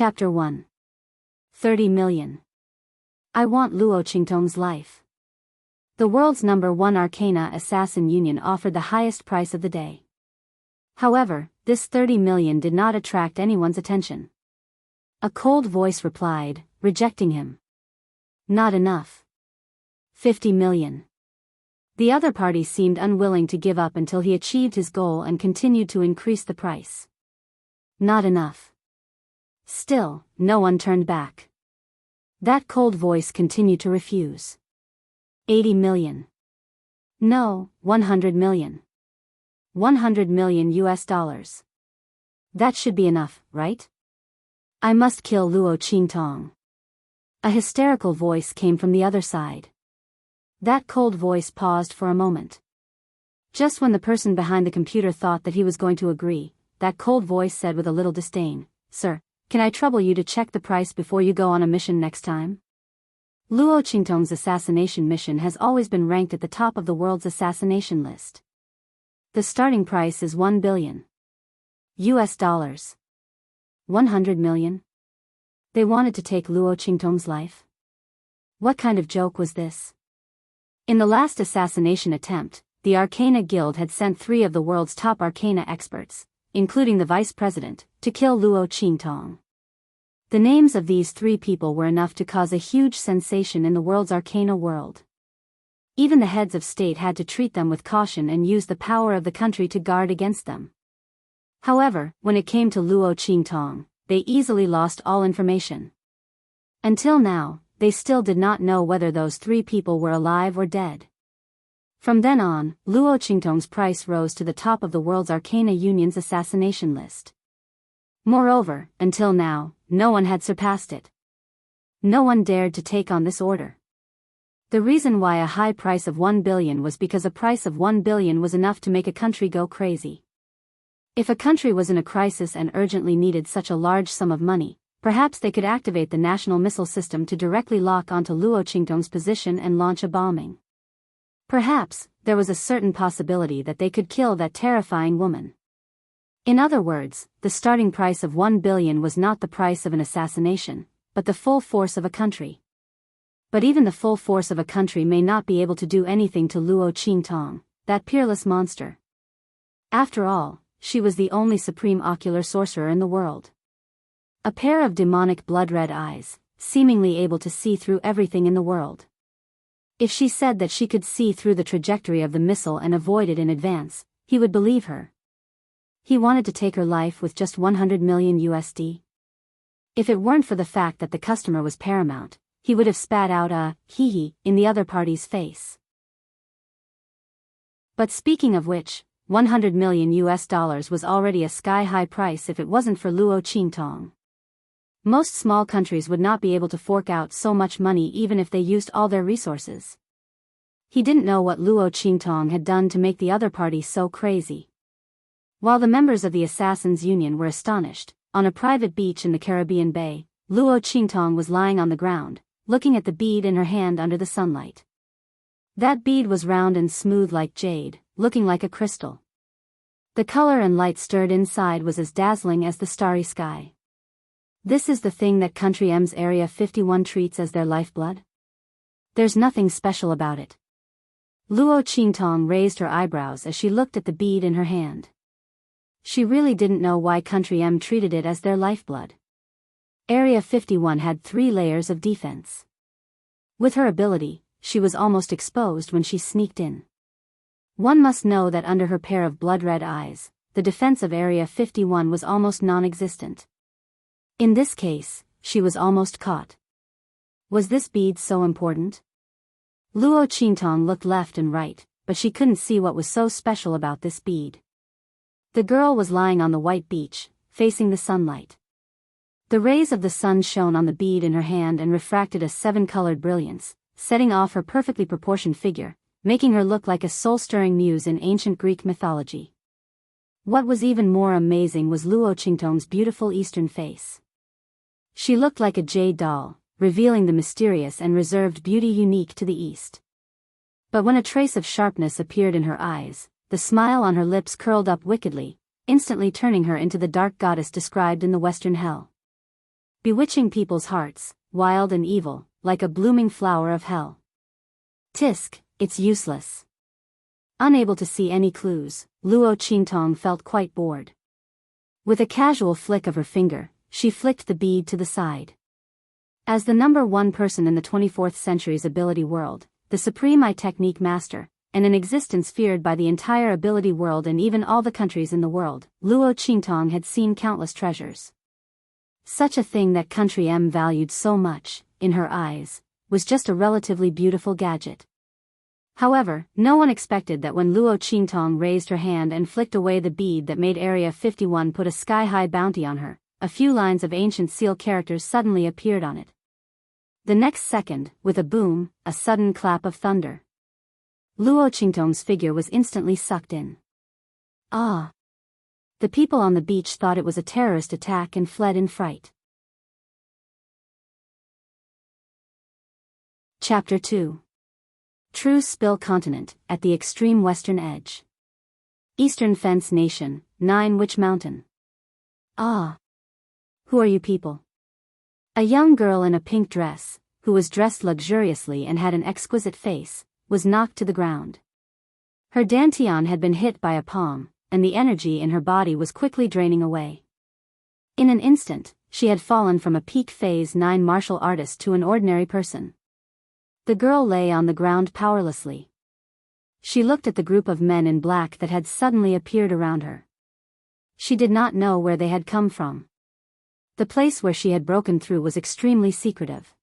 Chapter 1. 30 million. I want Luo Qingtong's life. The world's #1 Arcana assassin union offered the highest price of the day. However, this 30 million did not attract anyone's attention. A cold voice replied, rejecting him. Not enough. 50 million. The other party seemed unwilling to give up until he achieved his goal and continued to increase the price. Not enough. Still, no one turned back. That cold voice continued to refuse. 80 million. No, 100 million. 100 million US dollars. That should be enough, right? I must kill Luo Qingtong. A hysterical voice came from the other side. That cold voice paused for a moment. Just when the person behind the computer thought that he was going to agree, that cold voice said with a little disdain, "Sir, can I trouble you to check the price before you go on a mission next time?" Luo Qingtong's assassination mission has always been ranked at the top of the world's assassination list. The starting price is 1 billion. US dollars. 100 million? They wanted to take Luo Qingtong's life? What kind of joke was this? In the last assassination attempt, the Arcana Guild had sent 3 of the world's top Arcana experts, including the vice president, to kill Luo Qingtong. The names of these 3 people were enough to cause a huge sensation in the world's Arcana world. Even the heads of state had to treat them with caution and use the power of the country to guard against them. However, when it came to Luo Qingtong, they easily lost all information. Until now, they still did not know whether those 3 people were alive or dead. From then on, Luo Qingtong's price rose to the top of the world's Arcana Union's assassination list. Moreover, until now, no one had surpassed it. No one dared to take on this order. The reason why a high price of 1 billion was because a price of 1 billion was enough to make a country go crazy. If a country was in a crisis and urgently needed such a large sum of money, perhaps they could activate the national missile system to directly lock onto Luo Qingtong's position and launch a bombing. Perhaps, there was a certain possibility that they could kill that terrifying woman. In other words, the starting price of 1 billion was not the price of an assassination, but the full force of a country. But even the full force of a country may not be able to do anything to Luo Qingtong, that peerless monster. After all, she was the only supreme ocular sorcerer in the world. A pair of demonic blood-red eyes, seemingly able to see through everything in the world. If she said that she could see through the trajectory of the missile and avoid it in advance, he would believe her. He wanted to take her life with just 100 million USD. If it weren't for the fact that the customer was paramount, he would have spat out a hee-hee in the other party's face. But speaking of which, 100 million US dollars was already a sky-high price if it wasn't for Luo Qingtong. Most small countries would not be able to fork out so much money even if they used all their resources. He didn't know what Luo Qingtong had done to make the other party so crazy. While the members of the Assassins' Union were astonished, on a private beach in the Caribbean Bay, Luo Qingtong was lying on the ground, looking at the bead in her hand under the sunlight. That bead was round and smooth like jade, looking like a crystal. The color and light stirred inside was as dazzling as the starry sky. This is the thing that Country M's Area 51 treats as their lifeblood? There's nothing special about it. Luo Qingtong raised her eyebrows as she looked at the bead in her hand. She really didn't know why Country M treated it as their lifeblood. Area 51 had 3 layers of defense. With her ability, she was almost exposed when she sneaked in. One must know that under her pair of blood-red eyes, the defense of Area 51 was almost non-existent. In this case, she was almost caught. Was this bead so important? Luo Qingtong looked left and right, but she couldn't see what was so special about this bead. The girl was lying on the white beach, facing the sunlight. The rays of the sun shone on the bead in her hand and refracted a 7-colored brilliance, setting off her perfectly proportioned figure, making her look like a soul-stirring muse in ancient Greek mythology. What was even more amazing was Luo Qingtong's beautiful Eastern face. She looked like a jade doll, revealing the mysterious and reserved beauty unique to the East. But when a trace of sharpness appeared in her eyes, the smile on her lips curled up wickedly, instantly turning her into the dark goddess described in the Western hell. bewitching people's hearts, wild and evil, like a blooming flower of hell. Tisk, it's useless. Unable to see any clues, Luo Qingtong felt quite bored. With a casual flick of her finger, she flicked the bead to the side. As the number one person in the 24th century's ability world, the supreme technique master, and in existence feared by the entire ability world and even all the countries in the world, Luo Qingtong had seen countless treasures. Such a thing that Country M valued so much, in her eyes, was just a relatively beautiful gadget. However, no one expected that when Luo Qingtong raised her hand and flicked away the bead that made Area 51 put a sky-high bounty on her, a few lines of ancient seal characters suddenly appeared on it. The next second, with a boom, a sudden clap of thunder. Luo Qingtong's figure was instantly sucked in. Ah! The people on the beach thought it was a terrorist attack and fled in fright. Chapter 2. True Spill Continent, at the extreme western edge. Eastern Fence Nation, 9 Witch Mountain. Ah! Who are you people? A young girl in a pink dress, who was dressed luxuriously and had an exquisite face, was knocked to the ground. Her dantian had been hit by a palm, and the energy in her body was quickly draining away. In an instant, she had fallen from a peak phase 9 martial artist to an ordinary person. The girl lay on the ground powerlessly. She looked at the group of men in black that had suddenly appeared around her. She did not know where they had come from. The place where she had broken through was extremely secretive.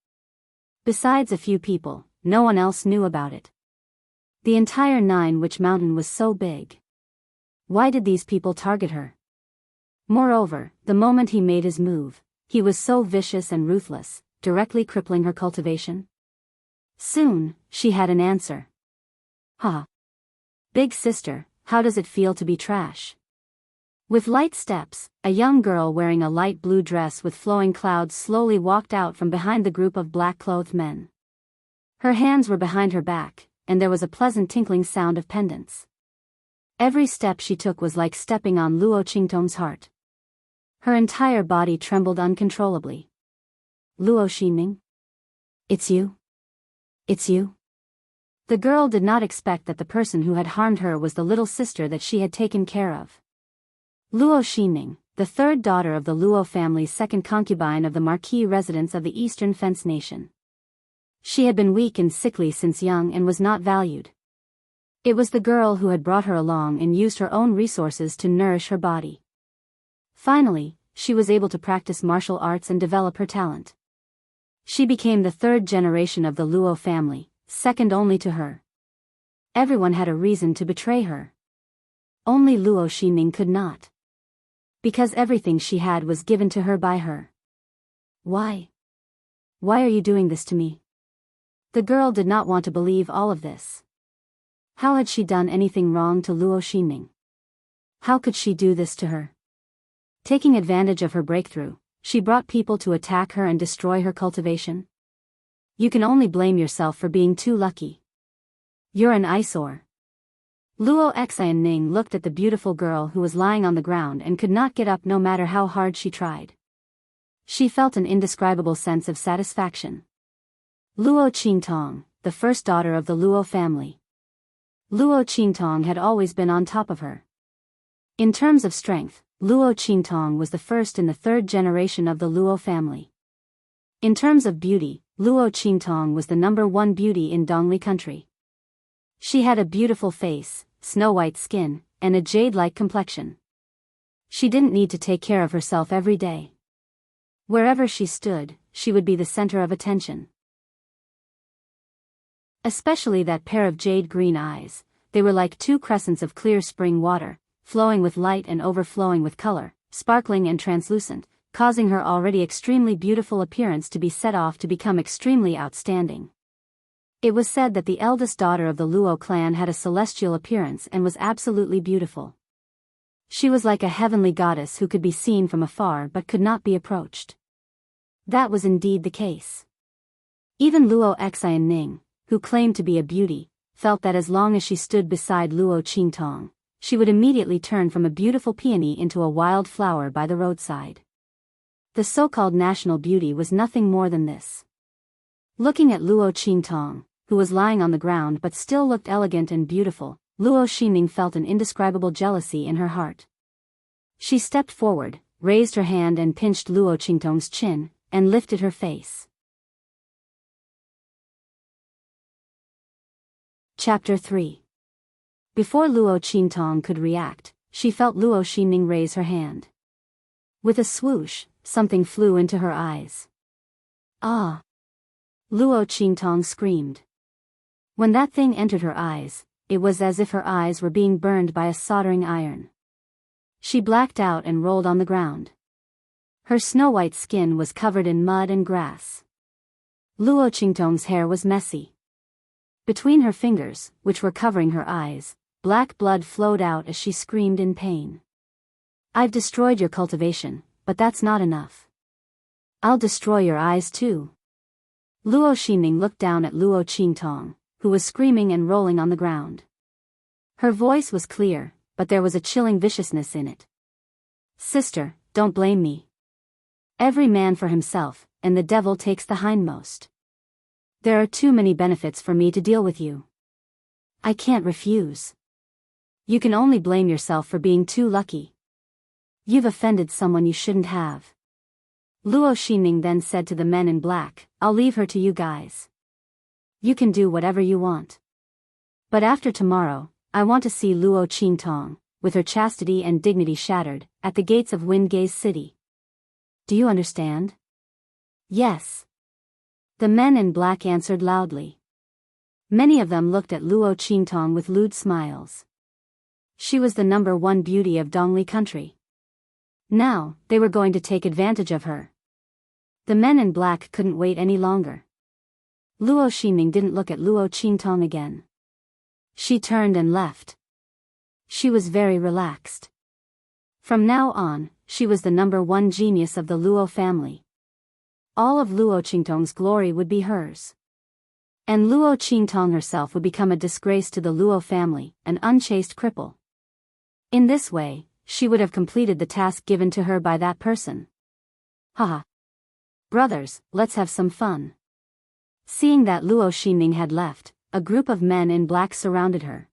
Besides a few people, no one else knew about it. The entire 9 Witch Mountain was so big. Why did these people target her? Moreover, the moment he made his move, he was so vicious and ruthless, directly crippling her cultivation. Soon, she had an answer. Ha! Big sister, how does it feel to be trash? With light steps, a young girl wearing a light blue dress with flowing clouds slowly walked out from behind the group of black-clothed men. Her hands were behind her back, and there was a pleasant tinkling sound of pendants. Every step she took was like stepping on Luo Qingtong's heart. Her entire body trembled uncontrollably. Luo Xinming? It's you? It's you? The girl did not expect that the person who had harmed her was the little sister that she had taken care of. Luo Xinming, the third daughter of the Luo family's second concubine of the marquis residents of the Eastern Fence Nation. She had been weak and sickly since young and was not valued. It was the girl who had brought her along and used her own resources to nourish her body. Finally, she was able to practice martial arts and develop her talent. She became the third generation of the Luo family, second only to her. Everyone had a reason to betray her. Only Luo Xinming could not. Because everything she had was given to her by her. Why? Why are you doing this to me? The girl did not want to believe all of this. How had she done anything wrong to Luo Xinming? How could she do this to her? Taking advantage of her breakthrough, she brought people to attack her and destroy her cultivation. You can only blame yourself for being too lucky. You're an eyesore. Luo Xianning looked at the beautiful girl who was lying on the ground and could not get up no matter how hard she tried. She felt an indescribable sense of satisfaction. Luo Qingtong, the first daughter of the Luo family. Luo Qingtong had always been on top of her. In terms of strength, Luo Qingtong was the first in the third generation of the Luo family. In terms of beauty, Luo Qingtong was the number one beauty in Dongli country. She had a beautiful face, snow-white skin, and a jade-like complexion. She didn't need to take care of herself every day. Wherever she stood, she would be the center of attention. Especially that pair of jade-green eyes, they were like two crescents of clear spring water, flowing with light and overflowing with color, sparkling and translucent, causing her already extremely beautiful appearance to be set off to become extremely outstanding. It was said that the eldest daughter of the Luo clan had a celestial appearance and was absolutely beautiful. She was like a heavenly goddess who could be seen from afar but could not be approached. That was indeed the case. Even Luo Xianning, who claimed to be a beauty, felt that as long as she stood beside Luo Qingtong, she would immediately turn from a beautiful peony into a wild flower by the roadside. The so-called national beauty was nothing more than this. Looking at Luo Qingtong, who was lying on the ground but still looked elegant and beautiful, Luo Xinning felt an indescribable jealousy in her heart. She stepped forward, raised her hand and pinched Luo Qingtong's chin, and lifted her face. Chapter 3. Before Luo Qingtong could react, she felt Luo Xinning raise her hand. With a swoosh, something flew into her eyes. Ah! Luo Qingtong screamed. When that thing entered her eyes, it was as if her eyes were being burned by a soldering iron. She blacked out and rolled on the ground. Her snow-white skin was covered in mud and grass. Luo Qingtong's hair was messy. Between her fingers, which were covering her eyes, black blood flowed out as she screamed in pain. I've destroyed your cultivation, but that's not enough. I'll destroy your eyes too. Luo Xinning looked down at Luo Qingtong, who was screaming and rolling on the ground. Her voice was clear, but there was a chilling viciousness in it. Sister, don't blame me. Every man for himself, and the devil takes the hindmost. There are too many benefits for me to deal with you. I can't refuse. You can only blame yourself for being too lucky. You've offended someone you shouldn't have. Luo Xinning then said to the men in black, I'll leave her to you guys. You can do whatever you want. But after tomorrow, I want to see Luo Qingtong, with her chastity and dignity shattered, at the gates of Windgaze City. Do you understand? Yes. The men in black answered loudly. Many of them looked at Luo Qingtong with lewd smiles. She was the #1 beauty of Dongli country. Now, they were going to take advantage of her. The men in black couldn't wait any longer. Luo Xinning didn't look at Luo Qingtong again. She turned and left. She was very relaxed. From now on, she was the #1 genius of the Luo family. All of Luo Qingtong's glory would be hers. And Luo Qingtong herself would become a disgrace to the Luo family, an unchaste cripple. In this way, she would have completed the task given to her by that person. Haha. Brothers, let's have some fun. Seeing that Luo Xinning had left, a group of men in black surrounded her.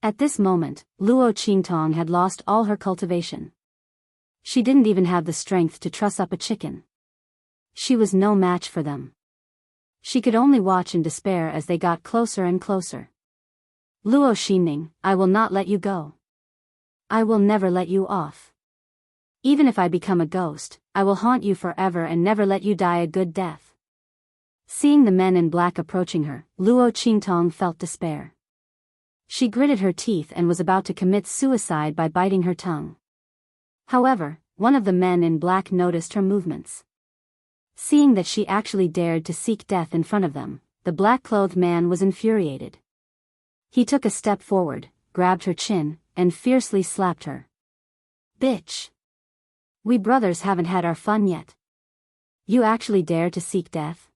At this moment, Luo Qingtong had lost all her cultivation. She didn't even have the strength to truss up a chicken. She was no match for them. She could only watch in despair as they got closer and closer. Luo Xinning, I will not let you go. I will never let you off. Even if I become a ghost, I will haunt you forever and never let you die a good death. Seeing the men in black approaching her, Luo Qingtong felt despair. She gritted her teeth and was about to commit suicide by biting her tongue. However, one of the men in black noticed her movements. Seeing that she actually dared to seek death in front of them, the black-clothed man was infuriated. He took a step forward, grabbed her chin, and fiercely slapped her. Bitch! We brothers haven't had our fun yet. You actually dare to seek death?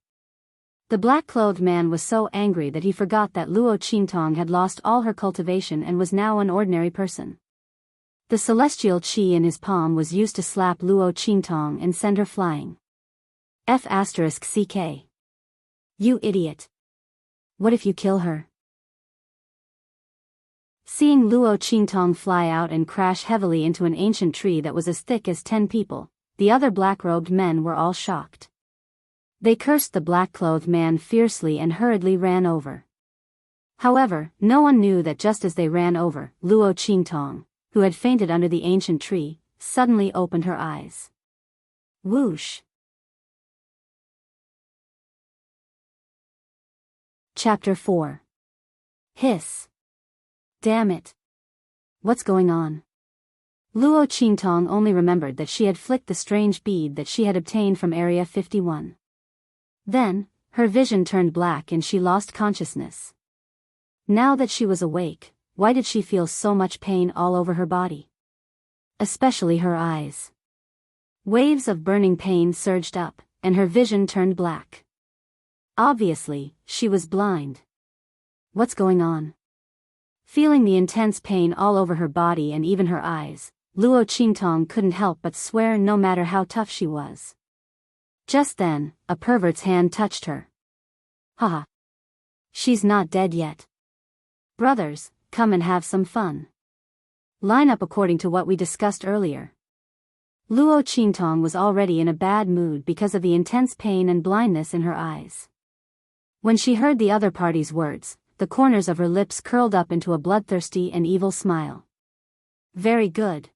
The black-clothed man was so angry that he forgot that Luo Qingtong had lost all her cultivation and was now an ordinary person. The celestial chi in his palm was used to slap Luo Qingtong and send her flying. F***CK. You idiot. What if you kill her? Seeing Luo Qingtong fly out and crash heavily into an ancient tree that was as thick as 10 people, the other black-robed men were all shocked. They cursed the black-clothed man fiercely and hurriedly ran over. However, no one knew that just as they ran over, Luo Qingtong, who had fainted under the ancient tree, suddenly opened her eyes. Whoosh! Chapter 4. Hiss. Damn it. What's going on? Luo Qingtong only remembered that she had flicked the strange bead that she had obtained from Area 51. Then, her vision turned black and she lost consciousness. Now that she was awake, why did she feel so much pain all over her body? Especially her eyes. Waves of burning pain surged up, and her vision turned black. Obviously, she was blind. What's going on? Feeling the intense pain all over her body and even her eyes, Luo Qingtong couldn't help but swear no matter how tough she was. Just then, a pervert's hand touched her. Haha. She's not dead yet. Brothers, come and have some fun. Line up according to what we discussed earlier. Luo Qingtong was already in a bad mood because of the intense pain and blindness in her eyes. When she heard the other party's words, the corners of her lips curled up into a bloodthirsty and evil smile. Very good.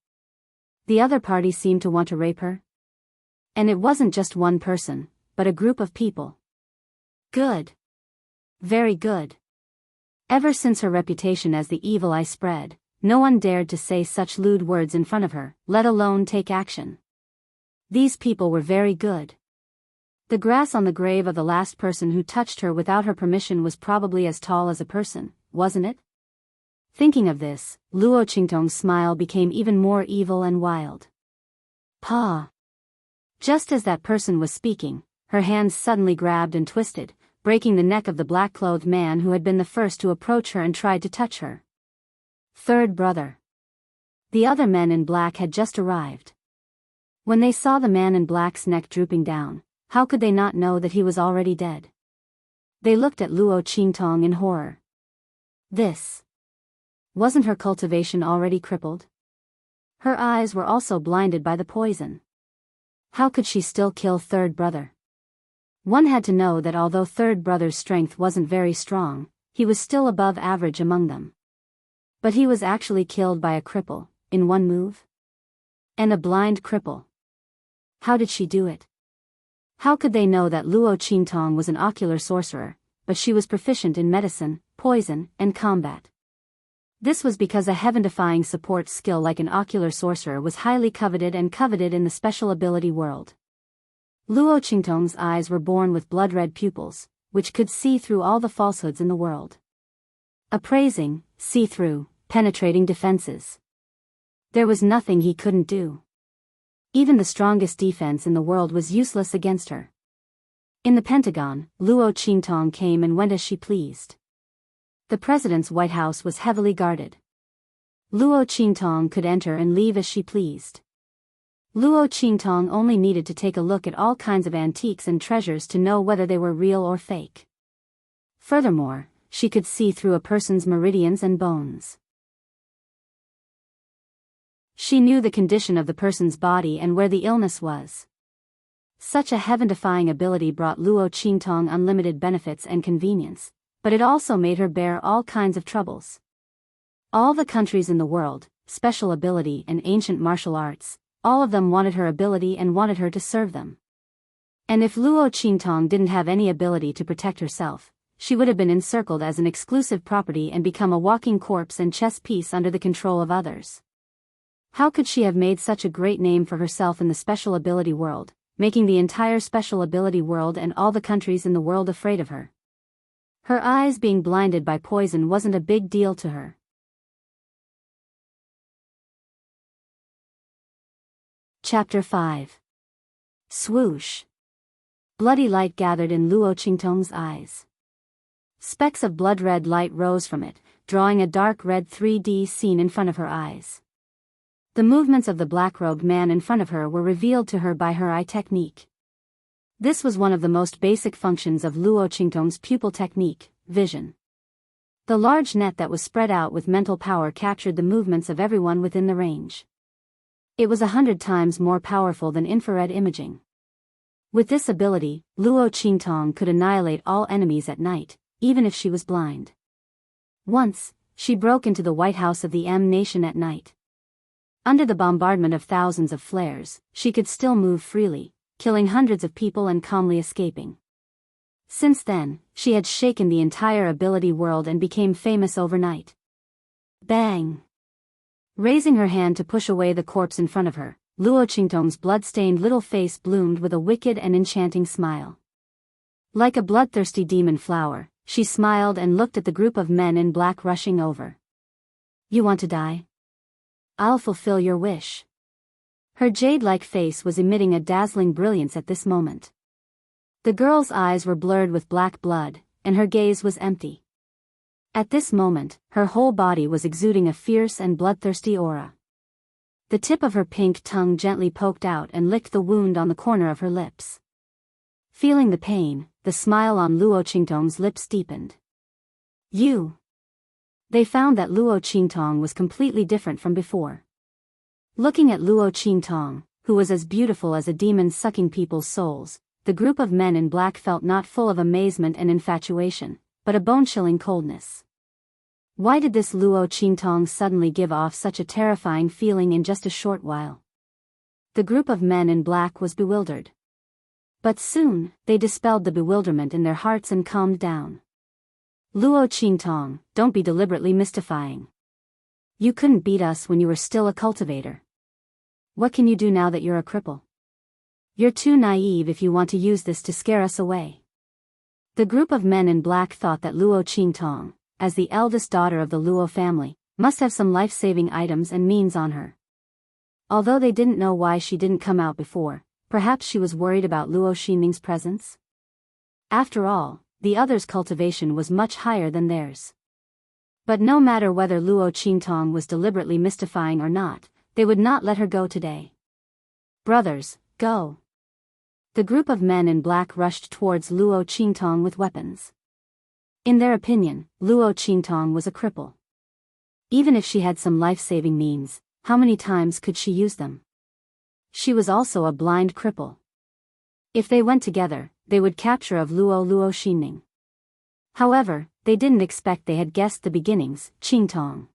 The other party seemed to want to rape her. And it wasn't just one person, but a group of people. Good. Very good. Ever since her reputation as the evil eye spread, no one dared to say such lewd words in front of her, let alone take action. These people were very good. The grass on the grave of the last person who touched her without her permission was probably as tall as a person, wasn't it? Thinking of this, Luo Qingtong's smile became even more evil and wild. Pa! Just as that person was speaking, her hands suddenly grabbed and twisted, breaking the neck of the black-clothed man who had been the first to approach her and tried to touch her. Third brother. The other men in black had just arrived. When they saw the man in black's neck drooping down, how could they not know that he was already dead? They looked at Luo Qingtong in horror. This. Wasn't her cultivation already crippled? Her eyes were also blinded by the poison. How could she still kill third brother? One had to know that although third brother's strength wasn't very strong, he was still above average among them. But he was actually killed by a cripple, in one move? And a blind cripple. How did she do it? How could they know that Luo Qingtong was an ocular sorcerer, but she was proficient in medicine, poison, and combat? This was because a heaven-defying support skill like an ocular sorcerer was highly coveted in the special ability world. Luo Qingtong's eyes were born with blood-red pupils, which could see through all the falsehoods in the world. Appraising, see-through, penetrating defenses. There was nothing he couldn't do. Even the strongest defense in the world was useless against her. In the Pentagon, Luo Qingtong came and went as she pleased. The president's White House was heavily guarded. Luo Qingtong could enter and leave as she pleased. Luo Qingtong only needed to take a look at all kinds of antiques and treasures to know whether they were real or fake. Furthermore, she could see through a person's meridians and bones. She knew the condition of the person's body and where the illness was. Such a heaven-defying ability brought Luo Qingtong unlimited benefits and convenience, but it also made her bear all kinds of troubles. All the countries in the world, special ability and ancient martial arts, all of them wanted her ability and wanted her to serve them. And if Luo Qingtong didn't have any ability to protect herself, she would have been encircled as an exclusive property and become a walking corpse and chess piece under the control of others. How could she have made such a great name for herself in the special ability world, making the entire special ability world and all the countries in the world afraid of her? Her eyes being blinded by poison wasn't a big deal to her. Chapter 5. Swoosh. Bloody light gathered in Luo Qingtong's eyes. Specks of blood-red light rose from it, drawing a dark red 3D scene in front of her eyes. The movements of the black-robed man in front of her were revealed to her by her eye technique. This was one of the most basic functions of Luo Qingtong's pupil technique, vision. The large net that was spread out with mental power captured the movements of everyone within the range. It was 100 times more powerful than infrared imaging. With this ability, Luo Qingtong could annihilate all enemies at night, even if she was blind. Once, she broke into the White House of the M Nation at night. Under the bombardment of thousands of flares, she could still move freely, killing hundreds of people and calmly escaping. Since then, she had shaken the entire ability world and became famous overnight. Bang! Raising her hand to push away the corpse in front of her, Luo Qingtong's blood-stained little face bloomed with a wicked and enchanting smile. Like a bloodthirsty demon flower, she smiled and looked at the group of men in black rushing over. You want to die? I'll fulfill your wish. Her jade-like face was emitting a dazzling brilliance at this moment. The girl's eyes were blurred with black blood, and her gaze was empty. At this moment, her whole body was exuding a fierce and bloodthirsty aura. The tip of her pink tongue gently poked out and licked the wound on the corner of her lips. Feeling the pain, the smile on Luo Qingtong's lips deepened. You. They found that Luo Qingtong was completely different from before. Looking at Luo Qingtong, who was as beautiful as a demon sucking people's souls, the group of men in black felt not full of amazement and infatuation, but a bone-chilling coldness. Why did this Luo Qingtong suddenly give off such a terrifying feeling in just a short while? The group of men in black was bewildered. But soon, they dispelled the bewilderment in their hearts and calmed down. Luo Qingtong, don't be deliberately mystifying. You couldn't beat us when you were still a cultivator. What can you do now that you're a cripple? You're too naive if you want to use this to scare us away. The group of men in black thought that Luo Qingtong, as the eldest daughter of the Luo family, must have some life-saving items and means on her. Although they didn't know why she didn't come out before, perhaps she was worried about Luo Xinming's presence? After all, the others' cultivation was much higher than theirs. But no matter whether Luo Qingtong was deliberately mystifying or not, they would not let her go today. Brothers, go. The group of men in black rushed towards Luo Qingtong with weapons. In their opinion, Luo Qingtong was a cripple. Even if she had some life-saving means, how many times could she use them? She was also a blind cripple. If they went together, they would capture of Luo Xinming. However, they didn't expect they had guessed the beginnings, Qingtong.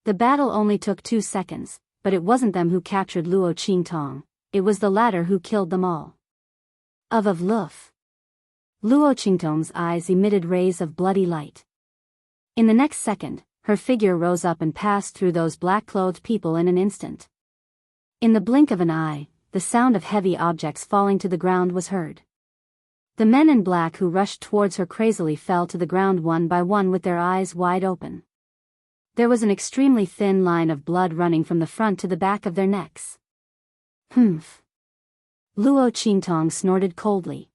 The battle only took 2 seconds, but it wasn't them who captured Luo Qingtong, it was the latter who killed them all. Of Luf. Luo Qingtong's eyes emitted rays of bloody light. In the next second, her figure rose up and passed through those black-clothed people in an instant. In the blink of an eye, the sound of heavy objects falling to the ground was heard. The men in black who rushed towards her crazily fell to the ground one by one with their eyes wide open. There was an extremely thin line of blood running from the front to the back of their necks. Humph. Luo Qingtong snorted coldly.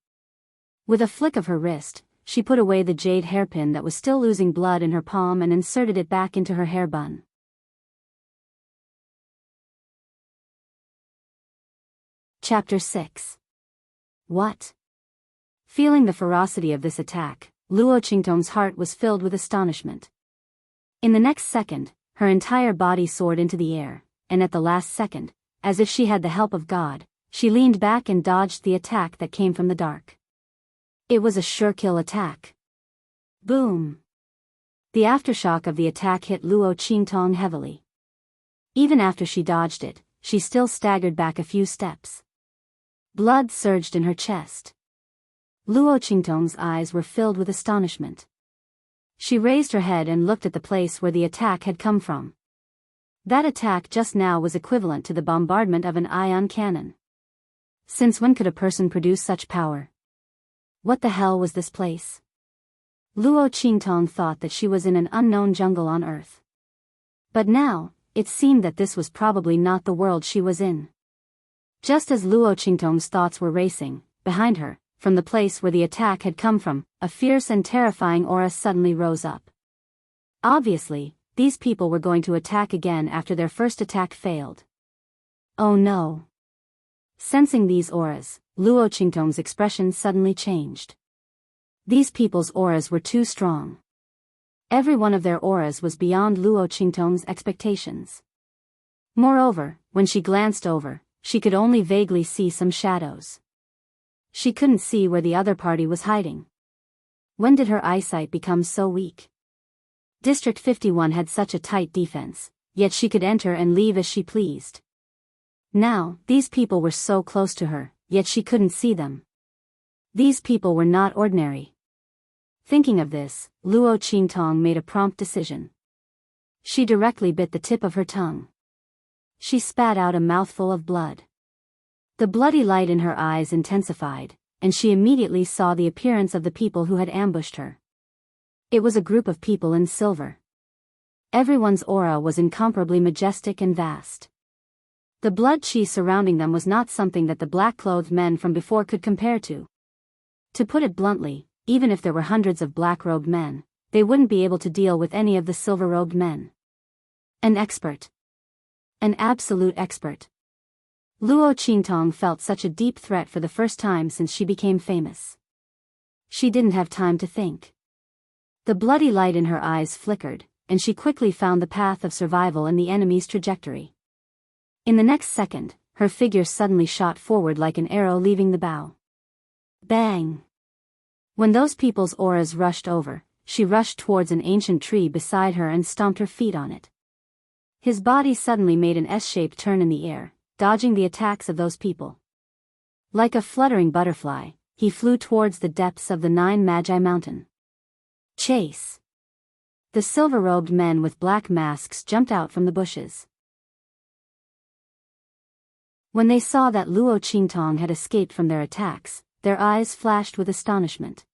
With a flick of her wrist, she put away the jade hairpin that was still oozing blood in her palm and inserted it back into her hair bun. Chapter 6. What? Feeling the ferocity of this attack, Luo Qingtong's heart was filled with astonishment. In the next second, her entire body soared into the air, and at the last second, as if she had the help of God, she leaned back and dodged the attack that came from the dark. It was a sure-kill attack. Boom! The aftershock of the attack hit Luo Qingtong heavily. Even after she dodged it, she still staggered back a few steps. Blood surged in her chest. Luo Qingtong's eyes were filled with astonishment. She raised her head and looked at the place where the attack had come from. That attack just now was equivalent to the bombardment of an ion cannon. Since when could a person produce such power? What the hell was this place? Luo Qingtong thought that she was in an unknown jungle on Earth. But now, it seemed that this was probably not the world she was in. Just as Luo Qingtong's thoughts were racing, behind her, from the place where the attack had come from, a fierce and terrifying aura suddenly rose up. Obviously, these people were going to attack again after their first attack failed. Oh no! Sensing these auras, Luo Qingtong's expression suddenly changed. These people's auras were too strong. Every one of their auras was beyond Luo Qingtong's expectations. Moreover, when she glanced over, she could only vaguely see some shadows. She couldn't see where the other party was hiding. When did her eyesight become so weak? District 51 had such a tight defense, yet she could enter and leave as she pleased. Now, these people were so close to her, yet she couldn't see them. These people were not ordinary. Thinking of this, Luo Qingtong made a prompt decision. She directly bit the tip of her tongue. She spat out a mouthful of blood. The bloody light in her eyes intensified, and she immediately saw the appearance of the people who had ambushed her. It was a group of people in silver. Everyone's aura was incomparably majestic and vast. The blood chi surrounding them was not something that the black-clothed men from before could compare to. To put it bluntly, even if there were hundreds of black-robed men, they wouldn't be able to deal with any of the silver-robed men. An expert. An absolute expert. Luo Qingtong felt such a deep threat for the first time since she became famous. She didn't have time to think. The bloody light in her eyes flickered, and she quickly found the path of survival in the enemy's trajectory. In the next second, her figure suddenly shot forward like an arrow leaving the bow. Bang! When those people's auras rushed over, she rushed towards an ancient tree beside her and stomped her feet on it. His body suddenly made an S-shaped turn in the air, dodging the attacks of those people. Like a fluttering butterfly, he flew towards the depths of the Nine Magi Mountain. Chase! The silver-robed men with black masks jumped out from the bushes. When they saw that Luo Qingtong had escaped from their attacks, their eyes flashed with astonishment.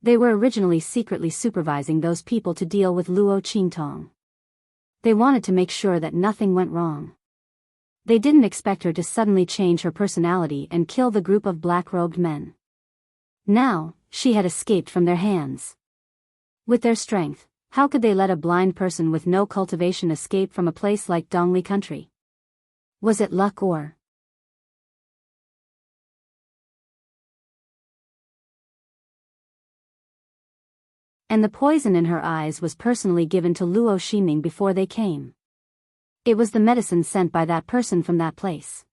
They were originally secretly supervising those people to deal with Luo Qingtong. They wanted to make sure that nothing went wrong. They didn't expect her to suddenly change her personality and kill the group of black-robed men. Now, she had escaped from their hands. With their strength, how could they let a blind person with no cultivation escape from a place like Dongli country? Was it luck or... And the poison in her eyes was personally given to Luo Ximing before they came. It was the medicine sent by that person from that place.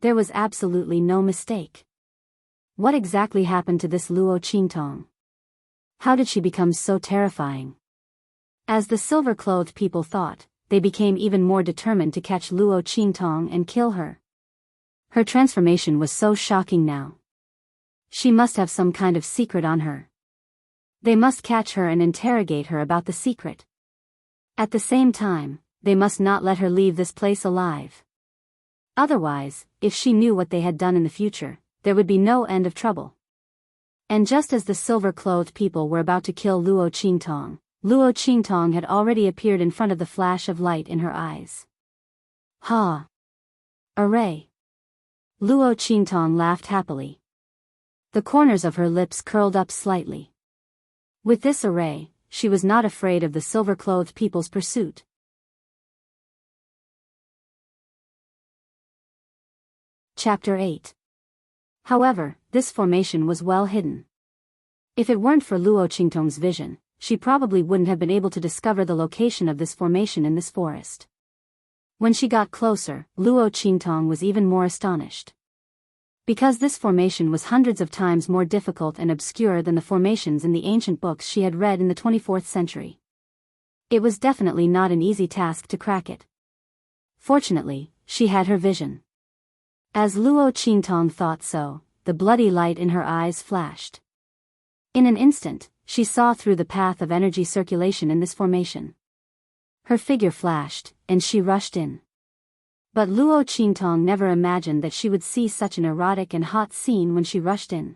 There was absolutely no mistake. What exactly happened to this Luo Qingtong? How did she become so terrifying? As the silver-clothed people thought, they became even more determined to catch Luo Qingtong and kill her. Her transformation was so shocking now. She must have some kind of secret on her. They must catch her and interrogate her about the secret. At the same time, they must not let her leave this place alive. Otherwise, if she knew what they had done in the future, there would be no end of trouble. And just as the silver-clothed people were about to kill Luo Qingtong had already appeared in front of the flash of light in her eyes. Ha! Array! Luo Qingtong laughed happily. The corners of her lips curled up slightly. With this array, she was not afraid of the silver-clothed people's pursuit. Chapter 8. However, this formation was well hidden. If it weren't for Luo Qingtong's vision, she probably wouldn't have been able to discover the location of this formation in this forest. When she got closer, Luo Qingtong was even more astonished. Because this formation was hundreds of times more difficult and obscure than the formations in the ancient books she had read in the 24th century. It was definitely not an easy task to crack it. Fortunately, she had her vision. As Luo Qingtong thought so, the bloody light in her eyes flashed. In an instant, she saw through the path of energy circulation in this formation. Her figure flashed, and she rushed in. But Luo Qingtong never imagined that she would see such an erotic and hot scene when she rushed in.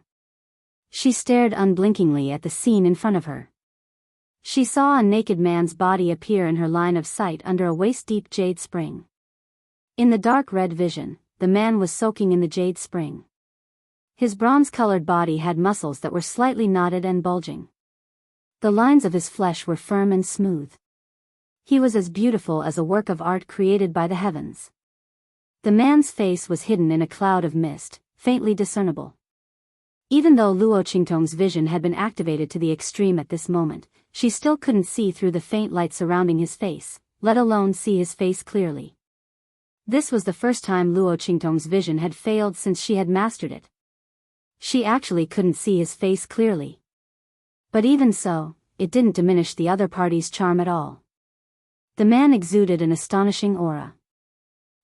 She stared unblinkingly at the scene in front of her. She saw a naked man's body appear in her line of sight under a waist-deep jade spring. In the dark red vision, the man was soaking in the jade spring. His bronze-colored body had muscles that were slightly knotted and bulging. The lines of his flesh were firm and smooth. He was as beautiful as a work of art created by the heavens. The man's face was hidden in a cloud of mist, faintly discernible. Even though Luo Qingtong's vision had been activated to the extreme at this moment, she still couldn't see through the faint light surrounding his face, let alone see his face clearly. This was the first time Luo Qingtong's vision had failed since she had mastered it. She actually couldn't see his face clearly. But even so, it didn't diminish the other party's charm at all. The man exuded an astonishing aura.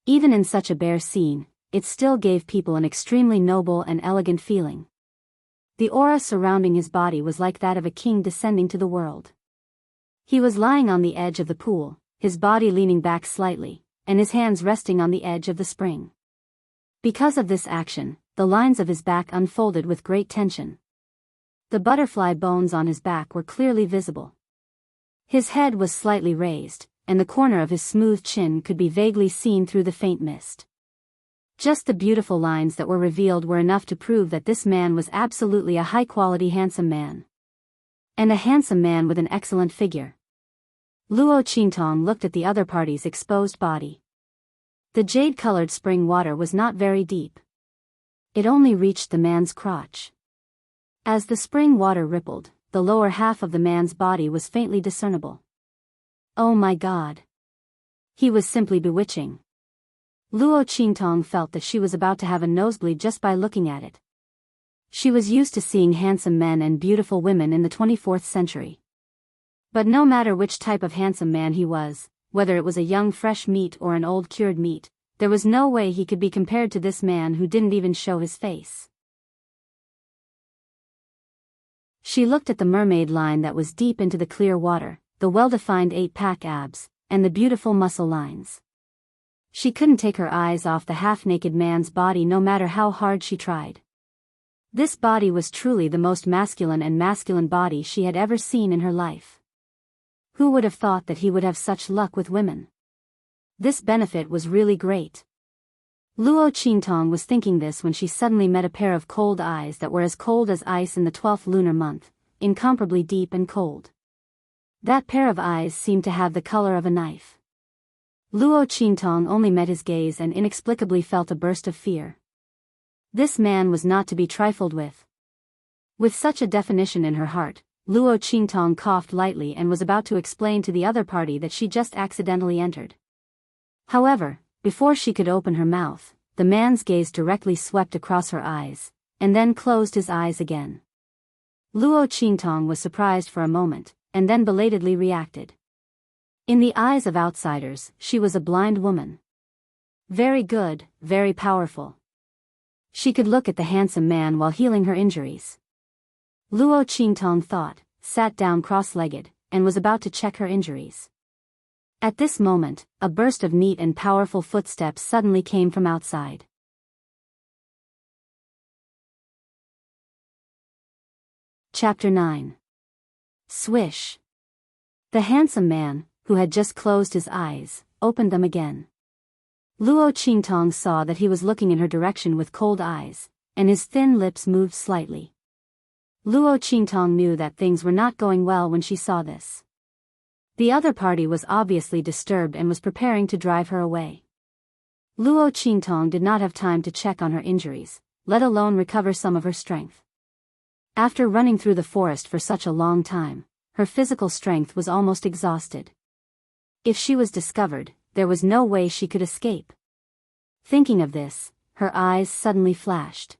Even in such a bare scene, it still gave people an extremely noble and elegant feeling. The aura surrounding his body was like that of a king descending to the world. He was lying on the edge of the pool, his body leaning back slightly, and his hands resting on the edge of the spring. Because of this action, the lines of his back unfolded with great tension. The butterfly bones on his back were clearly visible. His head was slightly raised, and the corner of his smooth chin could be vaguely seen through the faint mist. Just the beautiful lines that were revealed were enough to prove that this man was absolutely a high-quality handsome man. And a handsome man with an excellent figure. Luo Qingtong looked at the other party's exposed body. The jade-colored spring water was not very deep. It only reached the man's crotch. As the spring water rippled, the lower half of the man's body was faintly discernible. Oh my God! He was simply bewitching. Luo Qingtong felt that she was about to have a nosebleed just by looking at it. She was used to seeing handsome men and beautiful women in the 24th century. But no matter which type of handsome man he was, whether it was a young fresh meat or an old cured meat, there was no way he could be compared to this man who didn't even show his face. She looked at the mermaid line that was deep into the clear water, the well-defined 8-pack abs, and the beautiful muscle lines. She couldn't take her eyes off the half-naked man's body no matter how hard she tried. This body was truly the most masculine body she had ever seen in her life. Who would have thought that he would have such luck with women? This benefit was really great. Luo Qingtong was thinking this when she suddenly met a pair of cold eyes that were as cold as ice in the 12th lunar month, incomparably deep and cold. That pair of eyes seemed to have the color of a knife. Luo Qingtong only met his gaze and inexplicably felt a burst of fear. This man was not to be trifled with. With such a definition in her heart, Luo Qingtong coughed lightly and was about to explain to the other party that she just accidentally entered. However, before she could open her mouth, the man's gaze directly swept across her eyes, and then closed his eyes again. Luo Qingtong was surprised for a moment, and then belatedly reacted. In the eyes of outsiders, she was a blind woman. Very good, very powerful. She could look at the handsome man while healing her injuries. Luo Qingtong thought, sat down cross-legged, and was about to check her injuries. At this moment, a burst of neat and powerful footsteps suddenly came from outside. Chapter 9. Swish. The handsome man, who had just closed his eyes, opened them again. Luo Qingtong saw that he was looking in her direction with cold eyes, and his thin lips moved slightly. Luo Qingtong knew that things were not going well when she saw this. The other party was obviously disturbed and was preparing to drive her away. Luo Qingtong did not have time to check on her injuries, let alone recover some of her strength. After running through the forest for such a long time, her physical strength was almost exhausted. If she was discovered, there was no way she could escape. Thinking of this, her eyes suddenly flashed.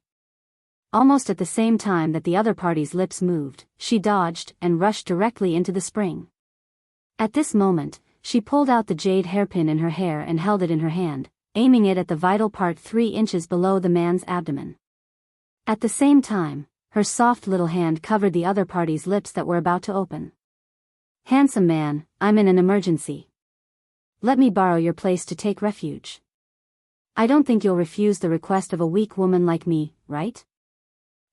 Almost at the same time that the other party's lips moved, she dodged and rushed directly into the spring. At this moment, she pulled out the jade hairpin in her hair and held it in her hand, aiming it at the vital part 3 inches below the man's abdomen. At the same time, her soft little hand covered the other party's lips that were about to open. "Handsome man, I'm in an emergency. Let me borrow your place to take refuge. I don't think you'll refuse the request of a weak woman like me, right?"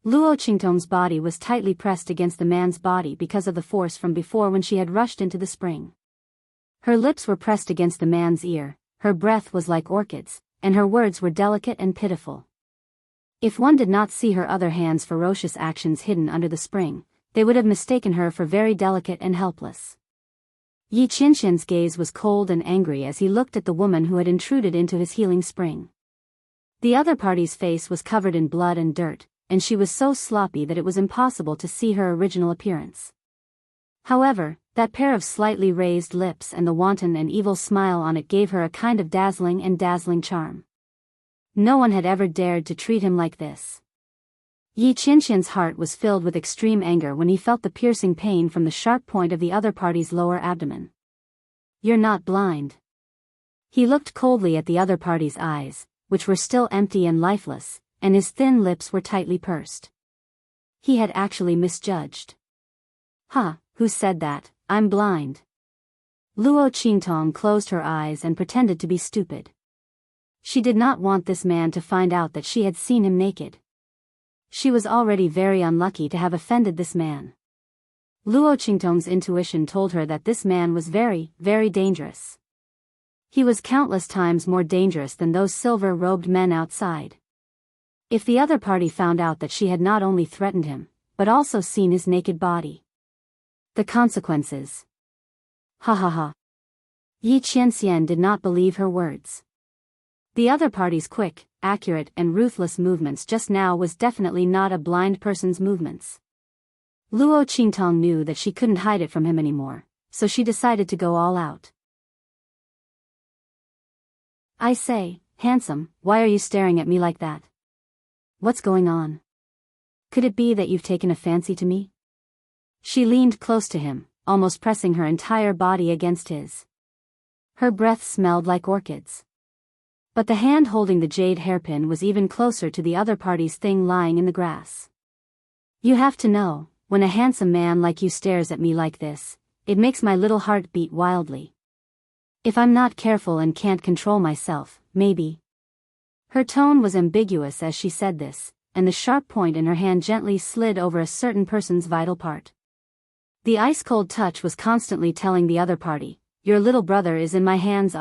Luo Qingtong's body was tightly pressed against the man's body because of the force from before when she had rushed into the spring. Her lips were pressed against the man's ear, her breath was like orchids, and her words were delicate and pitiful. If one did not see her other hand's ferocious actions hidden under the spring, they would have mistaken her for very delicate and helpless. Yi Qianxian's gaze was cold and angry as he looked at the woman who had intruded into his healing spring. The other party's face was covered in blood and dirt, and she was so sloppy that it was impossible to see her original appearance. However, that pair of slightly raised lips and the wanton and evil smile on it gave her a kind of dazzling charm. No one had ever dared to treat him like this. Yi Qianxian's heart was filled with extreme anger when he felt the piercing pain from the sharp point of the other party's lower abdomen. "You're not blind." He looked coldly at the other party's eyes, which were still empty and lifeless, and his thin lips were tightly pursed. He had actually misjudged. "Huh, who said that? I'm blind." Luo Qingtong closed her eyes and pretended to be stupid. She did not want this man to find out that she had seen him naked. She was already very unlucky to have offended this man. Luo Qingtong's intuition told her that this man was very, very dangerous. He was countless times more dangerous than those silver-robed men outside. If the other party found out that she had not only threatened him, but also seen his naked body. The consequences. Ha ha ha. Yi Qianxian did not believe her words. The other party's quick, accurate and ruthless movements just now was definitely not a blind person's movements. Luo Qingtong knew that she couldn't hide it from him anymore, so she decided to go all out. I say, handsome, why are you staring at me like that? What's going on? Could it be that you've taken a fancy to me? She leaned close to him, almost pressing her entire body against his. Her breath smelled like orchids. But the hand holding the jade hairpin was even closer to the other party's thing lying in the grass. You have to know, when a handsome man like you stares at me like this, it makes my little heart beat wildly. If I'm not careful and can't control myself, maybe. Her tone was ambiguous as she said this, and the sharp point in her hand gently slid over a certain person's vital part. The ice-cold touch was constantly telling the other party, your little brother is in my hands.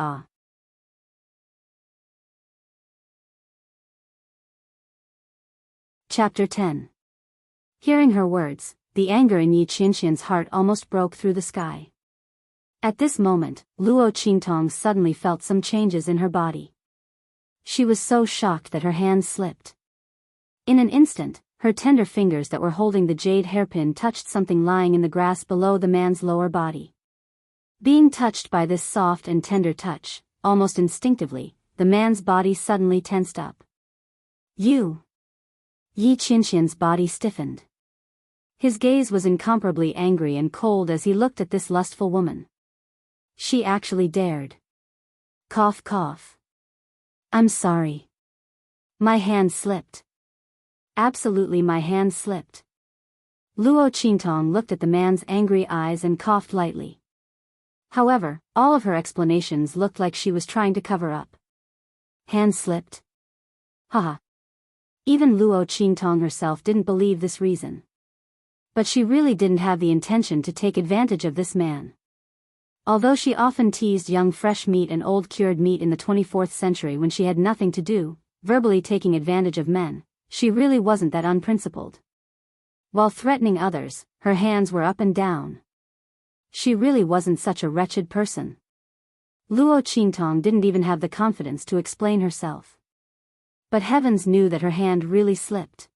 Chapter 10. Hearing her words, the anger in Yi Qianxian's heart almost broke through the sky. At this moment, Luo Qingtong suddenly felt some changes in her body. She was so shocked that her hand slipped. In an instant, her tender fingers that were holding the jade hairpin touched something lying in the grass below the man's lower body. Being touched by this soft and tender touch, almost instinctively, the man's body suddenly tensed up. You! Yi Qianxian's body stiffened. His gaze was incomparably angry and cold as he looked at this lustful woman. She actually dared. Cough cough. I'm sorry. My hand slipped. Absolutely my hand slipped. Luo Qingtong looked at the man's angry eyes and coughed lightly. However, all of her explanations looked like she was trying to cover up. Hand slipped? Haha. Even Luo Qingtong herself didn't believe this reason. But she really didn't have the intention to take advantage of this man. Although she often teased young fresh meat and old cured meat in the 24th century when she had nothing to do, verbally taking advantage of men, she really wasn't that unprincipled. While threatening others, her hands were up and down. She really wasn't such a wretched person. Luo Qingtong didn't even have the confidence to explain herself. But heavens knew that her hand really slipped.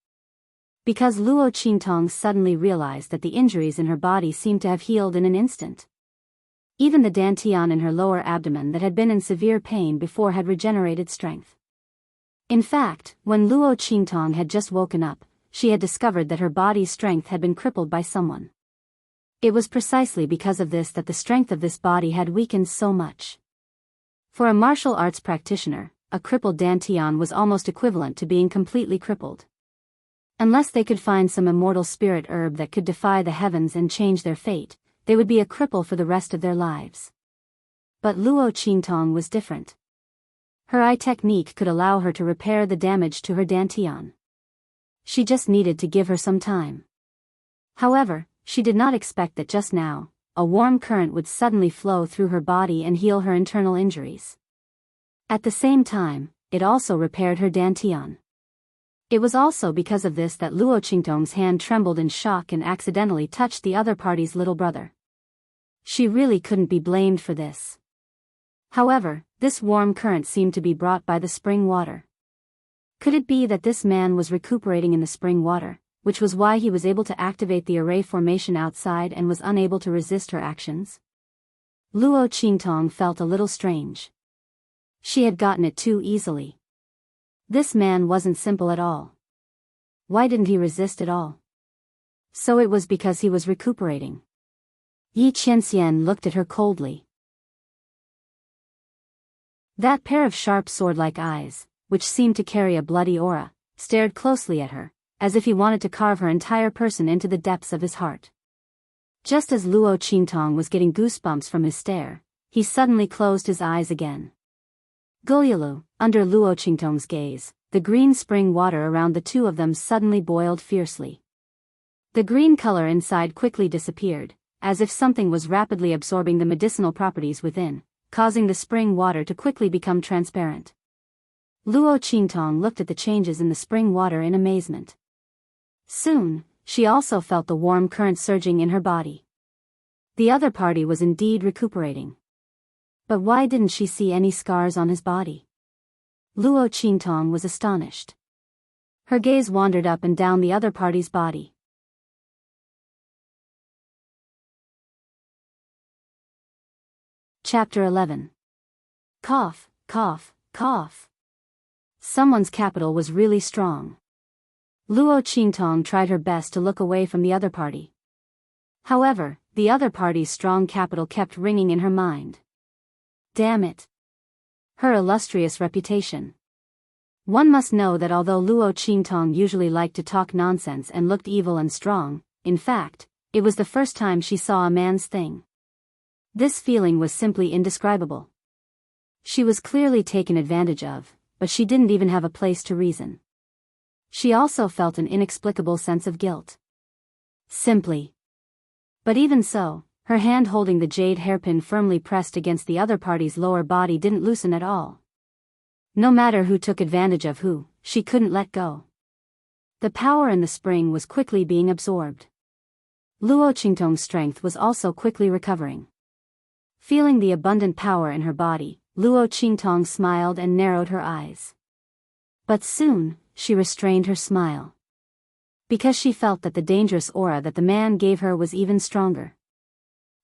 Because Luo Qingtong suddenly realized that the injuries in her body seemed to have healed in an instant. Even the dantian in her lower abdomen that had been in severe pain before had regenerated strength. In fact, when Luo Qingtong had just woken up, she had discovered that her body's strength had been crippled by someone. It was precisely because of this that the strength of this body had weakened so much. For a martial arts practitioner, a crippled dantian was almost equivalent to being completely crippled. Unless they could find some immortal spirit herb that could defy the heavens and change their fate, they would be a cripple for the rest of their lives. But Luo Qingtong was different. Her eye technique could allow her to repair the damage to her dantian. She just needed to give her some time. However, she did not expect that just now, a warm current would suddenly flow through her body and heal her internal injuries. At the same time, it also repaired her dantian. It was also because of this that Luo Qingtong's hand trembled in shock and accidentally touched the other party's little brother. She really couldn't be blamed for this. However, this warm current seemed to be brought by the spring water. Could it be that this man was recuperating in the spring water, which was why he was able to activate the array formation outside and was unable to resist her actions? Luo Qingtong felt a little strange. She had gotten it too easily. This man wasn't simple at all. Why didn't he resist at all? So it was because he was recuperating. Yi Qianxian looked at her coldly. That pair of sharp sword-like eyes, which seemed to carry a bloody aura, stared closely at her, as if he wanted to carve her entire person into the depths of his heart. Just as Luo Qingtong was getting goosebumps from his stare, he suddenly closed his eyes again. Gulyalu, under Luo Qingtong's gaze, the green spring water around the two of them suddenly boiled fiercely. The green color inside quickly disappeared, as if something was rapidly absorbing the medicinal properties within, causing the spring water to quickly become transparent. Luo Qingtong looked at the changes in the spring water in amazement. Soon, she also felt the warm current surging in her body. The other party was indeed recuperating. But why didn't she see any scars on his body? Luo Qingtong was astonished. Her gaze wandered up and down the other party's body. Chapter 11. Cough, cough, cough. Someone's capital was really strong. Luo Qingtong tried her best to look away from the other party. However, the other party's strong capital kept ringing in her mind. Damn it. Her illustrious reputation. One must know that although Luo Qingtong usually liked to talk nonsense and looked evil and strong, in fact, it was the first time she saw a man's thing. This feeling was simply indescribable. She was clearly taken advantage of, but she didn't even have a place to reason. She also felt an inexplicable sense of guilt. Simply. But even so, her hand holding the jade hairpin firmly pressed against the other party's lower body didn't loosen at all. No matter who took advantage of who, she couldn't let go. The power in the spring was quickly being absorbed. Luo Qingtong's strength was also quickly recovering. Feeling the abundant power in her body, Luo Qingtong smiled and narrowed her eyes. But soon, she restrained her smile. Because she felt that the dangerous aura that the man gave her was even stronger.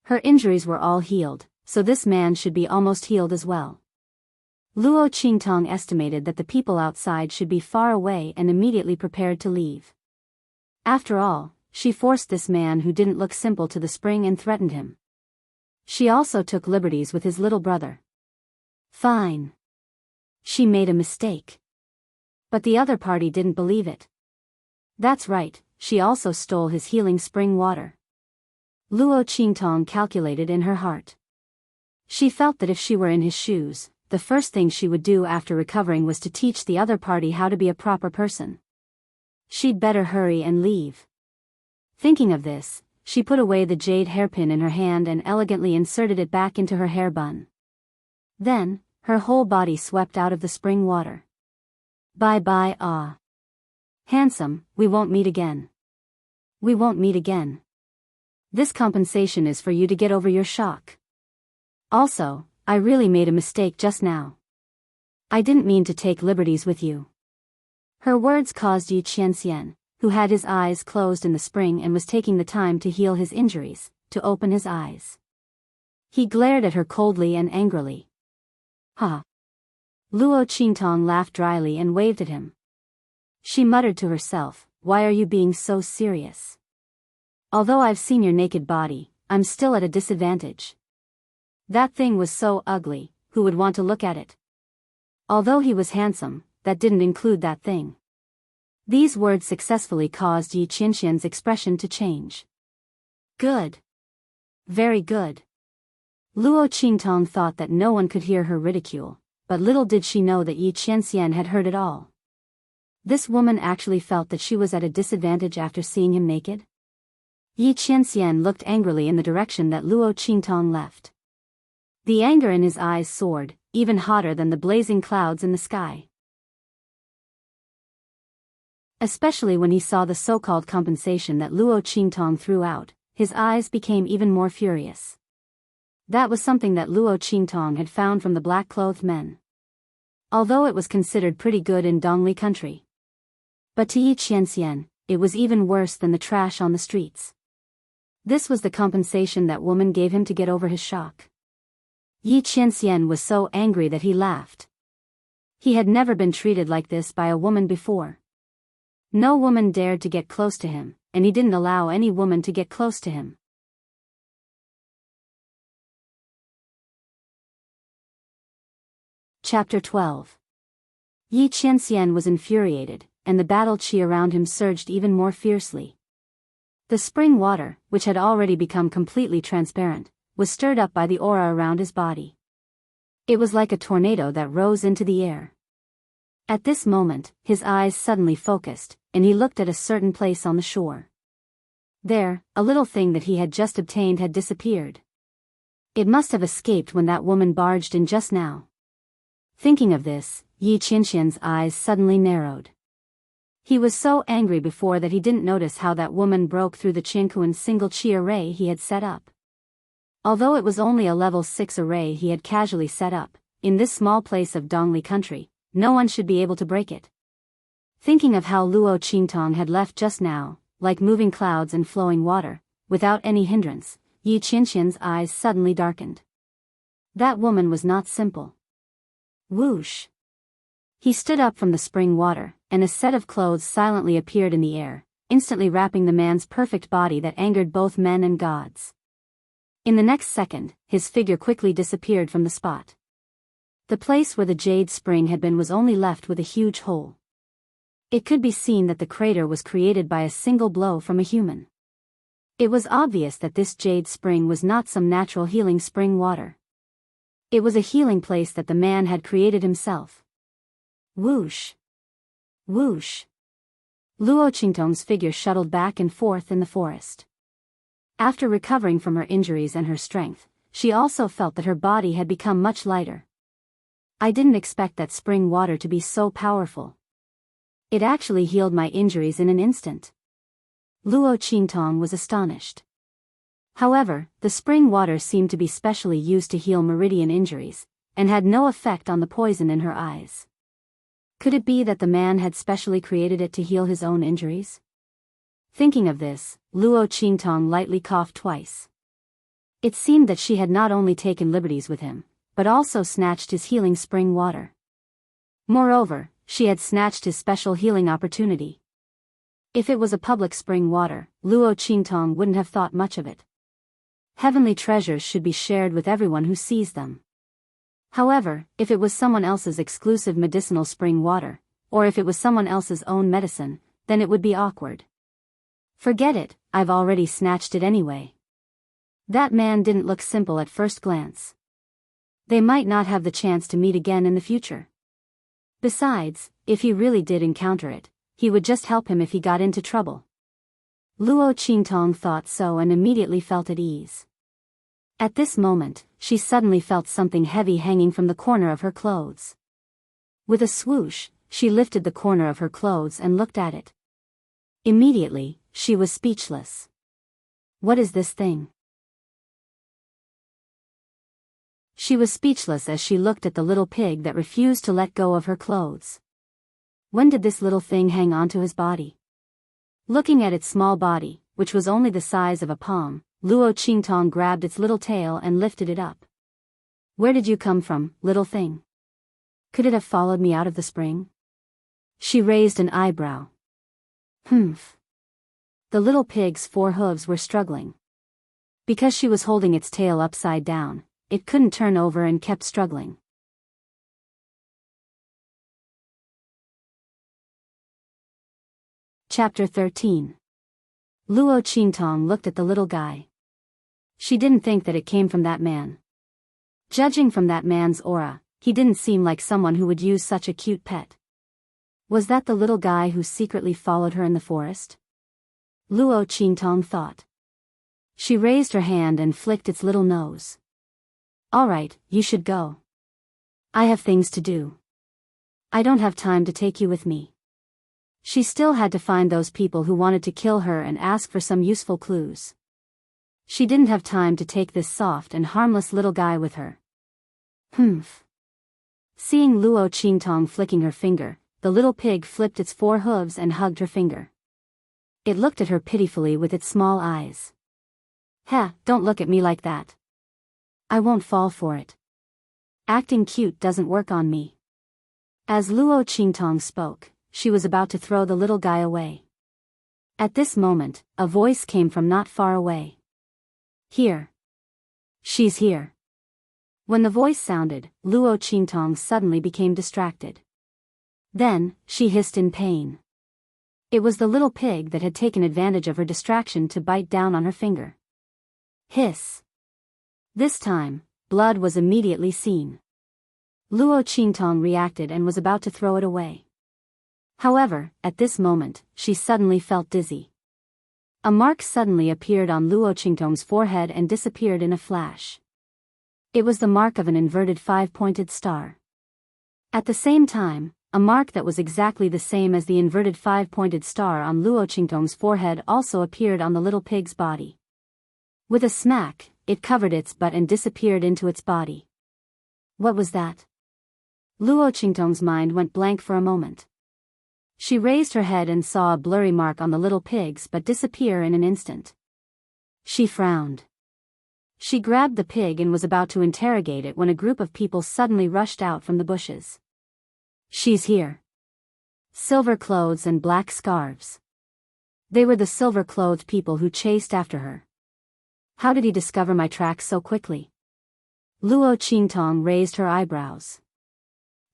Her injuries were all healed, so this man should be almost healed as well. Luo Qingtong estimated that the people outside should be far away and immediately prepared to leave. After all, she forced this man who didn't look simple to the spring and threatened him. She also took liberties with his little brother. Fine. She made a mistake. But the other party didn't believe it. That's right, she also stole his healing spring water. Luo Qingtong calculated in her heart. She felt that if she were in his shoes, the first thing she would do after recovering was to teach the other party how to be a proper person. She'd better hurry and leave. Thinking of this, she put away the jade hairpin in her hand and elegantly inserted it back into her hair bun. Then, her whole body swept out of the spring water. Bye-bye, ah. Handsome, we won't meet again. We won't meet again. This compensation is for you to get over your shock. Also, I really made a mistake just now. I didn't mean to take liberties with you. Her words caused Yi Qianxian, who had his eyes closed in the spring and was taking the time to heal his injuries, to open his eyes. He glared at her coldly and angrily. Ha! Luo Qingtong laughed dryly and waved at him. She muttered to herself, why are you being so serious? Although I've seen your naked body, I'm still at a disadvantage. That thing was so ugly, who would want to look at it? Although he was handsome, that didn't include that thing. These words successfully caused Yi Qianxian's expression to change. Good. Very good. Luo Qingtong thought that no one could hear her ridicule, but little did she know that Yi Qianxian had heard it all. This woman actually felt that she was at a disadvantage after seeing him naked? Yi Qianxian looked angrily in the direction that Luo Qingtong left. The anger in his eyes soared, even hotter than the blazing clouds in the sky. Especially when he saw the so-called compensation that Luo Qingtong threw out, his eyes became even more furious. That was something that Luo Qingtong had found from the black-clothed men. Although it was considered pretty good in Dongli country. But to Yi Qianxian, it was even worse than the trash on the streets. This was the compensation that woman gave him to get over his shock. Yi Qianxian was so angry that he laughed. He had never been treated like this by a woman before. No woman dared to get close to him, and he didn't allow any woman to get close to him. Chapter 12. Yi Qianxian was infuriated, and the battle qi around him surged even more fiercely. The spring water, which had already become completely transparent, was stirred up by the aura around his body. It was like a tornado that rose into the air. At this moment, his eyes suddenly focused, and he looked at a certain place on the shore. There, a little thing that he had just obtained had disappeared. It must have escaped when that woman barged in just now. Thinking of this, Yi Qianxian's eyes suddenly narrowed. He was so angry before that he didn't notice how that woman broke through the Qianquan's single qi array he had set up. Although it was only a level 6 array he had casually set up, in this small place of Dongli country, no one should be able to break it. Thinking of how Luo Qingtong had left just now, like moving clouds and flowing water, without any hindrance, Yi Qianqian's eyes suddenly darkened. That woman was not simple. Whoosh! He stood up from the spring water, and a set of clothes silently appeared in the air, instantly wrapping the man's perfect body that angered both men and gods. In the next second, his figure quickly disappeared from the spot. The place where the jade spring had been was only left with a huge hole. It could be seen that the crater was created by a single blow from a human. It was obvious that this jade spring was not some natural healing spring water. It was a healing place that the man had created himself. Whoosh! Whoosh! Luo Qingtong's figure shuttled back and forth in the forest. After recovering from her injuries and her strength, she also felt that her body had become much lighter. I didn't expect that spring water to be so powerful. It actually healed my injuries in an instant. Luo Qingtong was astonished. However, the spring water seemed to be specially used to heal meridian injuries, and had no effect on the poison in her eyes. Could it be that the man had specially created it to heal his own injuries? Thinking of this, Luo Qingtong lightly coughed twice. It seemed that she had not only taken liberties with him, but also snatched his healing spring water. Moreover, she had snatched his special healing opportunity. If it was a public spring water, Luo Qingtong wouldn't have thought much of it. Heavenly treasures should be shared with everyone who sees them. However, if it was someone else's exclusive medicinal spring water, or if it was someone else's own medicine, then it would be awkward. Forget it, I've already snatched it anyway. That man didn't look simple at first glance. They might not have the chance to meet again in the future. Besides, if he really did encounter it, he would just help him if he got into trouble. Luo Qingtong thought so and immediately felt at ease. At this moment, she suddenly felt something heavy hanging from the corner of her clothes. With a swoosh, she lifted the corner of her clothes and looked at it. Immediately, she was speechless. What is this thing? She was speechless as she looked at the little pig that refused to let go of her clothes. When did this little thing hang onto his body? Looking at its small body, which was only the size of a palm, Luo Qingtong grabbed its little tail and lifted it up. Where did you come from, little thing? Could it have followed me out of the spring? She raised an eyebrow. Humph. The little pig's 4 hooves were struggling. Because she was holding its tail upside down, it couldn't turn over and kept struggling. Chapter 13. Luo Qingtong looked at the little guy. She didn't think that it came from that man. Judging from that man's aura, he didn't seem like someone who would use such a cute pet. Was that the little guy who secretly followed her in the forest? Luo Qingtong thought. She raised her hand and flicked its little nose. All right, you should go. I have things to do. I don't have time to take you with me. She still had to find those people who wanted to kill her and ask for some useful clues. She didn't have time to take this soft and harmless little guy with her. Humph. Seeing Luo Qingtong flicking her finger, the little pig flipped its 4 hooves and hugged her finger. It looked at her pitifully with its small eyes. Heh, don't look at me like that. I won't fall for it. Acting cute doesn't work on me. As Luo Qingtong spoke, she was about to throw the little guy away. At this moment, a voice came from not far away. Here. She's here. When the voice sounded, Luo Qingtong suddenly became distracted. Then, she hissed in pain. It was the little pig that had taken advantage of her distraction to bite down on her finger. Hiss. This time, blood was immediately seen. Luo Qingtong reacted and was about to throw it away. However, at this moment, she suddenly felt dizzy. A mark suddenly appeared on Luo Qingtong's forehead and disappeared in a flash. It was the mark of an inverted 5-pointed star. At the same time, a mark that was exactly the same as the inverted 5-pointed star on Luo Qingtong's forehead also appeared on the little pig's body. With a smack, it covered its butt and disappeared into its body. What was that? Luo Qingtong's mind went blank for a moment. She raised her head and saw a blurry mark on the little pig's butt disappear in an instant. She frowned. She grabbed the pig and was about to interrogate it when a group of people suddenly rushed out from the bushes. She's here. Silver clothes and black scarves. They were the silver-clothed people who chased after her. How did he discover my tracks so quickly? Luo Qingtong raised her eyebrows.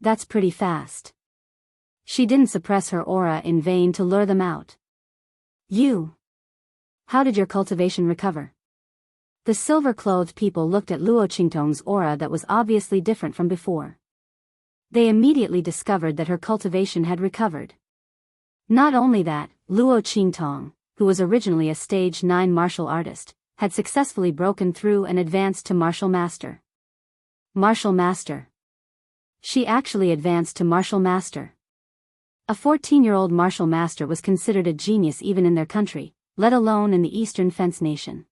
That's pretty fast. She didn't suppress her aura in vain to lure them out. You. How did your cultivation recover? The silver-clothed people looked at Luo Qingtong's aura that was obviously different from before. They immediately discovered that her cultivation had recovered. Not only that, Luo Qingtong, who was originally a stage 9 martial artist, had successfully broken through and advanced to martial master. Martial master. She actually advanced to martial master. A 14-year-old martial master was considered a genius even in their country, let alone in the Eastern Fence Nation.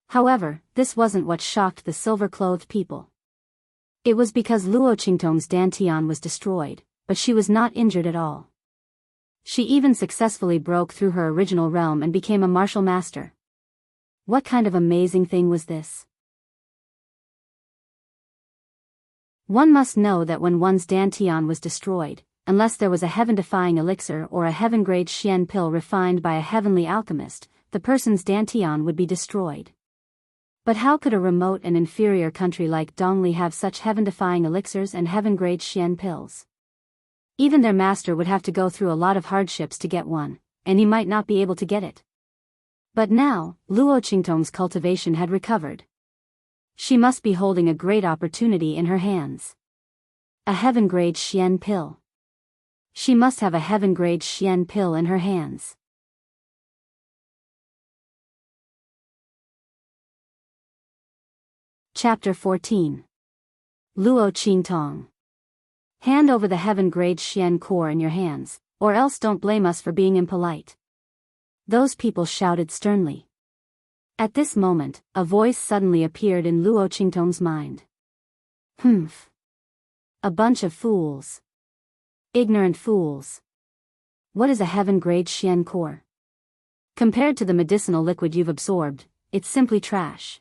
However, this wasn't what shocked the silver-clothed people. It was because Luo Qingtong's dantian was destroyed, but she was not injured at all. She even successfully broke through her original realm and became a martial master. What kind of amazing thing was this? One must know that when one's dantian was destroyed, unless there was a heaven-defying elixir or a heaven-grade Xian pill refined by a heavenly alchemist, the person's dantian would be destroyed. But how could a remote and inferior country like Dongli have such heaven-defying elixirs and heaven-grade Xian pills? Even their master would have to go through a lot of hardships to get one, and he might not be able to get it. But now, Luo Qingtong's cultivation had recovered. She must be holding a great opportunity in her hands. A heaven-grade Xian pill. She must have a heaven-grade Xian pill in her hands. Chapter 14. Luo Qingtong. Hand over the heaven-grade Xian core in your hands, or else don't blame us for being impolite. Those people shouted sternly. At this moment, a voice suddenly appeared in Luo Qingtong's mind. Humph. A bunch of fools. Ignorant fools. What is a heaven-grade Xian core? Compared to the medicinal liquid you've absorbed, it's simply trash.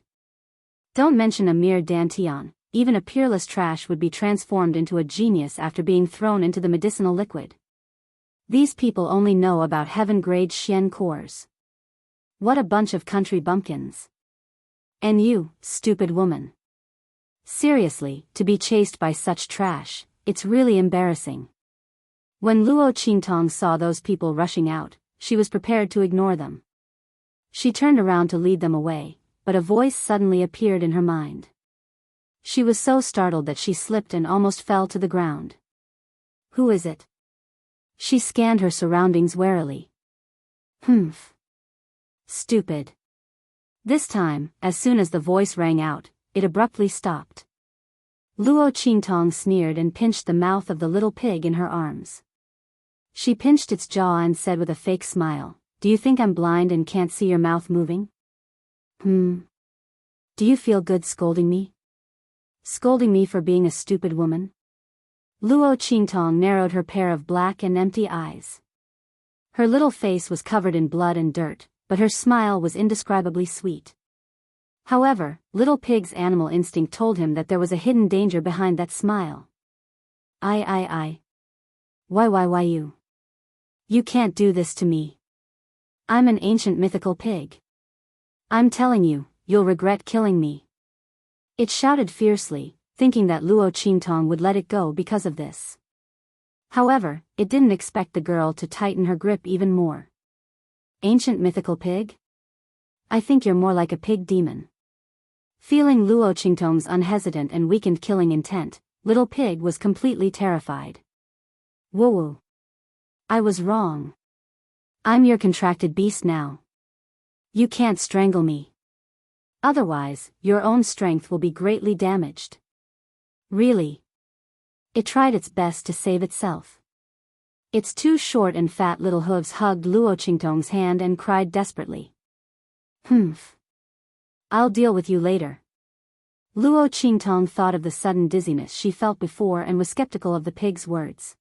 Don't mention a mere dantian, even a peerless trash would be transformed into a genius after being thrown into the medicinal liquid. These people only know about heaven-grade Xian cores. What a bunch of country bumpkins. And you, stupid woman. Seriously, to be chased by such trash, it's really embarrassing. When Luo Qingtong saw those people rushing out, she was prepared to ignore them. She turned around to lead them away, but a voice suddenly appeared in her mind. She was so startled that she slipped and almost fell to the ground. Who is it? She scanned her surroundings warily. Humph. Stupid. This time, as soon as the voice rang out, it abruptly stopped. Luo Qingtong sneered and pinched the mouth of the little pig in her arms. She pinched its jaw and said with a fake smile, "Do you think I'm blind and can't see your mouth moving? Do you feel good scolding me? Scolding me for being a stupid woman?" Luo Qingtong narrowed her pair of black and empty eyes. Her little face was covered in blood and dirt, but her smile was indescribably sweet. However, Little Pig's animal instinct told him that there was a hidden danger behind that smile. I. Why you? You can't do this to me. I'm an ancient mythical pig. I'm telling you, you'll regret killing me. It shouted fiercely, thinking that Luo Qingtong would let it go because of this. However, it didn't expect the girl to tighten her grip even more. Ancient mythical pig? I think you're more like a pig demon. Feeling Luo Qingtong's unhesitant and weakened killing intent, Little Pig was completely terrified. Woo-woo. I was wrong. I'm your contracted beast now. You can't strangle me. Otherwise, your own strength will be greatly damaged. Really? It tried its best to save itself. Its two short and fat little hooves hugged Luo Qingtong's hand and cried desperately. Humph. I'll deal with you later. Luo Qingtong thought of the sudden dizziness she felt before and was skeptical of the pig's words.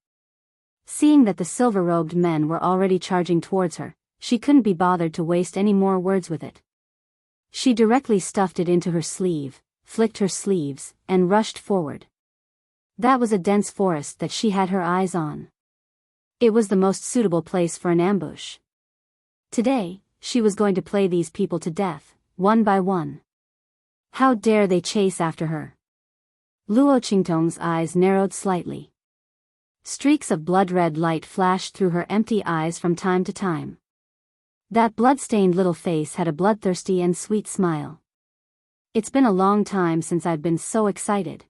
Seeing that the silver-robed men were already charging towards her, she couldn't be bothered to waste any more words with it. She directly stuffed it into her sleeve, flicked her sleeves, and rushed forward. That was a dense forest that she had her eyes on. It was the most suitable place for an ambush. Today, she was going to play these people to death, one by one. How dare they chase after her? Luo Qingtong's eyes narrowed slightly. Streaks of blood-red light flashed through her empty eyes from time to time. That blood-stained little face had a bloodthirsty and sweet smile. It's been a long time since I've been so excited.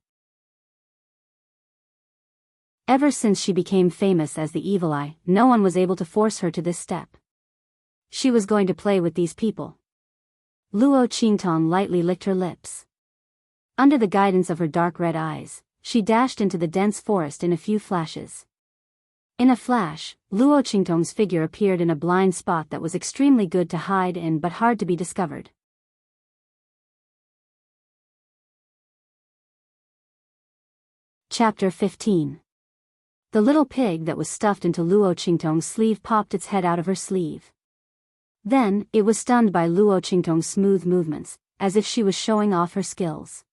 Ever since she became famous as the Evil Eye, no one was able to force her to this step. She was going to play with these people. Luo Qingtong lightly licked her lips. Under the guidance of her dark red eyes, she dashed into the dense forest in a few flashes. In a flash, Luo Qingtong's figure appeared in a blind spot that was extremely good to hide in but hard to be discovered. Chapter 15. The little pig that was stuffed into Luo Qingtong's sleeve popped its head out of her sleeve. Then, it was stunned by Luo Qingtong's smooth movements, as if she was showing off her skills.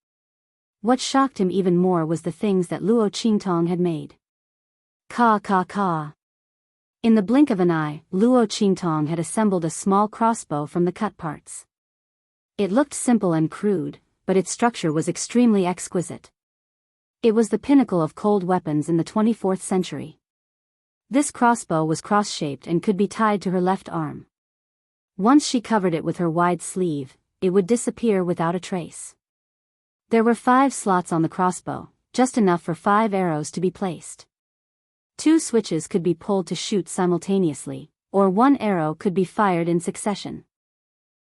What shocked him even more was the things that Luo Qingtong had made. Caw caw caw. In the blink of an eye, Luo Qingtong had assembled a small crossbow from the cut parts. It looked simple and crude, but its structure was extremely exquisite. It was the pinnacle of cold weapons in the 24th century. This crossbow was cross-shaped and could be tied to her left arm. Once she covered it with her wide sleeve, it would disappear without a trace. There were 5 slots on the crossbow, just enough for 5 arrows to be placed. 2 switches could be pulled to shoot simultaneously, or 1 arrow could be fired in succession.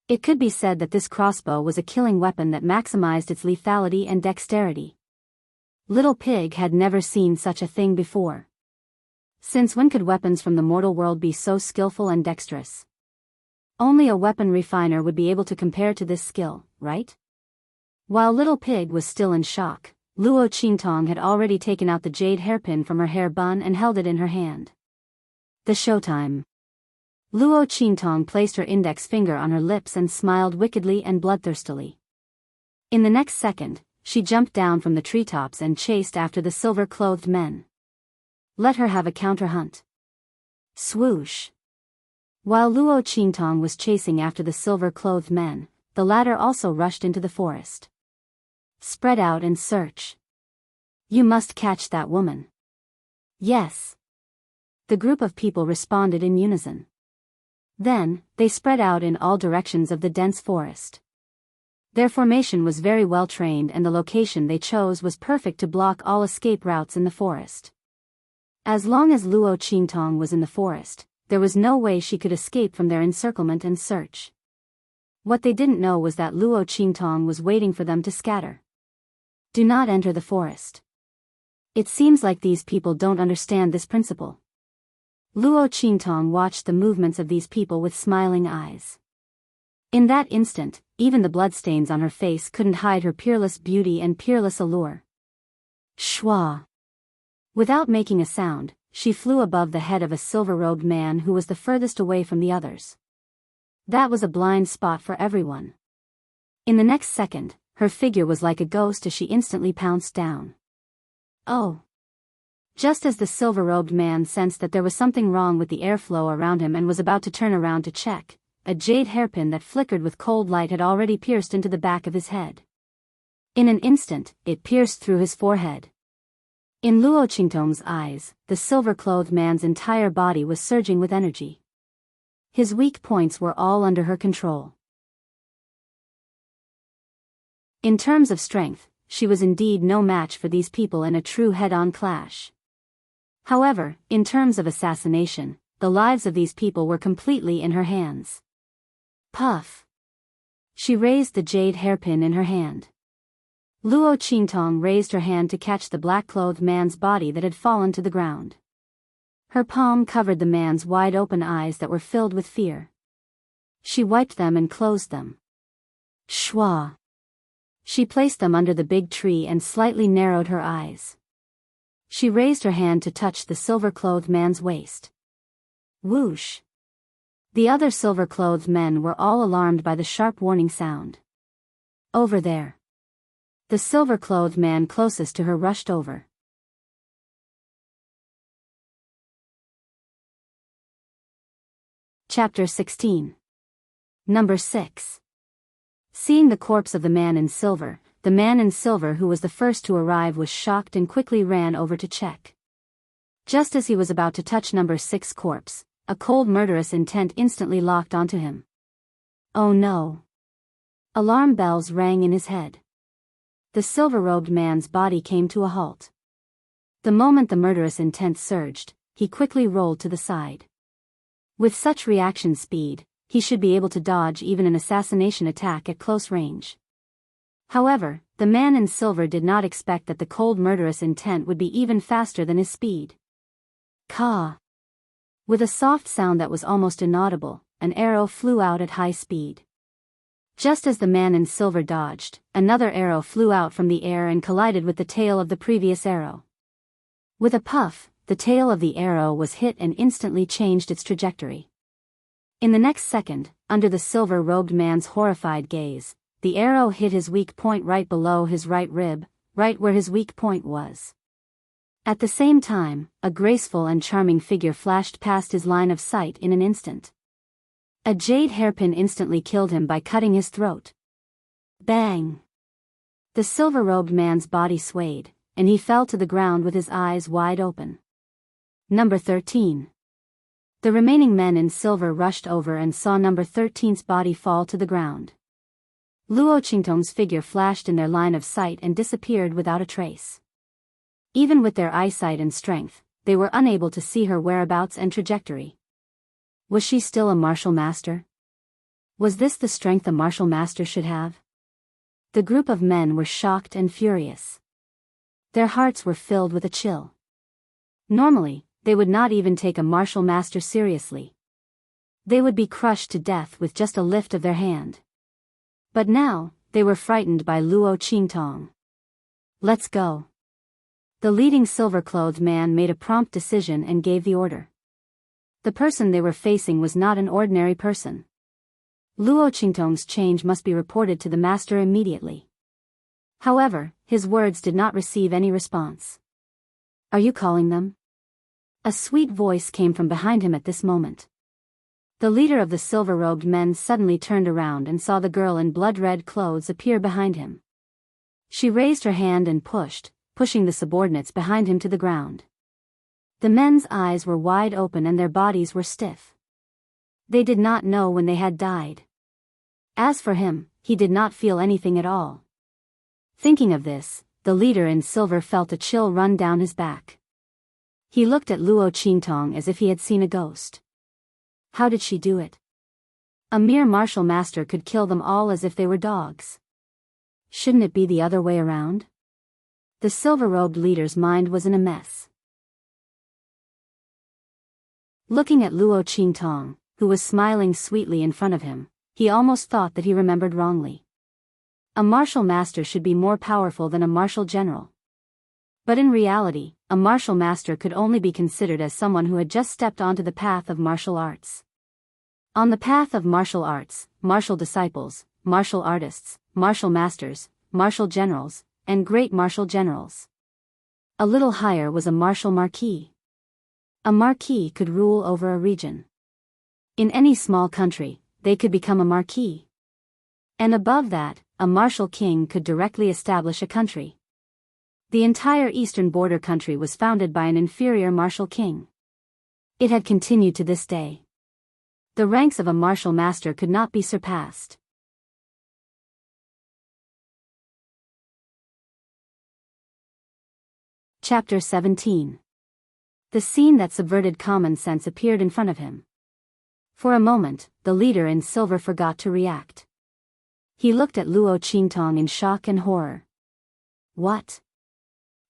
It could be said that this crossbow was a killing weapon that maximized its lethality and dexterity. Little Pig had never seen such a thing before. Since when could weapons from the mortal world be so skillful and dexterous? Only a weapon refiner would be able to compare to this skill, right? While Little Pig was still in shock, Luo Qingtong had already taken out the jade hairpin from her hair bun and held it in her hand. The showtime. Luo Qingtong placed her index finger on her lips and smiled wickedly and bloodthirstily. In the next second, she jumped down from the treetops and chased after the silver-clothed men. Let her have a counter-hunt. Swoosh. While Luo Qingtong was chasing after the silver-clothed men, the latter also rushed into the forest. Spread out and search. You must catch that woman. Yes. The group of people responded in unison. Then, they spread out in all directions of the dense forest. Their formation was very well trained and the location they chose was perfect to block all escape routes in the forest. As long as Luo Qingtong was in the forest, there was no way she could escape from their encirclement and search. What they didn't know was that Luo Qingtong was waiting for them to scatter. Do not enter the forest. It seems like these people don't understand this principle. Luo Qingtong watched the movements of these people with smiling eyes. In that instant, even the bloodstains on her face couldn't hide her peerless beauty and peerless allure. Shwa! Without making a sound, she flew above the head of a silver-robed man who was the furthest away from the others. That was a blind spot for everyone. In the next second, her figure was like a ghost as she instantly pounced down. Oh! Just as the silver-robed man sensed that there was something wrong with the airflow around him and was about to turn around to check, a jade hairpin that flickered with cold light had already pierced into the back of his head. In an instant, it pierced through his forehead. In Luo Qingtong's eyes, the silver-clothed man's entire body was surging with energy. His weak points were all under her control. In terms of strength, she was indeed no match for these people in a true head-on clash. However, in terms of assassination, the lives of these people were completely in her hands. Puff! She raised the jade hairpin in her hand. Luo Qingtong raised her hand to catch the black-clothed man's body that had fallen to the ground. Her palm covered the man's wide-open eyes that were filled with fear. She wiped them and closed them. Schwa. She placed them under the big tree and slightly narrowed her eyes. She raised her hand to touch the silver-clothed man's waist. Whoosh. The other silver-clothed men were all alarmed by the sharp warning sound. Over there. The silver-clothed man closest to her rushed over. Chapter 16. Number 6. Seeing the corpse of the man in silver who was the first to arrive was shocked and quickly ran over to check. Just as he was about to touch number 6 corpse, a cold murderous intent instantly locked onto him. Oh no. Alarm bells rang in his head. The silver-robed man's body came to a halt. The moment the murderous intent surged, he quickly rolled to the side. With such reaction speed, he should be able to dodge even an assassination attack at close range. However, the man in silver did not expect that the cold murderous intent would be even faster than his speed. Caw! With a soft sound that was almost inaudible, an arrow flew out at high speed. Just as the man in silver dodged, another arrow flew out from the air and collided with the tail of the previous arrow. With a puff, the tail of the arrow was hit and instantly changed its trajectory. In the next second, under the silver-robed man's horrified gaze, the arrow hit his weak point right below his right rib, right where his weak point was. At the same time, a graceful and charming figure flashed past his line of sight in an instant. A jade hairpin instantly killed him by cutting his throat. Bang! The silver-robed man's body swayed, and he fell to the ground with his eyes wide open. Number 13. The remaining men in silver rushed over and saw number 13's body fall to the ground. Luo Qingtong's figure flashed in their line of sight and disappeared without a trace. Even with their eyesight and strength, they were unable to see her whereabouts and trajectory. Was she still a martial master? Was this the strength a martial master should have? The group of men were shocked and furious. Their hearts were filled with a chill. Normally, they would not even take a martial master seriously. They would be crushed to death with just a lift of their hand. But now, they were frightened by Luo Qingtong. Let's go. The leading silver-clothed man made a prompt decision and gave the order. The person they were facing was not an ordinary person. Luo Qingtong's change must be reported to the master immediately. However, his words did not receive any response. Are you calling them? A sweet voice came from behind him at this moment. The leader of the silver-robed men suddenly turned around and saw the girl in blood-red clothes appear behind him. She raised her hand and pushing the subordinates behind him to the ground. The men's eyes were wide open and their bodies were stiff. They did not know when they had died. As for him, he did not feel anything at all. Thinking of this, the leader in silver felt a chill run down his back. He looked at Luo Qingtong as if he had seen a ghost. How did she do it? A mere martial master could kill them all as if they were dogs. Shouldn't it be the other way around? The silver-robed leader's mind was in a mess. Looking at Luo Qingtong, who was smiling sweetly in front of him, he almost thought that he remembered wrongly. A martial master should be more powerful than a martial general. But in reality, a martial master could only be considered as someone who had just stepped onto the path of martial arts. On the path of martial arts, martial disciples, martial artists, martial masters, martial generals, and great martial generals. A little higher was a martial marquis. A marquis could rule over a region. In any small country, they could become a marquis. And above that, a martial king could directly establish a country. The entire eastern border country was founded by an inferior martial king. It had continued to this day. The ranks of a martial master could not be surpassed. Chapter 17. The scene that subverted common sense appeared in front of him. For a moment, the leader in silver forgot to react. He looked at Luo Qingtong in shock and horror. What?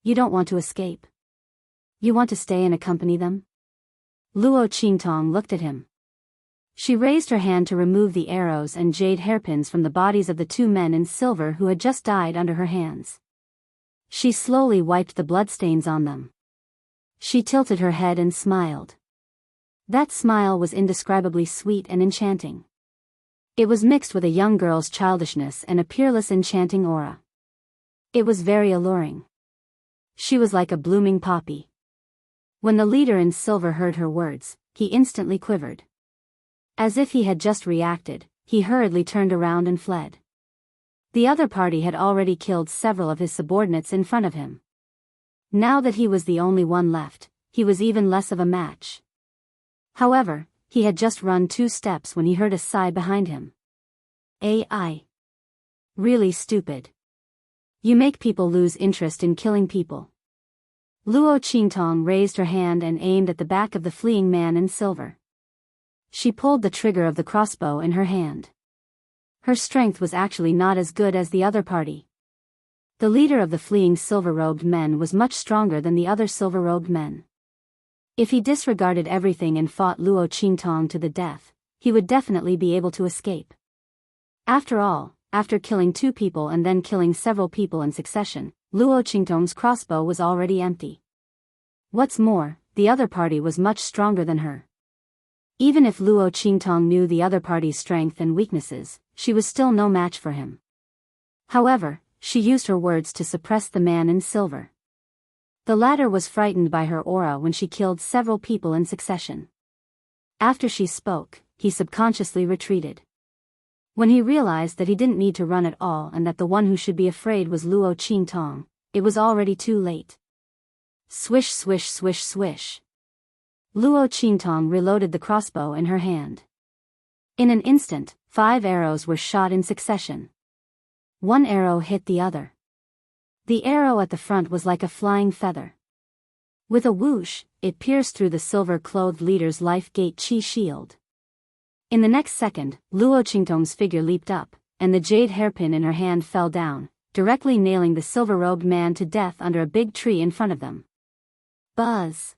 You don't want to escape? You want to stay and accompany them? Luo Qingtong looked at him. She raised her hand to remove the arrows and jade hairpins from the bodies of the two men in silver who had just died under her hands. She slowly wiped the bloodstains on them. She tilted her head and smiled. That smile was indescribably sweet and enchanting. It was mixed with a young girl's childishness and a peerless enchanting aura. It was very alluring. She was like a blooming poppy. When the leader in silver heard her words, he instantly quivered. As if he had just reacted, he hurriedly turned around and fled. The other party had already killed several of his subordinates in front of him. Now that he was the only one left, he was even less of a match. However, he had just run 2 steps when he heard a sigh behind him. AI. Really stupid. You make people lose interest in killing people. Luo Qingtong raised her hand and aimed at the back of the fleeing man in silver. She pulled the trigger of the crossbow in her hand. Her strength was actually not as good as the other party. The leader of the fleeing silver-robed men was much stronger than the other silver-robed men. If he disregarded everything and fought Luo Qingtong to the death, he would definitely be able to escape. After all, after killing 2 people and then killing several people in succession, Luo Qingtong's crossbow was already empty. What's more, the other party was much stronger than her. Even if Luo Qingtong knew the other party's strength and weaknesses, she was still no match for him. However, she used her words to suppress the man in silver. The latter was frightened by her aura when she killed several people in succession. After she spoke, he subconsciously retreated. When he realized that he didn't need to run at all and that the one who should be afraid was Luo Qingtong, it was already too late. Swish swish swish swish. Luo Qingtong reloaded the crossbow in her hand. In an instant, 5 arrows were shot in succession. 1 arrow hit the other. The arrow at the front was like a flying feather. With a whoosh, it pierced through the silver-clothed leader's life gate chi shield. In the next second, Luo Qingtong's figure leaped up, and the jade hairpin in her hand fell down, directly nailing the silver-robed man to death under a big tree in front of them. Buzz!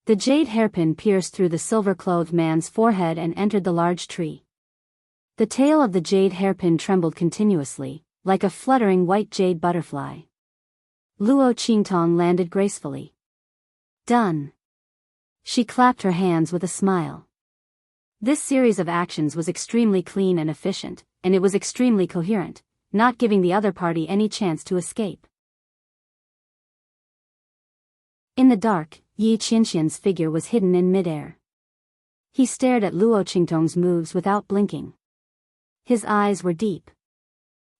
The jade hairpin pierced through the silver-clothed man's forehead and entered the large tree. The tail of the jade hairpin trembled continuously, like a fluttering white jade butterfly. Luo Qingtong landed gracefully. Done. She clapped her hands with a smile. This series of actions was extremely clean and efficient, and it was extremely coherent, not giving the other party any chance to escape. In the dark, Yi Qianxian's figure was hidden in midair. He stared at Luo Qingtong's moves without blinking. His eyes were deep.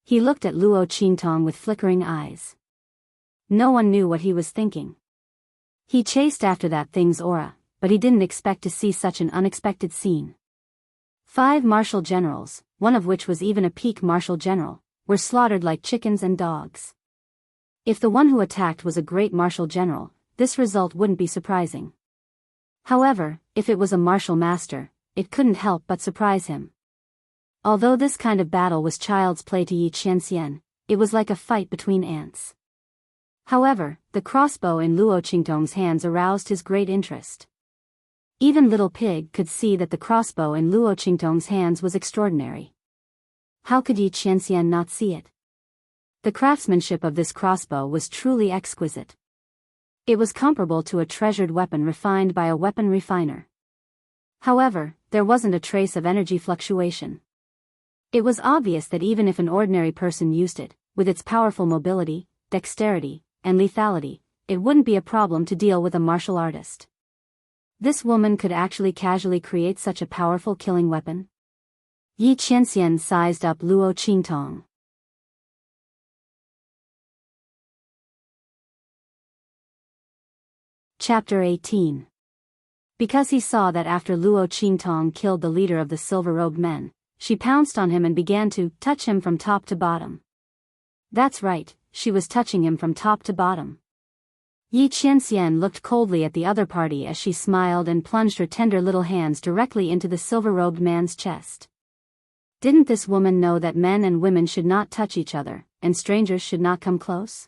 He looked at Luo Qingtong with flickering eyes. No one knew what he was thinking. He chased after that thing's aura, but he didn't expect to see such an unexpected scene. 5 martial generals, one of which was even a peak martial general, were slaughtered like chickens and dogs. If the one who attacked was a great martial general, this result wouldn't be surprising. However, if it was a martial master, it couldn't help but surprise him. Although this kind of battle was child's play to Yi Qianxian, it was like a fight between ants. However, the crossbow in Luo Qingtong's hands aroused his great interest. Even Little Pig could see that the crossbow in Luo Qingtong's hands was extraordinary. How could Yi Qianxian not see it? The craftsmanship of this crossbow was truly exquisite. It was comparable to a treasured weapon refined by a weapon refiner. However, there wasn't a trace of energy fluctuation. It was obvious that even if an ordinary person used it, with its powerful mobility, dexterity, and lethality, it wouldn't be a problem to deal with a martial artist. This woman could actually casually create such a powerful killing weapon? Yi Qianxian sized up Luo Qingtong. Chapter 18. Because he saw that after Luo Qingtong killed the leader of the silver-robed men, she pounced on him and began to touch him from top to bottom. That's right, she was touching him from top to bottom. Yi Qianxian looked coldly at the other party as she smiled and plunged her tender little hands directly into the silver-robed man's chest. Didn't this woman know that men and women should not touch each other, and strangers should not come close?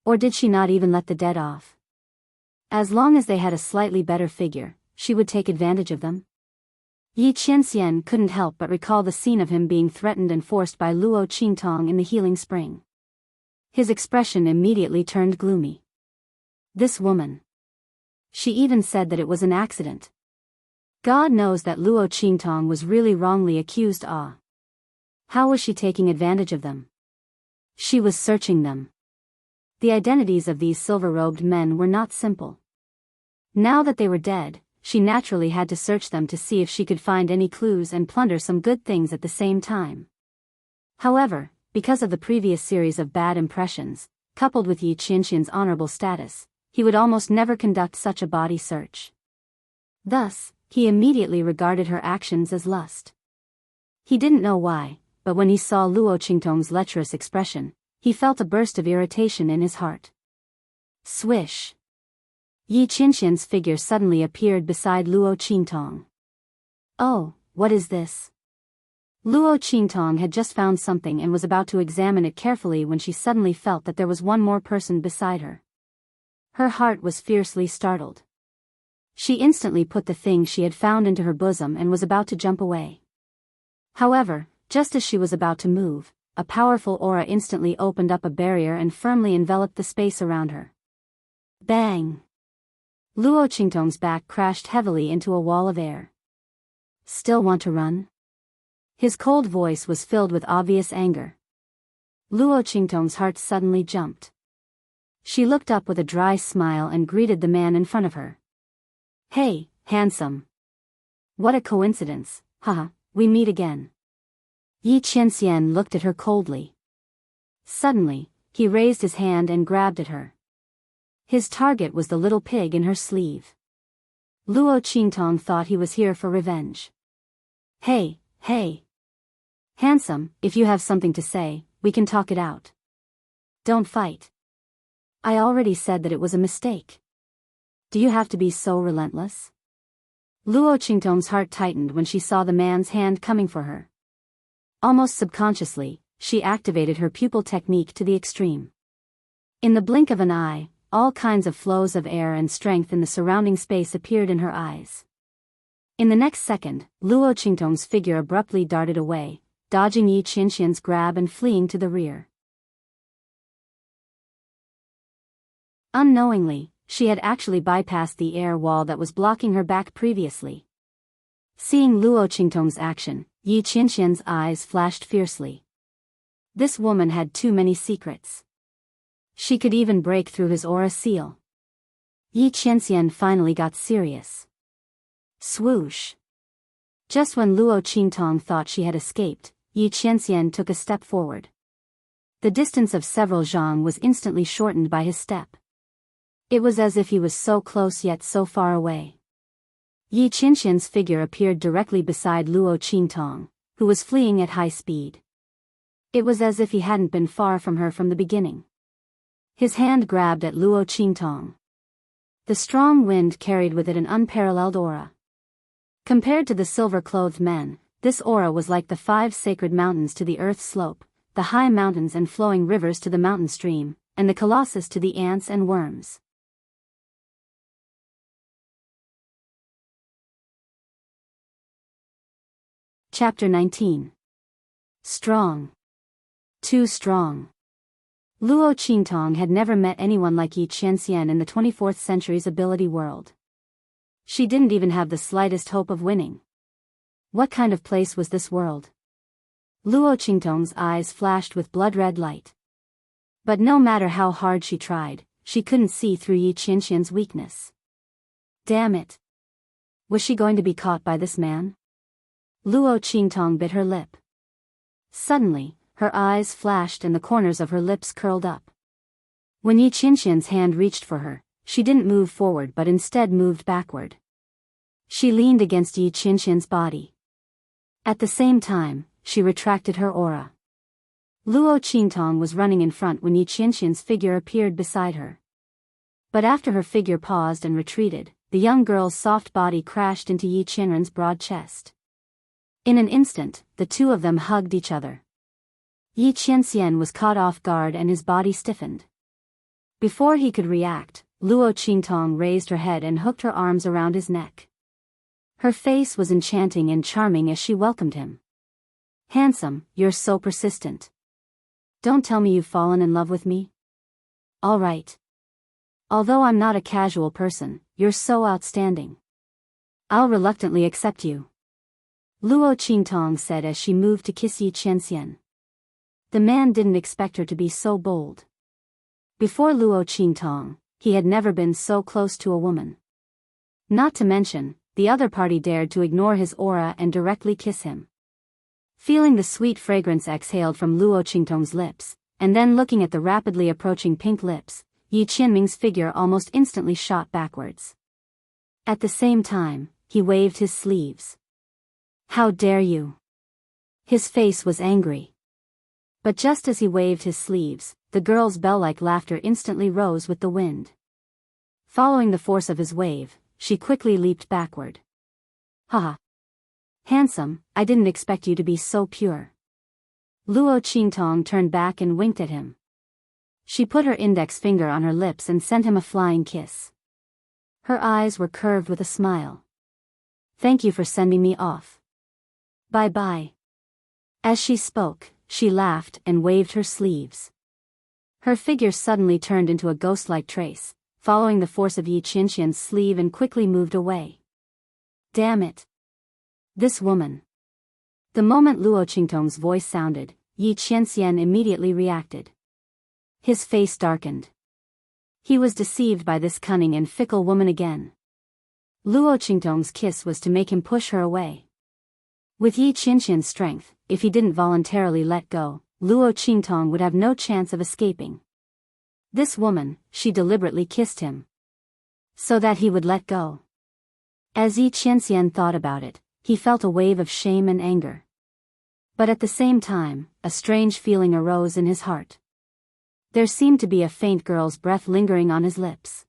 Or did she not even let the dead off? As long as they had a slightly better figure, she would take advantage of them. Yi Qianxian couldn't help but recall the scene of him being threatened and forced by Luo Qingtong in the healing spring. His expression immediately turned gloomy. This woman. She even said that it was an accident. God knows that Luo Qingtong was really wrongly accused. How was she taking advantage of them? She was searching them. The identities of these silver-robed men were not simple. Now that they were dead, she naturally had to search them to see if she could find any clues and plunder some good things at the same time. However, because of the previous series of bad impressions, coupled with Yi Qianxian's honorable status, he would almost never conduct such a body search. Thus, he immediately regarded her actions as lust. He didn't know why, but when he saw Luo Qingtong's lecherous expression, he felt a burst of irritation in his heart. Swish! Yi Qianxian's figure suddenly appeared beside Luo Qingtong. Oh, what is this? Luo Qingtong had just found something and was about to examine it carefully when she suddenly felt that there was one more person beside her. Her heart was fiercely startled. She instantly put the thing she had found into her bosom and was about to jump away. However, just as she was about to move, a powerful aura instantly opened up a barrier and firmly enveloped the space around her. Bang! Luo Qingtong's back crashed heavily into a wall of air. Still want to run? His cold voice was filled with obvious anger. Luo Qingtong's heart suddenly jumped. She looked up with a dry smile and greeted the man in front of her. Hey, handsome. What a coincidence, haha, we meet again. Yi Qianxian looked at her coldly. Suddenly, he raised his hand and grabbed at her. His target was the little pig in her sleeve. Luo Qingtong thought he was here for revenge. Hey. Handsome, if you have something to say, we can talk it out. Don't fight. I already said that it was a mistake. Do you have to be so relentless? Luo Qingtong's heart tightened when she saw the man's hand coming for her. Almost subconsciously, she activated her pupil technique to the extreme. In the blink of an eye, all kinds of flows of air and strength in the surrounding space appeared in her eyes. In the next second, Luo Qingtong's figure abruptly darted away, dodging Yi Qianxian's grab and fleeing to the rear. Unknowingly, she had actually bypassed the air wall that was blocking her back previously. Seeing Luo Qingtong's action, Yi Qianxian's eyes flashed fiercely. This woman had too many secrets. She could even break through his aura seal. Yi Qianxian finally got serious. Swoosh! Just when Luo Qingtong thought she had escaped, Yi Qianxian took a step forward. The distance of several zhang was instantly shortened by his step. It was as if he was so close yet so far away. Yi Qianxian's figure appeared directly beside Luo Qingtong, who was fleeing at high speed. It was as if he hadn't been far from her from the beginning. His hand grabbed at Luo Qingtong. The strong wind carried with it an unparalleled aura. Compared to the silver-clothed men, this aura was like the 5 sacred mountains to the earth's slope, the high mountains and flowing rivers to the mountain stream, and the colossus to the ants and worms. Chapter 19. Strong. Too strong. Luo Qingtong had never met anyone like Yi Qianxian in the 24th century's ability world. She didn't even have the slightest hope of winning. What kind of place was this world? Luo Qingtong's eyes flashed with blood-red light. But no matter how hard she tried, she couldn't see through Yi Qianxian's weakness. Damn it! Was she going to be caught by this man? Luo Qingtong bit her lip. Suddenly, her eyes flashed and the corners of her lips curled up. When Yi Qianxian's hand reached for her, she didn't move forward but instead moved backward. She leaned against Yi Qianxian's body. At the same time, she retracted her aura. Luo Qingtong was running in front when Yi Qianxian's figure appeared beside her. But after her figure paused and retreated, the young girl's soft body crashed into Yi Qianren's broad chest. In an instant, the two of them hugged each other. Yi Qianxian was caught off guard and his body stiffened. Before he could react, Luo Qingtong raised her head and hooked her arms around his neck. Her face was enchanting and charming as she welcomed him. Handsome, you're so persistent. Don't tell me you've fallen in love with me? All right. Although I'm not a casual person, you're so outstanding. I'll reluctantly accept you. Luo Qingtong said as she moved to kiss Yi Qianxian. The man didn't expect her to be so bold. Before Luo Qingtong, he had never been so close to a woman. Not to mention, the other party dared to ignore his aura and directly kiss him. Feeling the sweet fragrance exhaled from Luo Qingtong's lips, and then looking at the rapidly approaching pink lips, Yi Qianming's figure almost instantly shot backwards. At the same time, he waved his sleeves. How dare you? His face was angry. But just as he waved his sleeves, the girl's bell-like laughter instantly rose with the wind. Following the force of his wave, she quickly leaped backward. Haha. Handsome, I didn't expect you to be so pure. Luo Qingtong turned back and winked at him. She put her index finger on her lips and sent him a flying kiss. Her eyes were curved with a smile. Thank you for sending me off. Bye-bye. As she spoke, she laughed and waved her sleeves. Her figure suddenly turned into a ghost-like trace, following the force of Yi Qianxian's sleeve and quickly moved away. Damn it. This woman. The moment Luo Qingtong's voice sounded, Yi Qianxian immediately reacted. His face darkened. He was deceived by this cunning and fickle woman again. Luo Qingtong's kiss was to make him push her away. With Yi Qianxian's strength, if he didn't voluntarily let go, Luo Qingtong would have no chance of escaping. This woman, she deliberately kissed him. So that he would let go. As Yi Qianxian thought about it, he felt a wave of shame and anger. But at the same time, a strange feeling arose in his heart. There seemed to be a faint girl's breath lingering on his lips.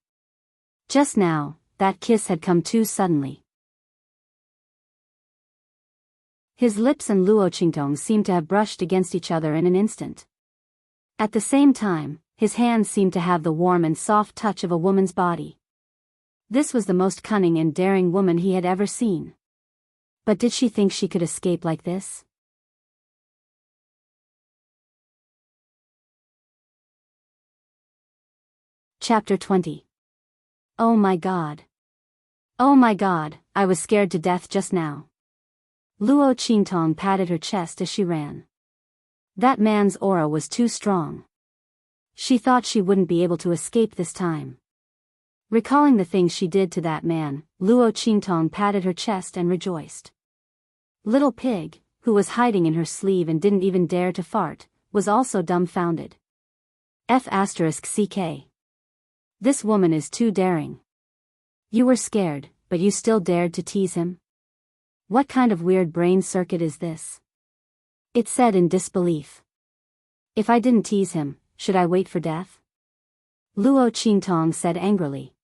Just now, that kiss had come too suddenly. His lips and Luo Qingtong seemed to have brushed against each other in an instant. At the same time, his hands seemed to have the warm and soft touch of a woman's body. This was the most cunning and daring woman he had ever seen. But did she think she could escape like this? Chapter 20. Oh my God. Oh my God, I was scared to death just now. Luo Qingtong patted her chest as she ran. That man's aura was too strong. She thought she wouldn't be able to escape this time. Recalling the things she did to that man, Luo Qingtong patted her chest and rejoiced. Little Pig, who was hiding in her sleeve and didn't even dare to fart, was also dumbfounded. F***ck. This woman is too daring. You were scared, but you still dared to tease him? What kind of weird brain circuit is this? It said in disbelief. If I didn't tease him, should I wait for death? Luo Qingtong said angrily.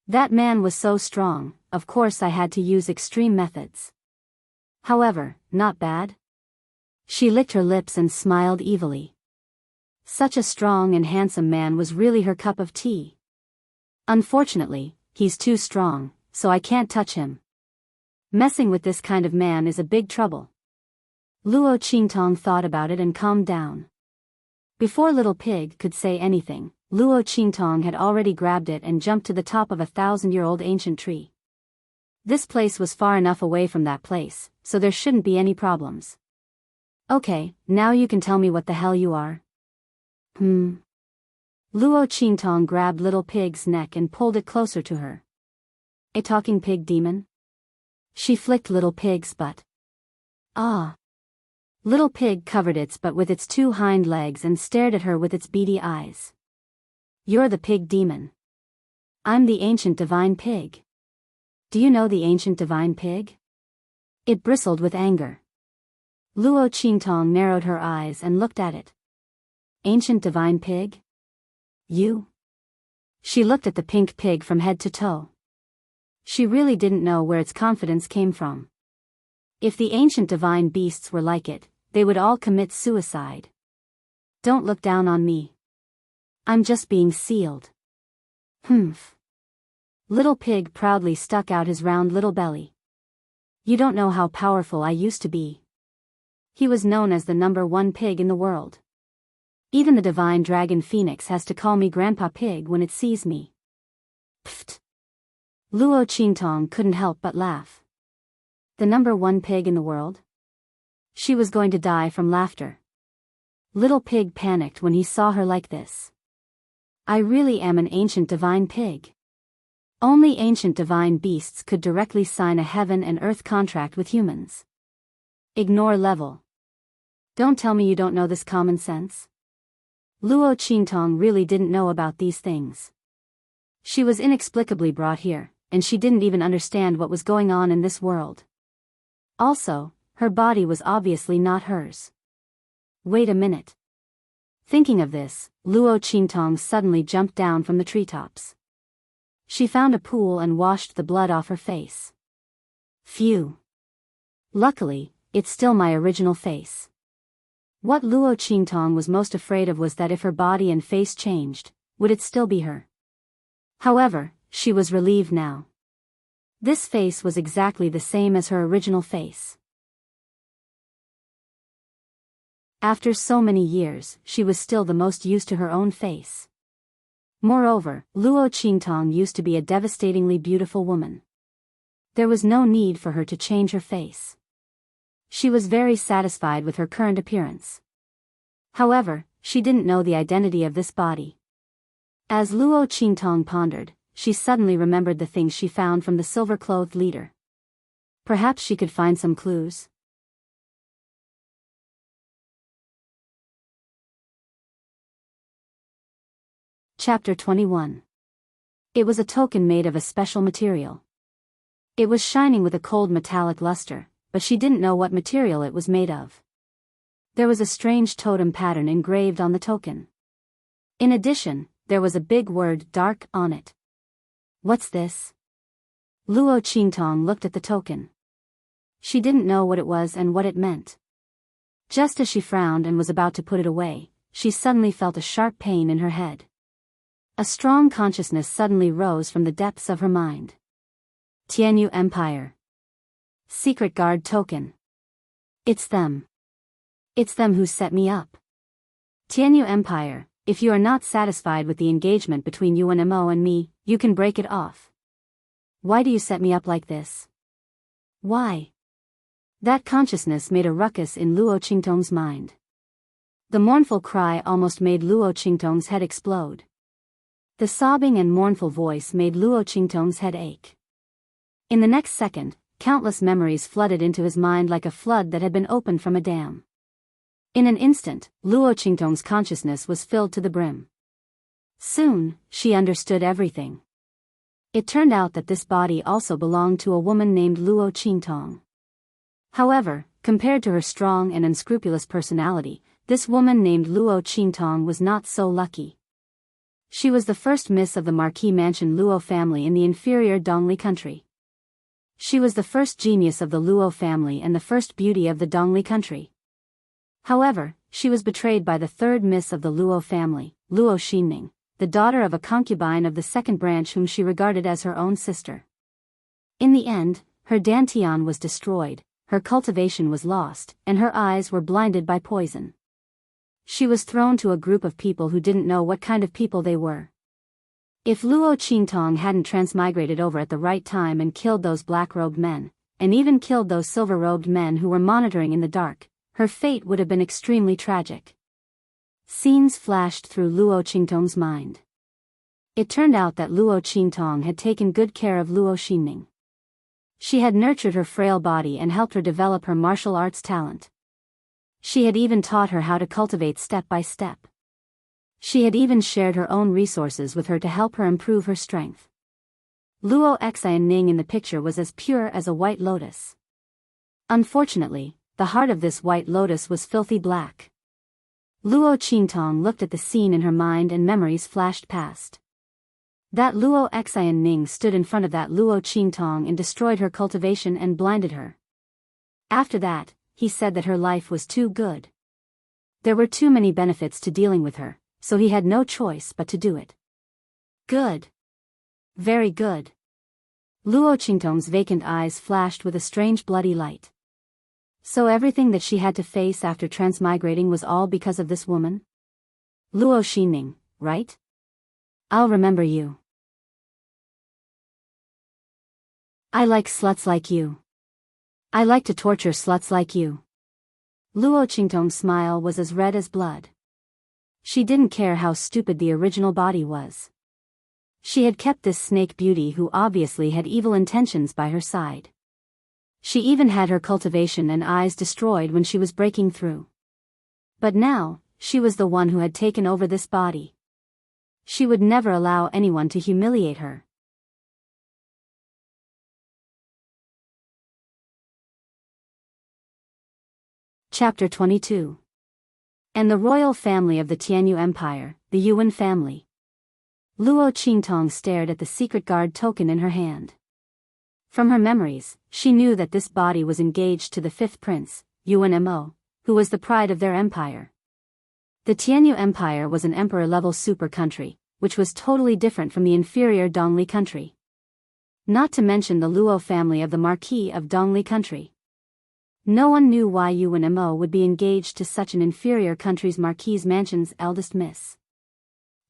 That man was so strong, of course I had to use extreme methods. However, not bad. She licked her lips and smiled evilly. Such a strong and handsome man was really her cup of tea. Unfortunately, he's too strong, so I can't touch him. Messing with this kind of man is a big trouble. Luo Qingtong thought about it and calmed down. Before Little Pig could say anything, Luo Qingtong had already grabbed it and jumped to the top of a 1,000-year-old ancient tree. This place was far enough away from that place, so there shouldn't be any problems. Okay, now you can tell me what the hell you are. Luo Qingtong grabbed Little Pig's neck and pulled it closer to her. A talking pig demon? She flicked Little Pig's butt. Ah. Little Pig covered its butt with its two hind legs and stared at her with its beady eyes. You're the pig demon. I'm the ancient divine pig. Do you know the ancient divine pig? It bristled with anger. Luo Qingtong narrowed her eyes and looked at it. Ancient divine pig? You? She looked at the pink pig from head to toe. She really didn't know where its confidence came from. If the ancient divine beasts were like it, they would all commit suicide. Don't look down on me. I'm just being sealed. Humph. Little Pig proudly stuck out his round little belly. You don't know how powerful I used to be. He was known as the #1 pig in the world. Even the divine dragon Phoenix has to call me Grandpa Pig when it sees me. Pfft. Luo Qingtong couldn't help but laugh. The #1 pig in the world? She was going to die from laughter. Little Pig panicked when he saw her like this. I really am an ancient divine pig. Only ancient divine beasts could directly sign a heaven and earth contract with humans. Ignore level. Don't tell me you don't know this common sense. Luo Qingtong really didn't know about these things. She was inexplicably brought here, and she didn't even understand what was going on in this world. Also, her body was obviously not hers. Wait a minute. Thinking of this, Luo Qingtong suddenly jumped down from the treetops. She found a pool and washed the blood off her face. Phew. Luckily, it's still my original face. What Luo Qingtong was most afraid of was that if her body and face changed, would it still be her? However, she was relieved now. This face was exactly the same as her original face. After so many years, she was still the most used to her own face. Moreover, Luo Qingtong used to be a devastatingly beautiful woman. There was no need for her to change her face. She was very satisfied with her current appearance. However, she didn't know the identity of this body. As Luo Qingtong pondered, she suddenly remembered the things she found from the silver-clothed leader. Perhaps she could find some clues. Chapter 21. It was a token made of a special material. It was shining with a cold metallic luster, but she didn't know what material it was made of. There was a strange totem pattern engraved on the token. In addition, there was a big word "dark" on it. What's this? Luo Qingtong looked at the token. She didn't know what it was and what it meant. Just as she frowned and was about to put it away, she suddenly felt a sharp pain in her head. A strong consciousness suddenly rose from the depths of her mind. Tianyu Empire. Secret Guard token. It's them. It's them who set me up. Tianyu Empire, if you are not satisfied with the engagement between Yuan Mo and me, you can break it off. Why do you set me up like this? Why? That consciousness made a ruckus in Luo Qingtong's mind. The mournful cry almost made Luo Qingtong's head explode. The sobbing and mournful voice made Luo Qingtong's head ache. In the next second, countless memories flooded into his mind like a flood that had been opened from a dam. In an instant, Luo Qingtong's consciousness was filled to the brim. Soon, she understood everything. It turned out that this body also belonged to a woman named Luo Qingtong. However, compared to her strong and unscrupulous personality, this woman named Luo Qingtong was not so lucky. She was the first miss of the Marquis Mansion Luo family in the inferior Dongli country. She was the first genius of the Luo family and the first beauty of the Dongli country. However, she was betrayed by the third miss of the Luo family, Luo Xinning, the daughter of a concubine of the second branch whom she regarded as her own sister. In the end, her dantian was destroyed, her cultivation was lost, and her eyes were blinded by poison. She was thrown to a group of people who didn't know what kind of people they were. If Luo Qingtong hadn't transmigrated over at the right time and killed those black-robed men, and even killed those silver-robed men who were monitoring in the dark, her fate would have been extremely tragic. Scenes flashed through Luo Qingtong's mind. It turned out that Luo Qingtong had taken good care of Luo Xinning. She had nurtured her frail body and helped her develop her martial arts talent. She had even taught her how to cultivate step by step. She had even shared her own resources with her to help her improve her strength. Luo Xianning in the picture was as pure as a white lotus. Unfortunately, the heart of this white lotus was filthy black. Luo Qingtong looked at the scene in her mind and memories flashed past. That Luo Xianning stood in front of that Luo Qingtong and destroyed her cultivation and blinded her. After that, he said that her life was too good. There were too many benefits to dealing with her, so he had no choice but to do it. Good. Very good. Luo Qingtong's vacant eyes flashed with a strange bloody light. So everything that she had to face after transmigrating was all because of this woman? Luo Xinning, right? I'll remember you. I like sluts like you. I like to torture sluts like you. Luo Qingtong's smile was as red as blood. She didn't care how stupid the original body was. She had kept this snake beauty who obviously had evil intentions by her side. She even had her cultivation and eyes destroyed when she was breaking through. But now, she was the one who had taken over this body. She would never allow anyone to humiliate her. Chapter 22. And the royal family of the Tianyu Empire, the Yuan family. Luo Qingtong stared at the secret guard token in her hand. From her memories, she knew that this body was engaged to the fifth prince, Yuan Mo, who was the pride of their empire. The Tianyu Empire was an emperor-level super country, which was totally different from the inferior Dongli country. Not to mention the Luo family of the Marquis of Dongli country. No one knew why Yuan Mo would be engaged to such an inferior country's Marquis' mansion's eldest miss.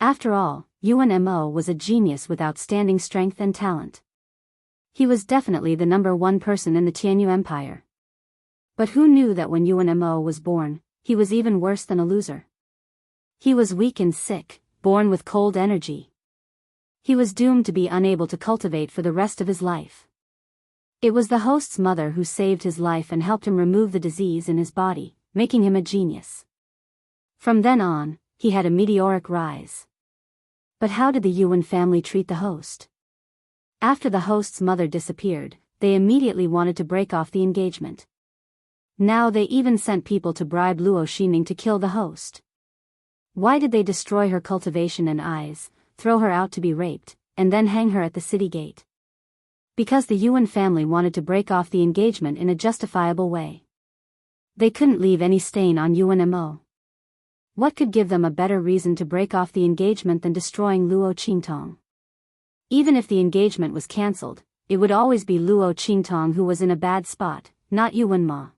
After all, Yuan Mo was a genius with outstanding strength and talent. He was definitely the number one person in the Tianyu Empire. But who knew that when Yuan Mo was born, he was even worse than a loser? He was weak and sick, born with cold energy. He was doomed to be unable to cultivate for the rest of his life. It was the host's mother who saved his life and helped him remove the disease in his body, making him a genius. From then on, he had a meteoric rise. But how did the Yuan family treat the host? After the host's mother disappeared, they immediately wanted to break off the engagement. Now they even sent people to bribe Luo Xinning to kill the host. Why did they destroy her cultivation and eyes, throw her out to be raped, and then hang her at the city gate? Because the Yuan family wanted to break off the engagement in a justifiable way. They couldn't leave any stain on Yuan Mo. What could give them a better reason to break off the engagement than destroying Luo Qingtong? Even if the engagement was cancelled, it would always be Luo Qingtong who was in a bad spot, not Yuan Ma.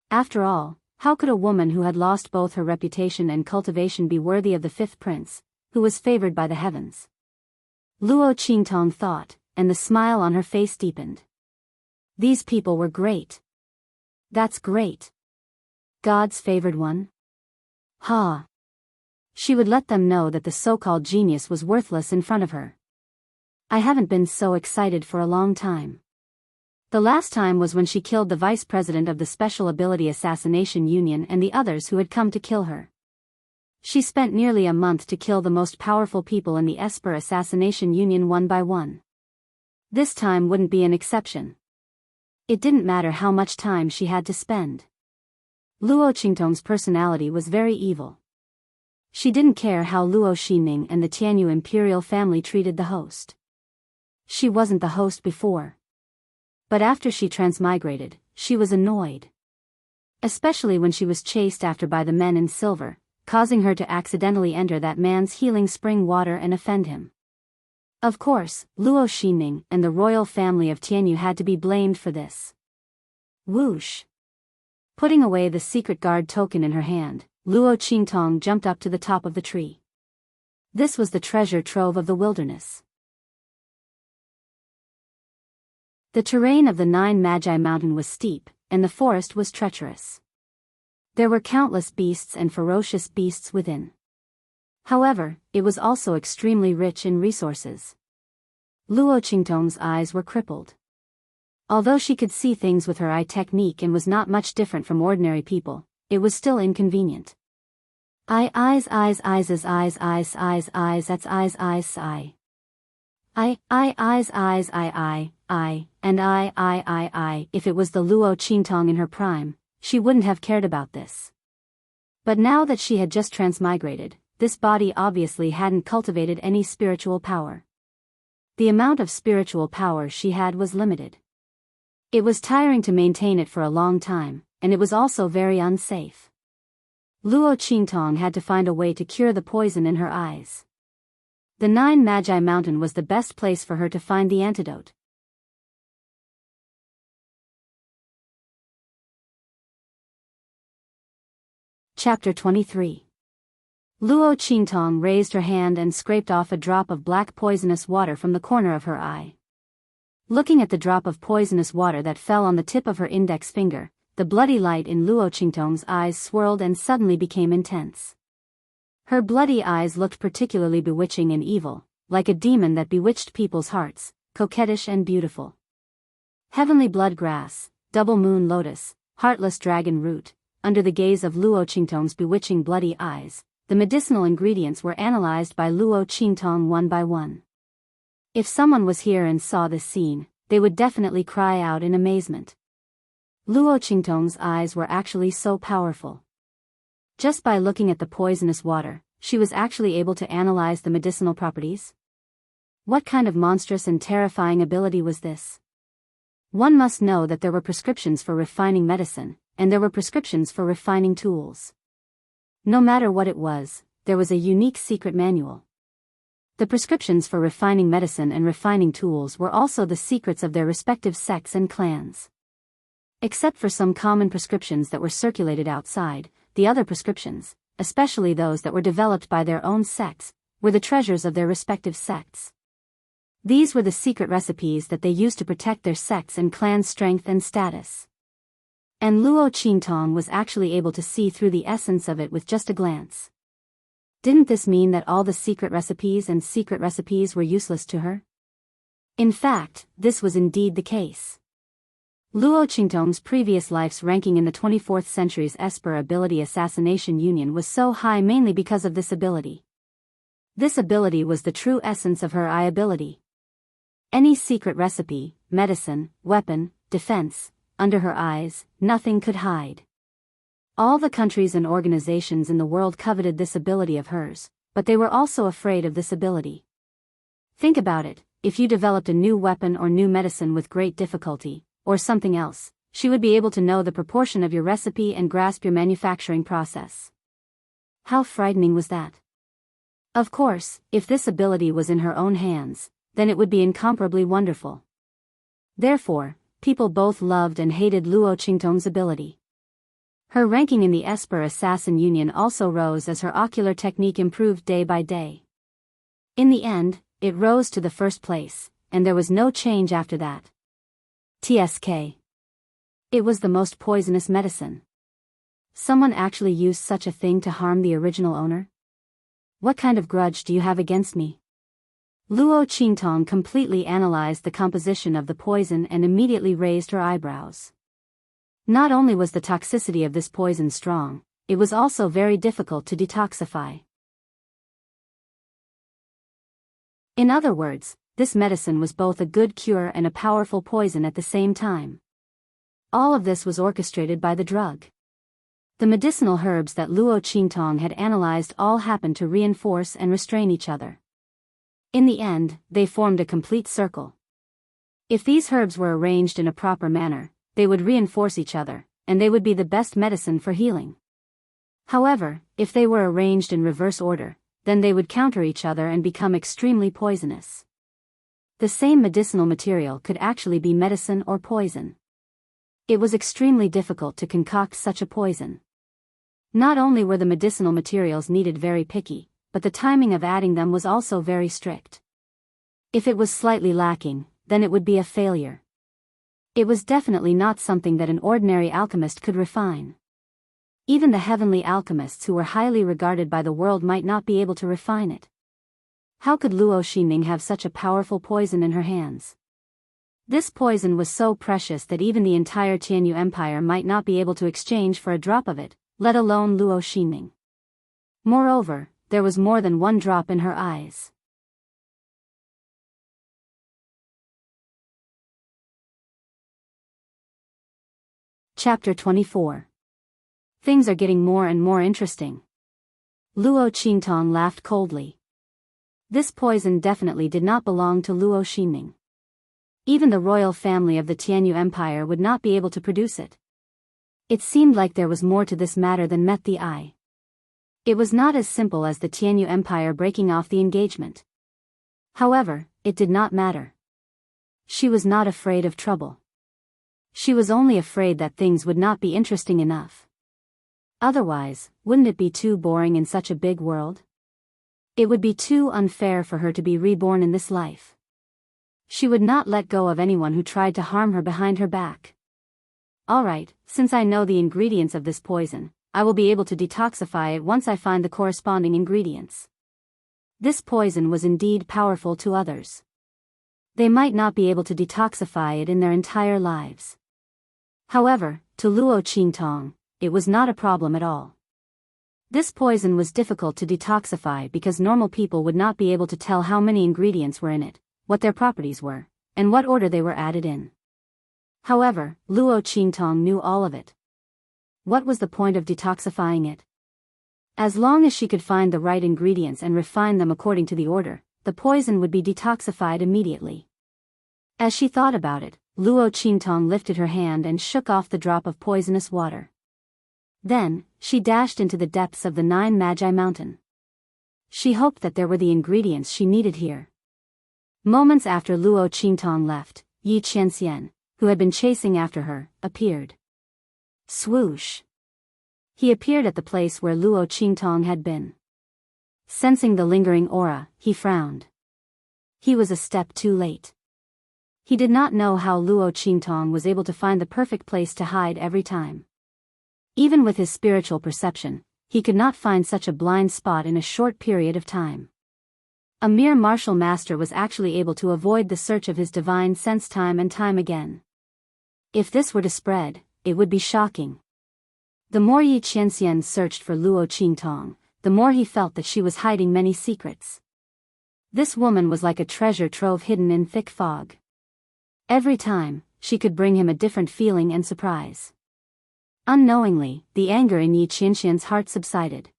After all, how could a woman who had lost both her reputation and cultivation be worthy of the fifth prince, who was favored by the heavens? Luo Qingtong thought, and the smile on her face deepened. These people were great. That's great. God's favored one? Ha! She would let them know that the so-called genius was worthless in front of her. I haven't been so excited for a long time. The last time was when she killed the vice president of the Special Ability Assassination Union and the others who had come to kill her. She spent nearly a month to kill the most powerful people in the Esper Assassination Union one by one. This time wouldn't be an exception. It didn't matter how much time she had to spend. Luo Qingtong's personality was very evil. She didn't care how Luo Xinning and the Tianyu imperial family treated the host. She wasn't the host before. But after she transmigrated, she was annoyed. Especially when she was chased after by the men in silver, causing her to accidentally enter that man's healing spring water and offend him. Of course, Luo Xinning and the royal family of Tianyu had to be blamed for this. Whoosh! Putting away the secret guard token in her hand, Luo Qingtong jumped up to the top of the tree. This was the treasure trove of the wilderness. The terrain of the Nine Magi Mountain was steep, and the forest was treacherous. There were countless beasts and ferocious beasts within. However, it was also extremely rich in resources. Luo Qingtong's eyes were crippled. Although she could see things with her eye technique and was not much different from ordinary people, it was still inconvenient. Eyes, that's eyes, and I. If it was the Luo Qingtong in her prime, she wouldn't have cared about this. But now that she had just transmigrated, this body obviously hadn't cultivated any spiritual power. The amount of spiritual power she had was limited. It was tiring to maintain it for a long time, and it was also very unsafe. Luo Qingtong had to find a way to cure the poison in her eyes. The Nine Magi Mountain was the best place for her to find the antidote. Chapter 23. Luo Qingtong raised her hand and scraped off a drop of black poisonous water from the corner of her eye. Looking at the drop of poisonous water that fell on the tip of her index finger, the bloody light in Luo Qingtong's eyes swirled and suddenly became intense. Her bloody eyes looked particularly bewitching and evil, like a demon that bewitched people's hearts, coquettish and beautiful. Heavenly blood grass, double moon lotus, heartless dragon root. Under the gaze of Luo Qingtong's bewitching bloody eyes, the medicinal ingredients were analyzed by Luo Qingtong one by one. If someone was here and saw this scene, they would definitely cry out in amazement. Luo Qingtong's eyes were actually so powerful. Just by looking at the poisonous water, she was actually able to analyze the medicinal properties. What kind of monstrous and terrifying ability was this? One must know that there were prescriptions for refining medicine, and there were prescriptions for refining tools. No matter what it was, there was a unique secret manual. The prescriptions for refining medicine and refining tools were also the secrets of their respective sects and clans. Except for some common prescriptions that were circulated outside, the other prescriptions, especially those that were developed by their own sects, were the treasures of their respective sects. These were the secret recipes that they used to protect their sects and clans' strength and status. And Luo Qingtong was actually able to see through the essence of it with just a glance. Didn't this mean that all the secret recipes were useless to her? In fact, this was indeed the case. Luo Qingtong's previous life's ranking in the 24th century's Esper Ability Assassination Union was so high mainly because of this ability. This ability was the true essence of her eye ability. Any secret recipe, medicine, weapon, defense, under her eyes, nothing could hide. All the countries and organizations in the world coveted this ability of hers, but they were also afraid of this ability. Think about it, if you developed a new weapon or new medicine with great difficulty, or something else, she would be able to know the proportion of your recipe and grasp your manufacturing process. How frightening was that? Of course, if this ability was in her own hands, then it would be incomparably wonderful. Therefore, people both loved and hated Luo Qingtong's ability. Her ranking in the Esper Assassin Union also rose as her ocular technique improved day by day. In the end, it rose to the first place, and there was no change after that. TSK. It was the most poisonous medicine. Someone actually used such a thing to harm the original owner? What kind of grudge do you have against me? Luo Qingtong completely analyzed the composition of the poison and immediately raised her eyebrows. Not only was the toxicity of this poison strong, it was also very difficult to detoxify. In other words, this medicine was both a good cure and a powerful poison at the same time. All of this was orchestrated by the drug. The medicinal herbs that Luo Qingtong had analyzed all happened to reinforce and restrain each other. In the end, they formed a complete circle. If these herbs were arranged in a proper manner, they would reinforce each other, and they would be the best medicine for healing. However, if they were arranged in reverse order, then they would counter each other and become extremely poisonous. The same medicinal material could actually be medicine or poison. It was extremely difficult to concoct such a poison. Not only were the medicinal materials needed very picky, but the timing of adding them was also very strict. If it was slightly lacking, then it would be a failure. It was definitely not something that an ordinary alchemist could refine. Even the heavenly alchemists who were highly regarded by the world might not be able to refine it. How could Luo Qingning have such a powerful poison in her hands? This poison was so precious that even the entire Tianyu Empire might not be able to exchange for a drop of it, let alone Luo Qingning. Moreover, there was more than one drop in her eyes. Chapter 24. Things are getting more and more interesting. Luo Qingtong laughed coldly. This poison definitely did not belong to Luo Qingning. Even the royal family of the Tianyu Empire would not be able to produce it. It seemed like there was more to this matter than met the eye. It was not as simple as the Tianyu Empire breaking off the engagement. However, it did not matter. She was not afraid of trouble. She was only afraid that things would not be interesting enough. Otherwise, wouldn't it be too boring in such a big world? It would be too unfair for her to be reborn in this life. She would not let go of anyone who tried to harm her behind her back. Alright, since I know the ingredients of this poison, I will be able to detoxify it once I find the corresponding ingredients. This poison was indeed powerful to others. They might not be able to detoxify it in their entire lives. However, to Luo Qingtong, it was not a problem at all. This poison was difficult to detoxify because normal people would not be able to tell how many ingredients were in it, what their properties were, and what order they were added in. However, Luo Qingtong knew all of it. What was the point of detoxifying it? As long as she could find the right ingredients and refine them according to the order, the poison would be detoxified immediately. As she thought about it, Luo Qingtong lifted her hand and shook off the drop of poisonous water. Then, she dashed into the depths of the 9 Magi Mountain. She hoped that there were the ingredients she needed here. Moments after Luo Qingtong left, Yi Qianxian, who had been chasing after her, appeared. Swoosh! He appeared at the place where Luo Qingtong had been. Sensing the lingering aura, he frowned. He was a step too late. He did not know how Luo Qingtong was able to find the perfect place to hide every time. Even with his spiritual perception, he could not find such a blind spot in a short period of time. A mere martial master was actually able to avoid the search of his divine sense time and time again. If this were to spread, it would be shocking. The more Yi Qianxian searched for Luo Qingtong, the more he felt that she was hiding many secrets. This woman was like a treasure trove hidden in thick fog. Every time, she could bring him a different feeling and surprise. Unknowingly, the anger in Yi Qianxian's heart subsided.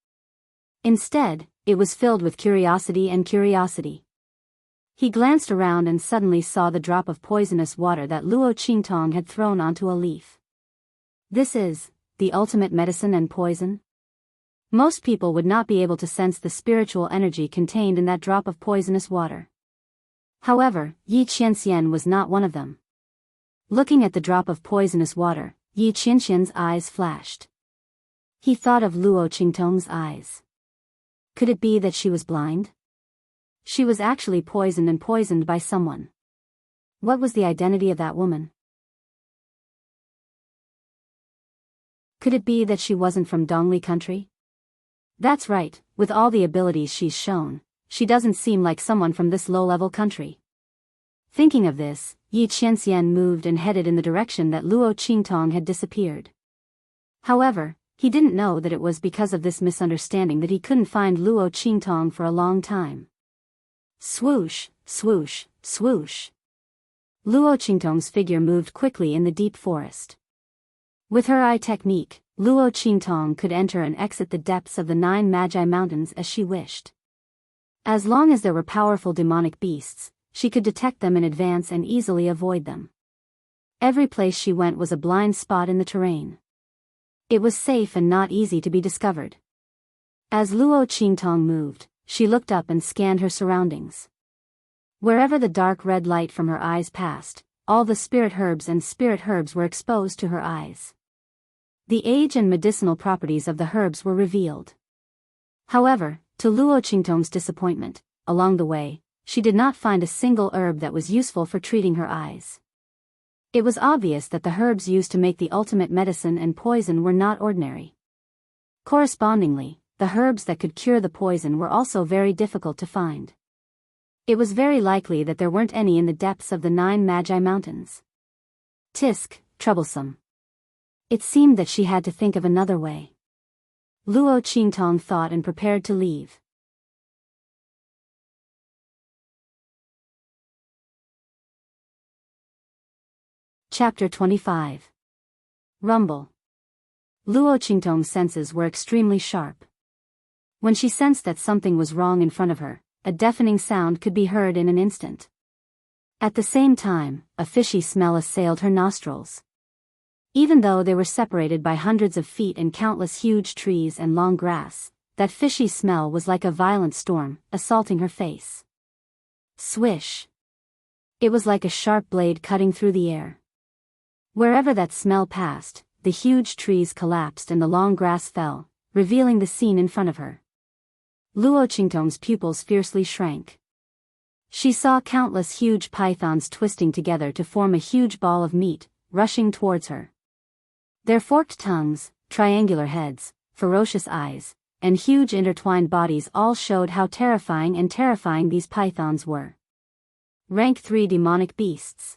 Instead, it was filled with curiosity and curiosity. He glanced around and suddenly saw the drop of poisonous water that Luo Qingtong had thrown onto a leaf. This is the ultimate medicine and poison? Most people would not be able to sense the spiritual energy contained in that drop of poisonous water. However, Yi Qianxian was not one of them. Looking at the drop of poisonous water, Yi Qianxian's eyes flashed. He thought of Luo Qingtong's eyes. Could it be that she was blind? She was actually poisoned by someone. What was the identity of that woman? Could it be that she wasn't from Dongli country? That's right, with all the abilities she's shown, she doesn't seem like someone from this low-level country. Thinking of this, Yi Qianxian moved and headed in the direction that Luo Qingtong had disappeared. However, he didn't know that it was because of this misunderstanding that he couldn't find Luo Qingtong for a long time. Swoosh, swoosh, swoosh. Luo Qingtong's figure moved quickly in the deep forest. With her eye technique, Luo Qingtong could enter and exit the depths of the 9 Magi Mountains as she wished. As long as there were powerful demonic beasts, she could detect them in advance and easily avoid them. Every place she went was a blind spot in the terrain. It was safe and not easy to be discovered. As Luo Qingtong moved, she looked up and scanned her surroundings. Wherever the dark red light from her eyes passed, all the spirit herbs were exposed to her eyes. The age and medicinal properties of the herbs were revealed. However, to Luo Qingtong's disappointment, along the way, she did not find a single herb that was useful for treating her eyes. It was obvious that the herbs used to make the ultimate medicine and poison were not ordinary. Correspondingly, the herbs that could cure the poison were also very difficult to find. It was very likely that there weren't any in the depths of the 9 Magi Mountains. Tisk, troublesome. It seemed that she had to think of another way. Luo Qingtong thought and prepared to leave. Chapter 25. Rumble. Luo Qingtong's senses were extremely sharp. When she sensed that something was wrong in front of her, a deafening sound could be heard in an instant. At the same time, a fishy smell assailed her nostrils. Even though they were separated by hundreds of feet and countless huge trees and long grass, that fishy smell was like a violent storm, assaulting her face. Swish. It was like a sharp blade cutting through the air. Wherever that smell passed, the huge trees collapsed and the long grass fell, revealing the scene in front of her. Luo Qingtong's pupils fiercely shrank. She saw countless huge pythons twisting together to form a huge ball of meat, rushing towards her. Their forked tongues, triangular heads, ferocious eyes, and huge intertwined bodies all showed how terrifying these pythons were. Rank 3 Demonic Beasts.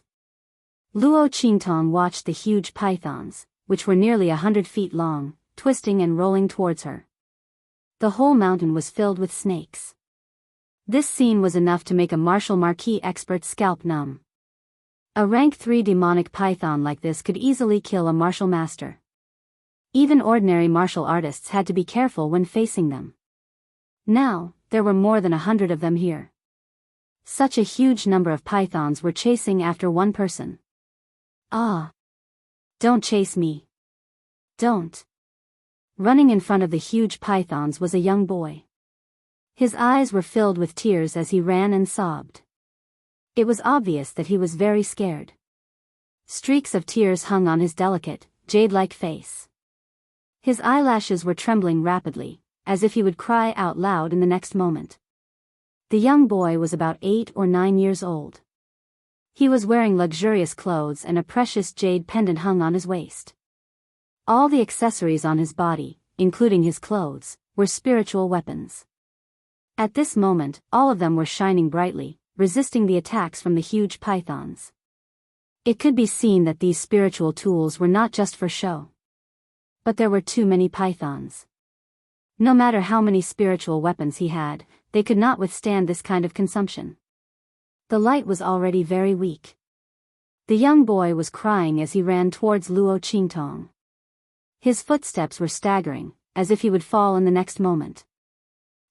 Luo Qingtong watched the huge pythons, which were nearly 100 feet long, twisting and rolling towards her. The whole mountain was filled with snakes. This scene was enough to make a martial marquis expert's scalp numb. A rank 3 demonic python like this could easily kill a martial master. Even ordinary martial artists had to be careful when facing them. Now, there were more than 100 of them here. Such a huge number of pythons were chasing after one person. Ah! Don't chase me. Don't. Running in front of the huge pythons was a young boy. His eyes were filled with tears as he ran and sobbed. It was obvious that he was very scared. Streaks of tears hung on his delicate, jade-like face. His eyelashes were trembling rapidly, as if he would cry out loud in the next moment. The young boy was about 8 or 9 years old. He was wearing luxurious clothes and a precious jade pendant hung on his waist. All the accessories on his body, including his clothes, were spiritual weapons. At this moment, all of them were shining brightly, resisting the attacks from the huge pythons. It could be seen that these spiritual tools were not just for show. But there were too many pythons. No matter how many spiritual weapons he had, they could not withstand this kind of consumption. The light was already very weak. The young boy was crying as he ran towards Luo Qingtong. His footsteps were staggering, as if he would fall in the next moment.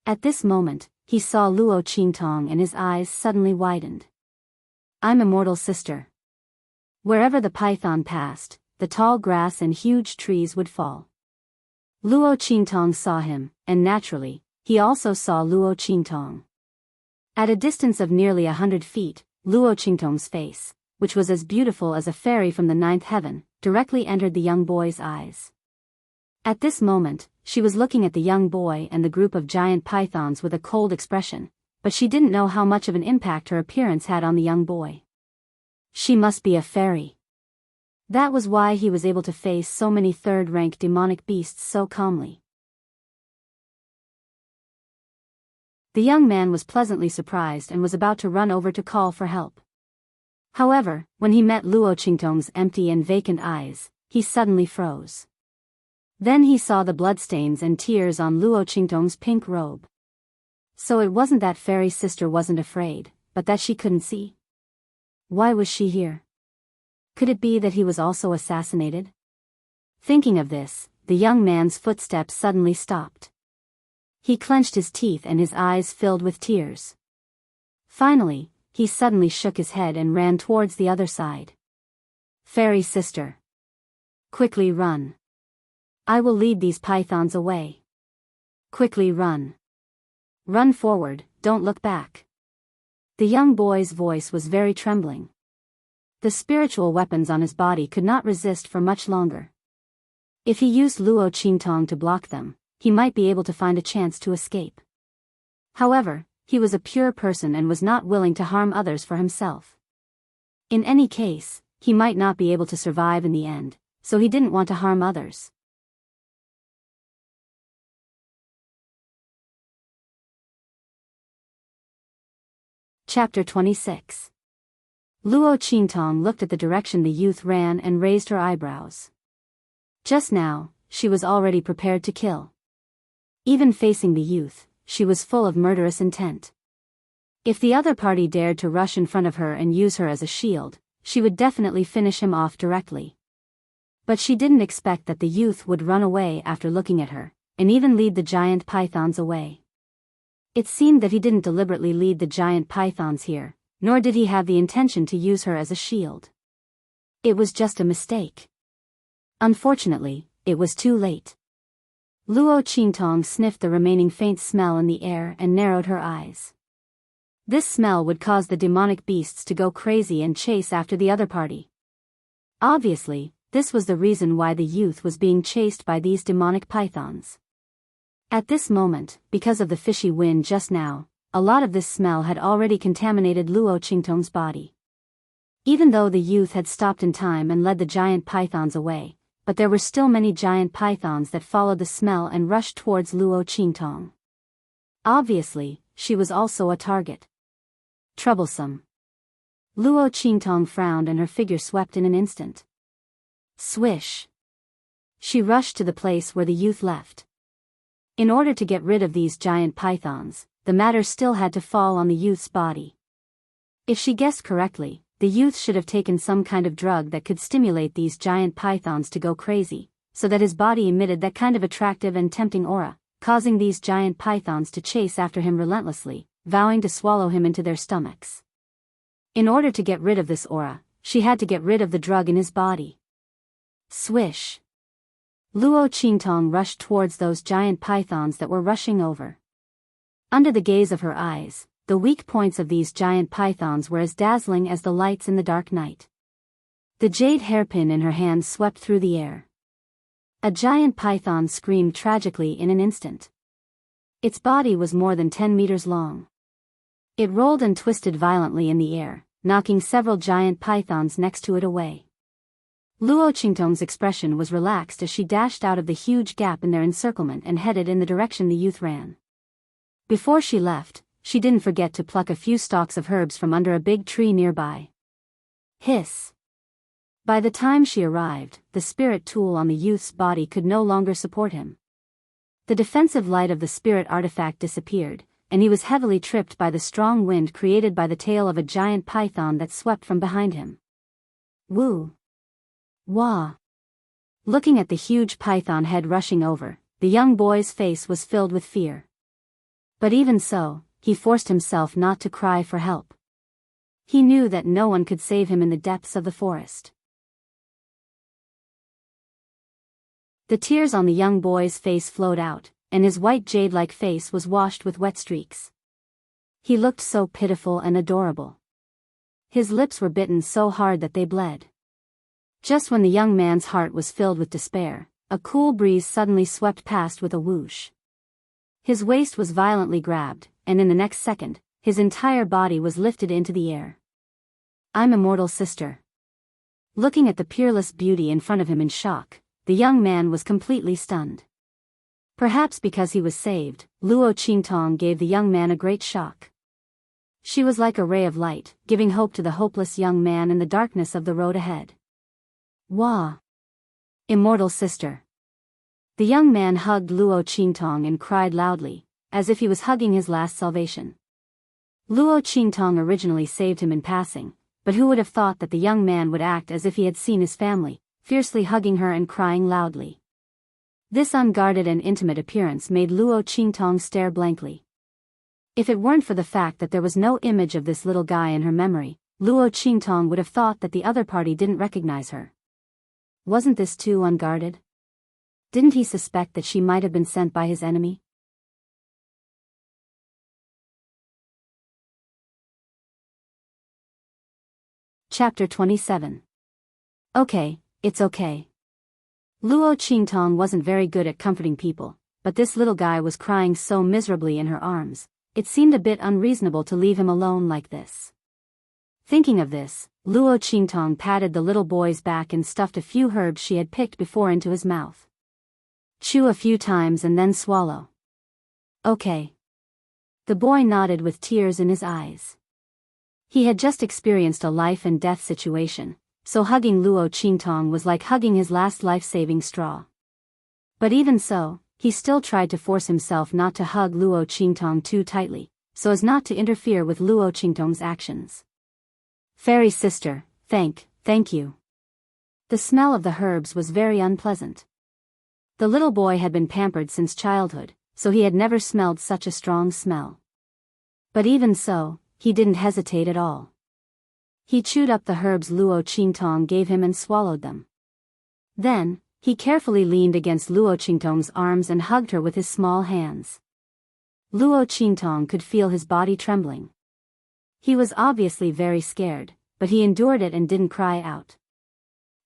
At this moment, he saw Luo Qingtong and his eyes suddenly widened. I'm immortal, sister. Wherever the python passed, the tall grass and huge trees would fall. Luo Qingtong saw him, and naturally, he also saw Luo Qingtong. At a distance of nearly 100 feet, Luo Qingtong's face, which was as beautiful as a fairy from the 9th heaven, directly entered the young boy's eyes. At this moment, she was looking at the young boy and the group of giant pythons with a cold expression, but she didn't know how much of an impact her appearance had on the young boy. She must be a fairy. That was why he was able to face so many third-rank demonic beasts so calmly. The young man was pleasantly surprised and was about to run over to call for help. However, when he met Luo Qingtong's empty and vacant eyes, he suddenly froze. Then he saw the bloodstains and tears on Luo Qingtong's pink robe. So it wasn't that fairy sister wasn't afraid, but that she couldn't see. Why was she here? Could it be that he was also assassinated? Thinking of this, the young man's footsteps suddenly stopped. He clenched his teeth and his eyes filled with tears. Finally, he suddenly shook his head and ran towards the other side. Fairy sister. Quickly run. I will lead these pythons away. Quickly run. Run forward, don't look back. The young boy's voice was very trembling. The spiritual weapons on his body could not resist for much longer. If he used Luo Qingtong to block them, he might be able to find a chance to escape. However, he was a pure person and was not willing to harm others for himself. In any case, he might not be able to survive in the end, so he didn't want to harm others. Chapter 26. Luo Qingtong looked at the direction the youth ran and raised her eyebrows. Just now, she was already prepared to kill. Even facing the youth, she was full of murderous intent. If the other party dared to rush in front of her and use her as a shield, she would definitely finish him off directly. But she didn't expect that the youth would run away after looking at her, and even lead the giant pythons away. It seemed that he didn't deliberately lead the giant pythons here, nor did he have the intention to use her as a shield. It was just a mistake. Unfortunately, it was too late. Luo Qingtong sniffed the remaining faint smell in the air and narrowed her eyes. This smell would cause the demonic beasts to go crazy and chase after the other party. Obviously, this was the reason why the youth was being chased by these demonic pythons. At this moment, because of the fishy wind just now, a lot of this smell had already contaminated Luo Qingtong's body. Even though the youth had stopped in time and led the giant pythons away, but there were still many giant pythons that followed the smell and rushed towards Luo Qingtong. Obviously, she was also a target. Troublesome. Luo Qingtong frowned and her figure swept in an instant. Swish. She rushed to the place where the youth left. In order to get rid of these giant pythons, the matter still had to fall on the youth's body. If she guessed correctly, the youth should have taken some kind of drug that could stimulate these giant pythons to go crazy, so that his body emitted that kind of attractive and tempting aura, causing these giant pythons to chase after him relentlessly, vowing to swallow him into their stomachs. In order to get rid of this aura, she had to get rid of the drug in his body. Swish. Luo Qingtong rushed towards those giant pythons that were rushing over. Under the gaze of her eyes, the weak points of these giant pythons were as dazzling as the lights in the dark night. The jade hairpin in her hand swept through the air. A giant python screamed tragically in an instant. Its body was more than 10 meters long. It rolled and twisted violently in the air, knocking several giant pythons next to it away. Luo Qingtong's expression was relaxed as she dashed out of the huge gap in their encirclement and headed in the direction the youth ran. Before she left, she didn't forget to pluck a few stalks of herbs from under a big tree nearby. Hiss. By the time she arrived, the spirit tool on the youth's body could no longer support him. The defensive light of the spirit artifact disappeared, and he was heavily tripped by the strong wind created by the tail of a giant python that swept from behind him. Woo! Wah! Looking at the huge python head rushing over, the young boy's face was filled with fear. But even so, he forced himself not to cry for help. He knew that no one could save him in the depths of the forest. The tears on the young boy's face flowed out, and his white jade-like face was washed with wet streaks. He looked so pitiful and adorable. His lips were bitten so hard that they bled. Just when the young man's heart was filled with despair, a cool breeze suddenly swept past with a whoosh. His waist was violently grabbed, and in the next second, his entire body was lifted into the air. "I'm immortal, sister." Looking at the peerless beauty in front of him in shock, the young man was completely stunned. Perhaps because he was saved, Luo Qingtong gave the young man a great shock. She was like a ray of light, giving hope to the hopeless young man in the darkness of the road ahead. Wah! Immortal sister. The young man hugged Luo Qingtong and cried loudly, as if he was hugging his last salvation. Luo Qingtong originally saved him in passing, but who would have thought that the young man would act as if he had seen his family, fiercely hugging her and crying loudly. This unguarded and intimate appearance made Luo Qingtong stare blankly. If it weren't for the fact that there was no image of this little guy in her memory, Luo Qingtong would have thought that the other party didn't recognize her. Wasn't this too unguarded? Didn't he suspect that she might have been sent by his enemy? Chapter 27. Okay, it's okay. Luo Qingtong wasn't very good at comforting people, but this little guy was crying so miserably in her arms, it seemed a bit unreasonable to leave him alone like this. Thinking of this, Luo Qingtong patted the little boy's back and stuffed a few herbs she had picked before into his mouth. Chew a few times and then swallow. Okay. The boy nodded with tears in his eyes. He had just experienced a life and death situation, so hugging Luo Qingtong was like hugging his last life-saving straw. But even so, he still tried to force himself not to hug Luo Qingtong too tightly, so as not to interfere with Luo Qingtong's actions. Fairy sister, thank you. The smell of the herbs was very unpleasant. The little boy had been pampered since childhood, so he had never smelled such a strong smell. But even so, he didn't hesitate at all. He chewed up the herbs Luo Qingtong gave him and swallowed them. Then, he carefully leaned against Luo Qingtong's arms and hugged her with his small hands. Luo Qingtong could feel his body trembling. He was obviously very scared, but he endured it and didn't cry out.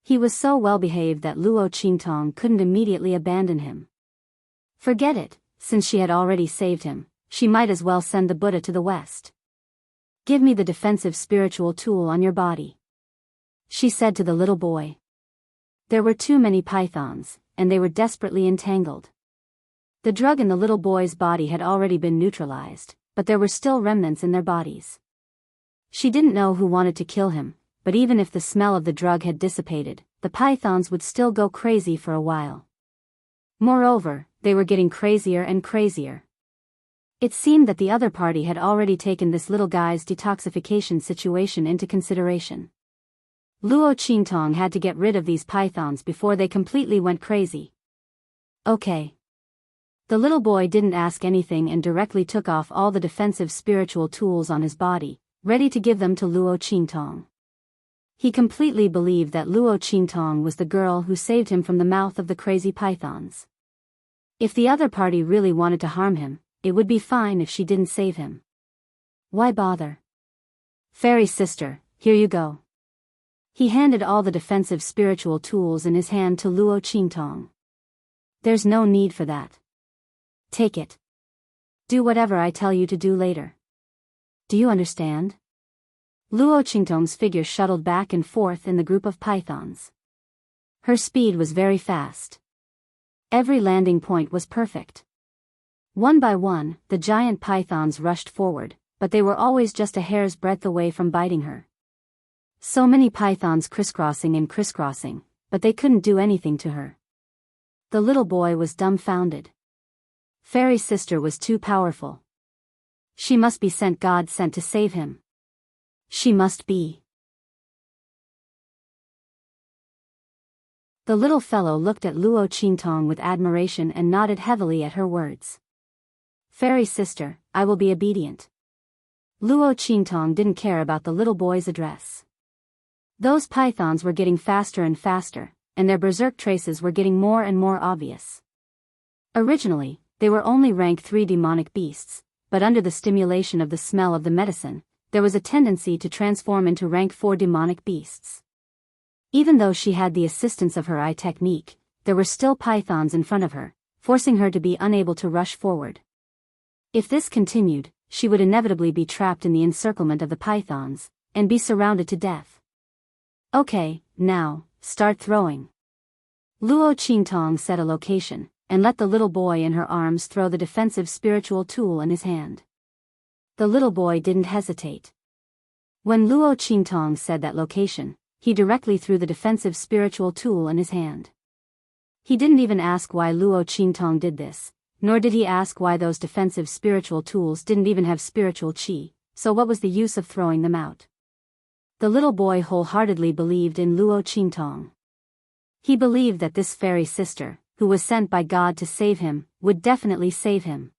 He was so well behaved that Luo Qingtong couldn't immediately abandon him. Forget it, since she had already saved him, she might as well send the Buddha to the west. Give me the defensive spiritual tool on your body, she said to the little boy. There were too many pythons, and they were desperately entangled. The drug in the little boy's body had already been neutralized, but there were still remnants in their bodies. She didn't know who wanted to kill him, but even if the smell of the drug had dissipated, the pythons would still go crazy for a while. Moreover, they were getting crazier and crazier. It seemed that the other party had already taken this little guy's detoxification situation into consideration. Luo Qingtong had to get rid of these pythons before they completely went crazy. Okay. The little boy didn't ask anything and directly took off all the defensive spiritual tools on his body, ready to give them to Luo Qingtong. He completely believed that Luo Qingtong was the girl who saved him from the mouth of the crazy pythons. If the other party really wanted to harm him, it would be fine if she didn't save him. Why bother? Fairy sister, here you go. He handed all the defensive spiritual tools in his hand to Luo Qingtong. There's no need for that. Take it. Do whatever I tell you to do later. Do you understand? Luo Qingtong's figure shuttled back and forth in the group of pythons. Her speed was very fast. Every landing point was perfect. One by one, the giant pythons rushed forward, but they were always just a hair's breadth away from biting her. So many pythons crisscrossing and crisscrossing, but they couldn't do anything to her. The little boy was dumbfounded. Fairy sister was too powerful. She must be God sent to save him. She must be. The little fellow looked at Luo Qingtong with admiration and nodded heavily at her words. Fairy sister, I will be obedient. Luo Qingtong didn't care about the little boy's address. Those pythons were getting faster and faster, and their berserk traces were getting more and more obvious. Originally, they were only rank 3 demonic beasts, but under the stimulation of the smell of the medicine, there was a tendency to transform into rank 4 demonic beasts. Even though she had the assistance of her eye technique, there were still pythons in front of her, forcing her to be unable to rush forward. If this continued, she would inevitably be trapped in the encirclement of the pythons, and be surrounded to death. Okay, now, start throwing. Luo Qingtong set a location, and let the little boy in her arms throw the defensive spiritual tool in his hand. The little boy didn't hesitate. When Luo Qingtong said that location, he directly threw the defensive spiritual tool in his hand. He didn't even ask why Luo Qingtong did this, nor did he ask why those defensive spiritual tools didn't even have spiritual qi, so what was the use of throwing them out? The little boy wholeheartedly believed in Luo Qingtong. He believed that this fairy sister, who was sent by God to save him, would definitely save him.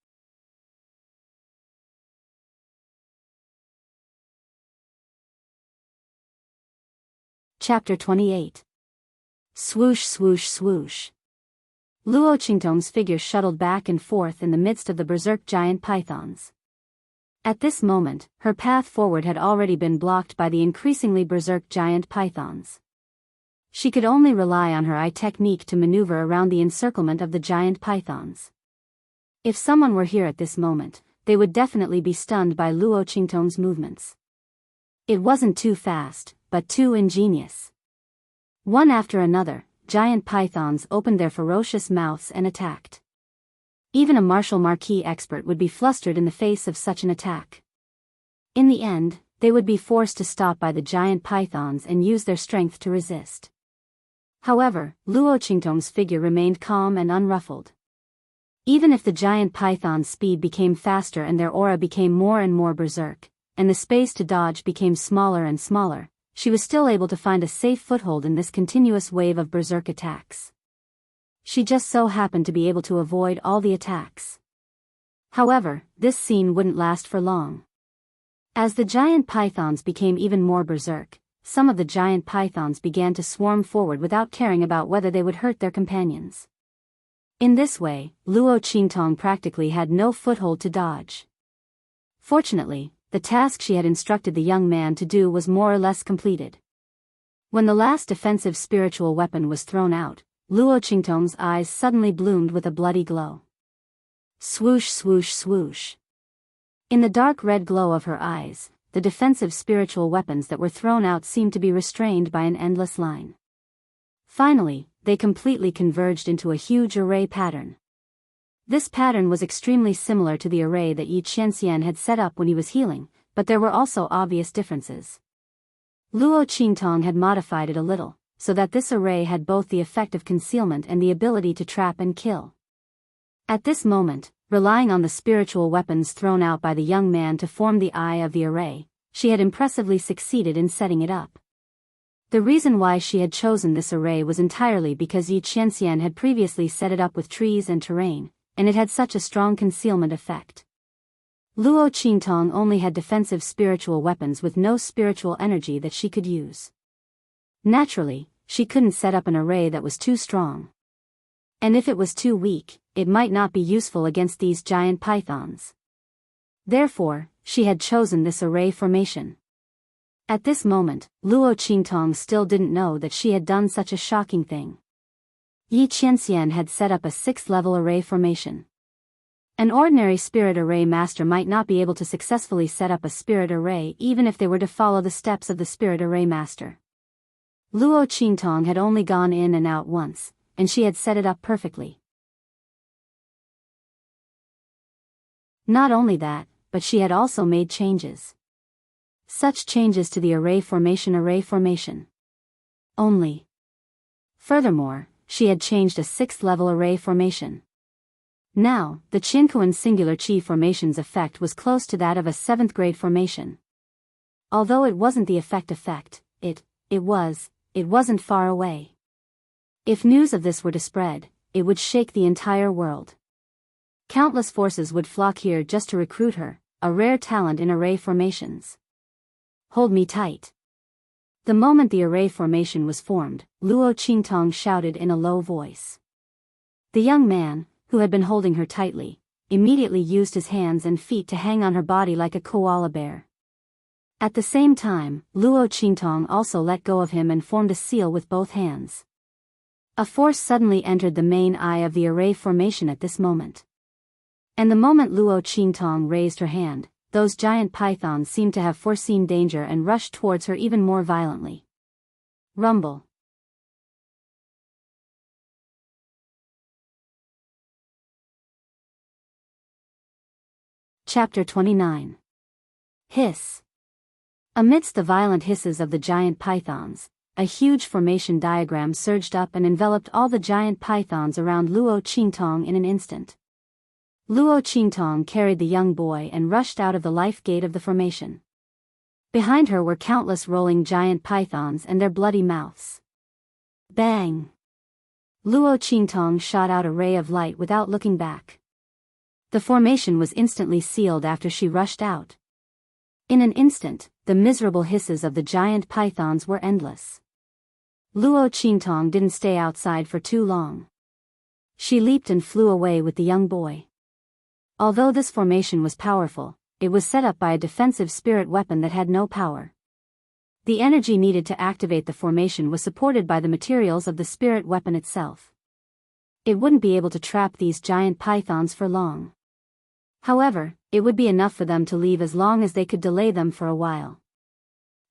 Chapter 28. Swoosh swoosh swoosh. Luo Qingtong's figure shuttled back and forth in the midst of the berserk giant pythons. At this moment, her path forward had already been blocked by the increasingly berserk giant pythons. She could only rely on her eye technique to maneuver around the encirclement of the giant pythons. If someone were here at this moment, they would definitely be stunned by Luo Qingtong's movements. It wasn't too fast, but too ingenious. One after another, giant pythons opened their ferocious mouths and attacked. Even a martial marquis expert would be flustered in the face of such an attack. In the end, they would be forced to stop by the giant pythons and use their strength to resist. However, Luo Qingtong's figure remained calm and unruffled. Even if the giant python's speed became faster and their aura became more and more berserk, and the space to dodge became smaller and smaller, she was still able to find a safe foothold in this continuous wave of berserk attacks. She just so happened to be able to avoid all the attacks. However, this scene wouldn't last for long. As the giant pythons became even more berserk, some of the giant pythons began to swarm forward without caring about whether they would hurt their companions. In this way, Luo Qingtong practically had no foothold to dodge. Fortunately, the task she had instructed the young man to do was more or less completed. When the last defensive spiritual weapon was thrown out, Luo Qingtong's eyes suddenly bloomed with a bloody glow. Swoosh swoosh swoosh. In the dark red glow of her eyes, the defensive spiritual weapons that were thrown out seemed to be restrained by an endless line. Finally, they completely converged into a huge array pattern. This pattern was extremely similar to the array that Yi Qianxian had set up when he was healing, but there were also obvious differences. Luo Qingtong had modified it a little, so that this array had both the effect of concealment and the ability to trap and kill. At this moment, relying on the spiritual weapons thrown out by the young man to form the eye of the array, she had impressively succeeded in setting it up. The reason why she had chosen this array was entirely because Yi Qianxian had previously set it up with trees and terrain, and it had such a strong concealment effect. Luo Qingtong only had defensive spiritual weapons with no spiritual energy that she could use. Naturally, she couldn't set up an array that was too strong. And if it was too weak, it might not be useful against these giant pythons. Therefore, she had chosen this array formation. At this moment, Luo Qingtong still didn't know that she had done such a shocking thing. Yi Qianxian had set up a 6th-level array formation. An ordinary spirit array master might not be able to successfully set up a spirit array even if they were to follow the steps of the spirit array master. Luo Qingtong had only gone in and out once, and she had set it up perfectly. Not only that, but she had also made changes. Such changes to the array formation. Only. Furthermore, she had changed a 6th-level array formation. Now, the Qinkuan singular qi formation's effect was close to that of a 7th-grade formation. Although it wasn't the effect, it wasn't far away. If news of this were to spread, it would shake the entire world. Countless forces would flock here just to recruit her, a rare talent in array formations. Hold me tight. The moment the array formation was formed, Luo Qingtong shouted in a low voice. The young man, who had been holding her tightly, immediately used his hands and feet to hang on her body like a koala bear. At the same time, Luo Qingtong also let go of him and formed a seal with both hands. A force suddenly entered the main eye of the array formation at this moment. And the moment Luo Qingtong raised her hand, those giant pythons seemed to have foreseen danger and rushed towards her even more violently. Rumble. Chapter 29. Hiss. Amidst the violent hisses of the giant pythons, a huge formation diagram surged up and enveloped all the giant pythons around Luo Qingtong in an instant. Luo Qingtong carried the young boy and rushed out of the life gate of the formation. Behind her were countless rolling giant pythons and their bloody mouths. Bang! Luo Qingtong shot out a ray of light without looking back. The formation was instantly sealed after she rushed out. In an instant, the miserable hisses of the giant pythons were endless. Luo Qingtong didn't stay outside for too long. She leaped and flew away with the young boy. Although this formation was powerful, it was set up by a defensive spirit weapon that had no power. The energy needed to activate the formation was supported by the materials of the spirit weapon itself. It wouldn't be able to trap these giant pythons for long. However, it would be enough for them to leave as long as they could delay them for a while.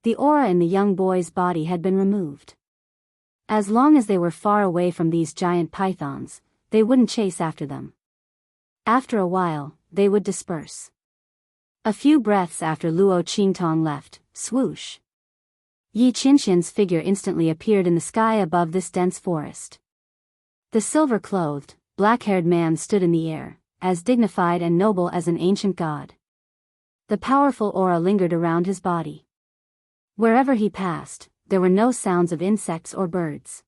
The aura in the young boy's body had been removed. As long as they were far away from these giant pythons, they wouldn't chase after them. After a while, they would disperse. A few breaths after Luo Qingtong left, swoosh. Yi Qianxian's figure instantly appeared in the sky above this dense forest. The silver-clothed, black-haired man stood in the air, as dignified and noble as an ancient god. The powerful aura lingered around his body. Wherever he passed, there were no sounds of insects or birds.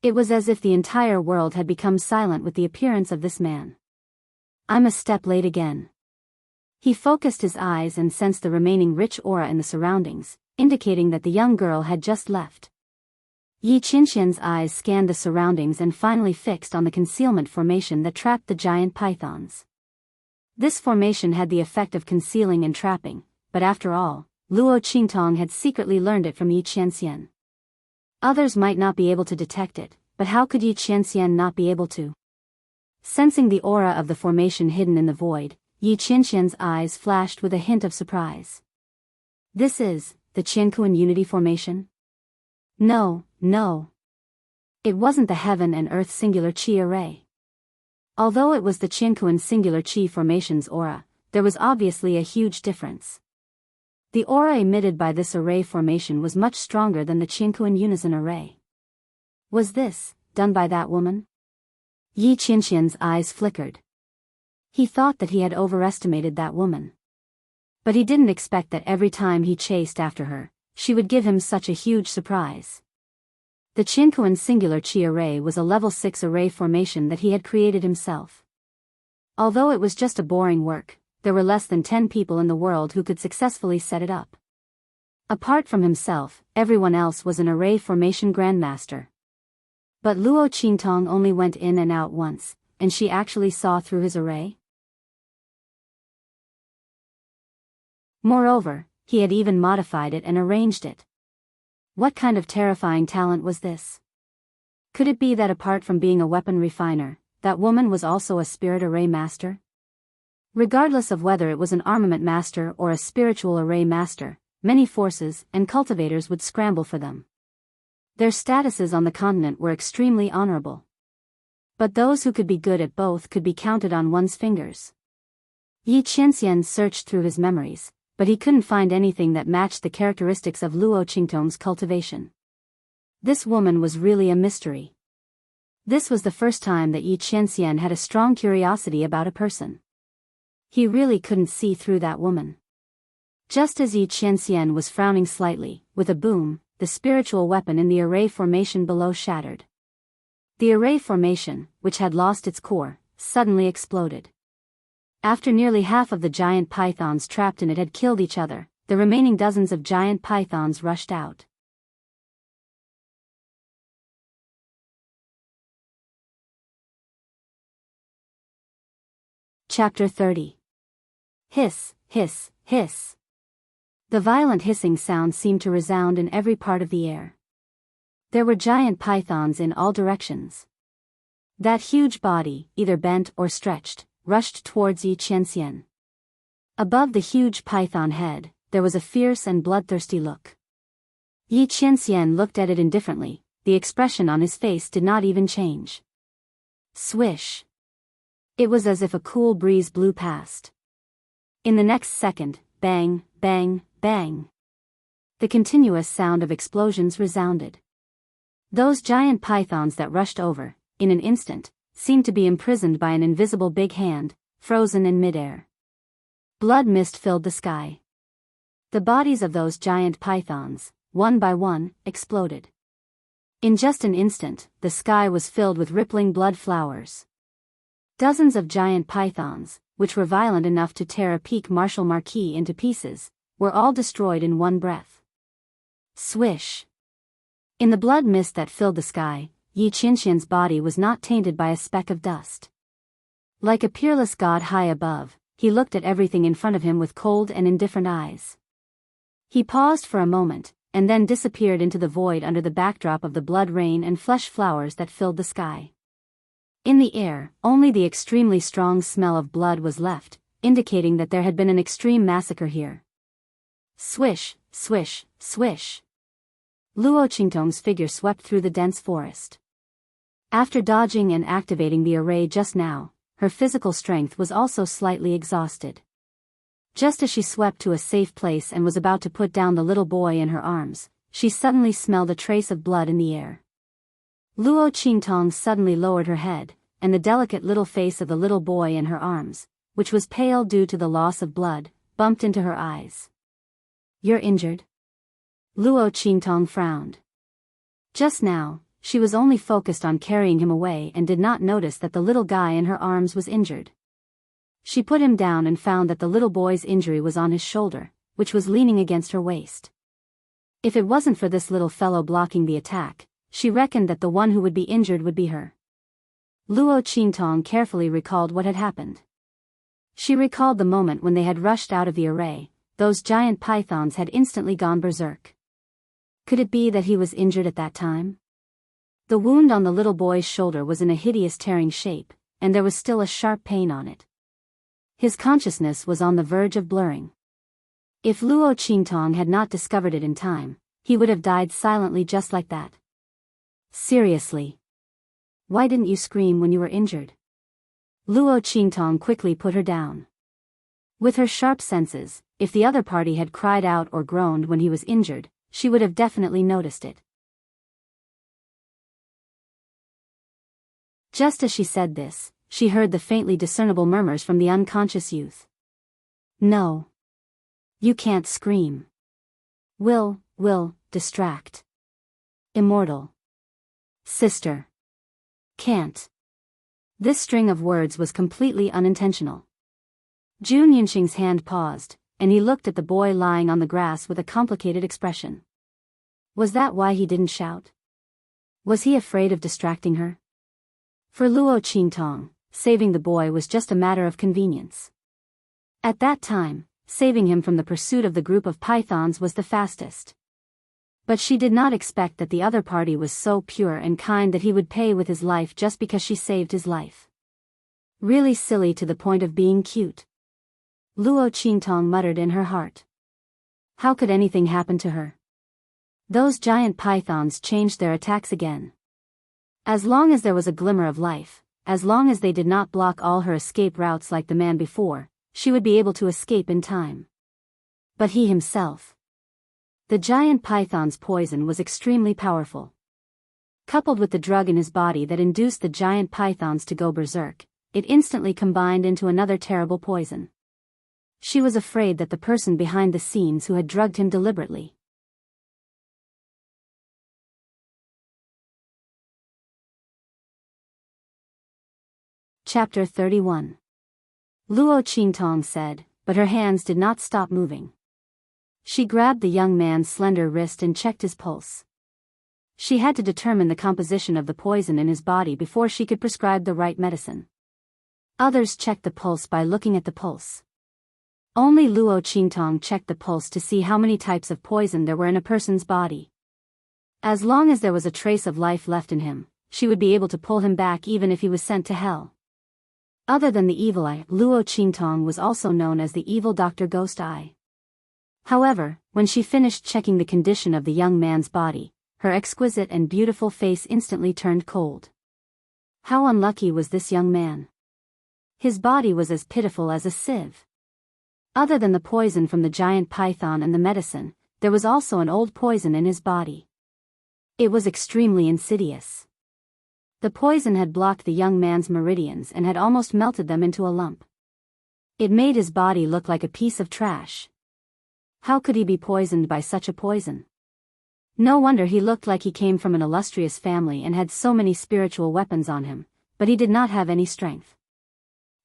It was as if the entire world had become silent with the appearance of this man. I'm a step late again. He focused his eyes and sensed the remaining rich aura in the surroundings, indicating that the young girl had just left. Yi Qianxian's eyes scanned the surroundings and finally fixed on the concealment formation that trapped the giant pythons. This formation had the effect of concealing and trapping, but after all, Luo Qingtong had secretly learned it from Yi Qianxian. Others might not be able to detect it, but how could Yi Qianxian not be able to? Sensing the aura of the formation hidden in the void, Yi Qianxian's eyes flashed with a hint of surprise. This is the Qiankuan Unity Formation? No, no. It wasn't the heaven and earth singular qi array. Although it was the Qiankuan singular qi formation's aura, there was obviously a huge difference. The aura emitted by this array formation was much stronger than the Qiankuan unison array. Was this done by that woman? Yi Qianxian's eyes flickered. He thought that he had overestimated that woman. But he didn't expect that every time he chased after her, she would give him such a huge surprise. The Qiankuan singular qi array was a level 6 array formation that he had created himself. Although it was just a boring work, there were less than 10 people in the world who could successfully set it up. Apart from himself, everyone else was an array formation grandmaster. But Luo Qingtong only went in and out once, and she actually saw through his array? Moreover, he had even modified it and arranged it. What kind of terrifying talent was this? Could it be that apart from being a weapon refiner, that woman was also a spirit array master? Regardless of whether it was an armament master or a spiritual array master, many forces and cultivators would scramble for them. Their statuses on the continent were extremely honorable. But those who could be good at both could be counted on one's fingers. Yi Qianxian searched through his memories, but he couldn't find anything that matched the characteristics of Luo Qingtong's cultivation. This woman was really a mystery. This was the first time that Yi Qianxian had a strong curiosity about a person. He really couldn't see through that woman. Just as Yi Qianxian was frowning slightly, with a boom, the spiritual weapon in the array formation below shattered. The array formation, which had lost its core, suddenly exploded. After nearly half of the giant pythons trapped in it had killed each other, the remaining dozens of giant pythons rushed out. Chapter 30. Hiss, hiss, hiss. The violent hissing sound seemed to resound in every part of the air. There were giant pythons in all directions. That huge body, either bent or stretched, rushed towards Yi Qianxian. Above the huge python head, there was a fierce and bloodthirsty look. Yi Qianxian looked at it indifferently, the expression on his face did not even change. Swish. It was as if a cool breeze blew past. In the next second, bang, bang, bang. The continuous sound of explosions resounded. Those giant pythons that rushed over, in an instant, seemed to be imprisoned by an invisible big hand, frozen in midair. Blood mist filled the sky. The bodies of those giant pythons, one by one, exploded. In just an instant, the sky was filled with rippling blood flowers. Dozens of giant pythons, which were violent enough to tear a peak martial marquis into pieces, were all destroyed in one breath. Swish. In the blood mist that filled the sky, Yi Qianxian's body was not tainted by a speck of dust. Like a peerless god high above, he looked at everything in front of him with cold and indifferent eyes. He paused for a moment, and then disappeared into the void under the backdrop of the blood rain and flesh flowers that filled the sky. In the air, only the extremely strong smell of blood was left, indicating that there had been an extreme massacre here. Swish, swish, swish. Luo Qingtong's figure swept through the dense forest. After dodging and activating the array just now, her physical strength was also slightly exhausted. Just as she swept to a safe place and was about to put down the little boy in her arms, she suddenly smelled a trace of blood in the air. Luo Qingtong suddenly lowered her head, and the delicate little face of the little boy in her arms, which was pale due to the loss of blood, bumped into her eyes. "You're injured?" Luo Qingtong frowned. Just now, she was only focused on carrying him away and did not notice that the little guy in her arms was injured. She put him down and found that the little boy's injury was on his shoulder, which was leaning against her waist. If it wasn't for this little fellow blocking the attack, she reckoned that the one who would be injured would be her. Luo Qingtong carefully recalled what had happened. She recalled the moment when they had rushed out of the array, those giant pythons had instantly gone berserk. Could it be that he was injured at that time? The wound on the little boy's shoulder was in a hideous tearing shape, and there was still a sharp pain on it. His consciousness was on the verge of blurring. If Luo Qingtong had not discovered it in time, he would have died silently just like that. Seriously. Why didn't you scream when you were injured? Luo Qingtong quickly put her down. With her sharp senses, if the other party had cried out or groaned when he was injured, she would have definitely noticed it. Just as she said this, she heard the faintly discernible murmurs from the unconscious youth. No. You can't scream. Will, distract. Immortal. Sister. Can't. This string of words was completely unintentional. Jun Yunxing's hand paused, and he looked at the boy lying on the grass with a complicated expression. Was that why he didn't shout? Was he afraid of distracting her? For Luo Qingtong, saving the boy was just a matter of convenience. At that time, saving him from the pursuit of the group of pythons was the fastest. But she did not expect that the other party was so pure and kind that he would pay with his life just because she saved his life. Really silly to the point of being cute. Luo Qingtong muttered in her heart. How could anything happen to her? Those giant pythons changed their attacks again. As long as there was a glimmer of life, as long as they did not block all her escape routes like the man before, she would be able to escape in time. But he himself. The giant python's poison was extremely powerful. Coupled with the drug in his body that induced the giant pythons to go berserk, it instantly combined into another terrible poison. She was afraid that the person behind the scenes who had drugged him deliberately. Chapter 31. Luo Qingtong said, but her hands did not stop moving. She grabbed the young man's slender wrist and checked his pulse. She had to determine the composition of the poison in his body before she could prescribe the right medicine. Others checked the pulse by looking at the pulse. Only Luo Qingtong checked the pulse to see how many types of poison there were in a person's body. As long as there was a trace of life left in him, she would be able to pull him back even if he was sent to hell. Other than the evil eye, Luo Qingtong was also known as the evil Dr. Ghost Eye. However, when she finished checking the condition of the young man's body, her exquisite and beautiful face instantly turned cold. How unlucky was this young man? His body was as pitiful as a sieve. Other than the poison from the giant python and the medicine, there was also an old poison in his body. It was extremely insidious. The poison had blocked the young man's meridians and had almost melted them into a lump. It made his body look like a piece of trash. How could he be poisoned by such a poison? No wonder he looked like he came from an illustrious family and had so many spiritual weapons on him, but he did not have any strength.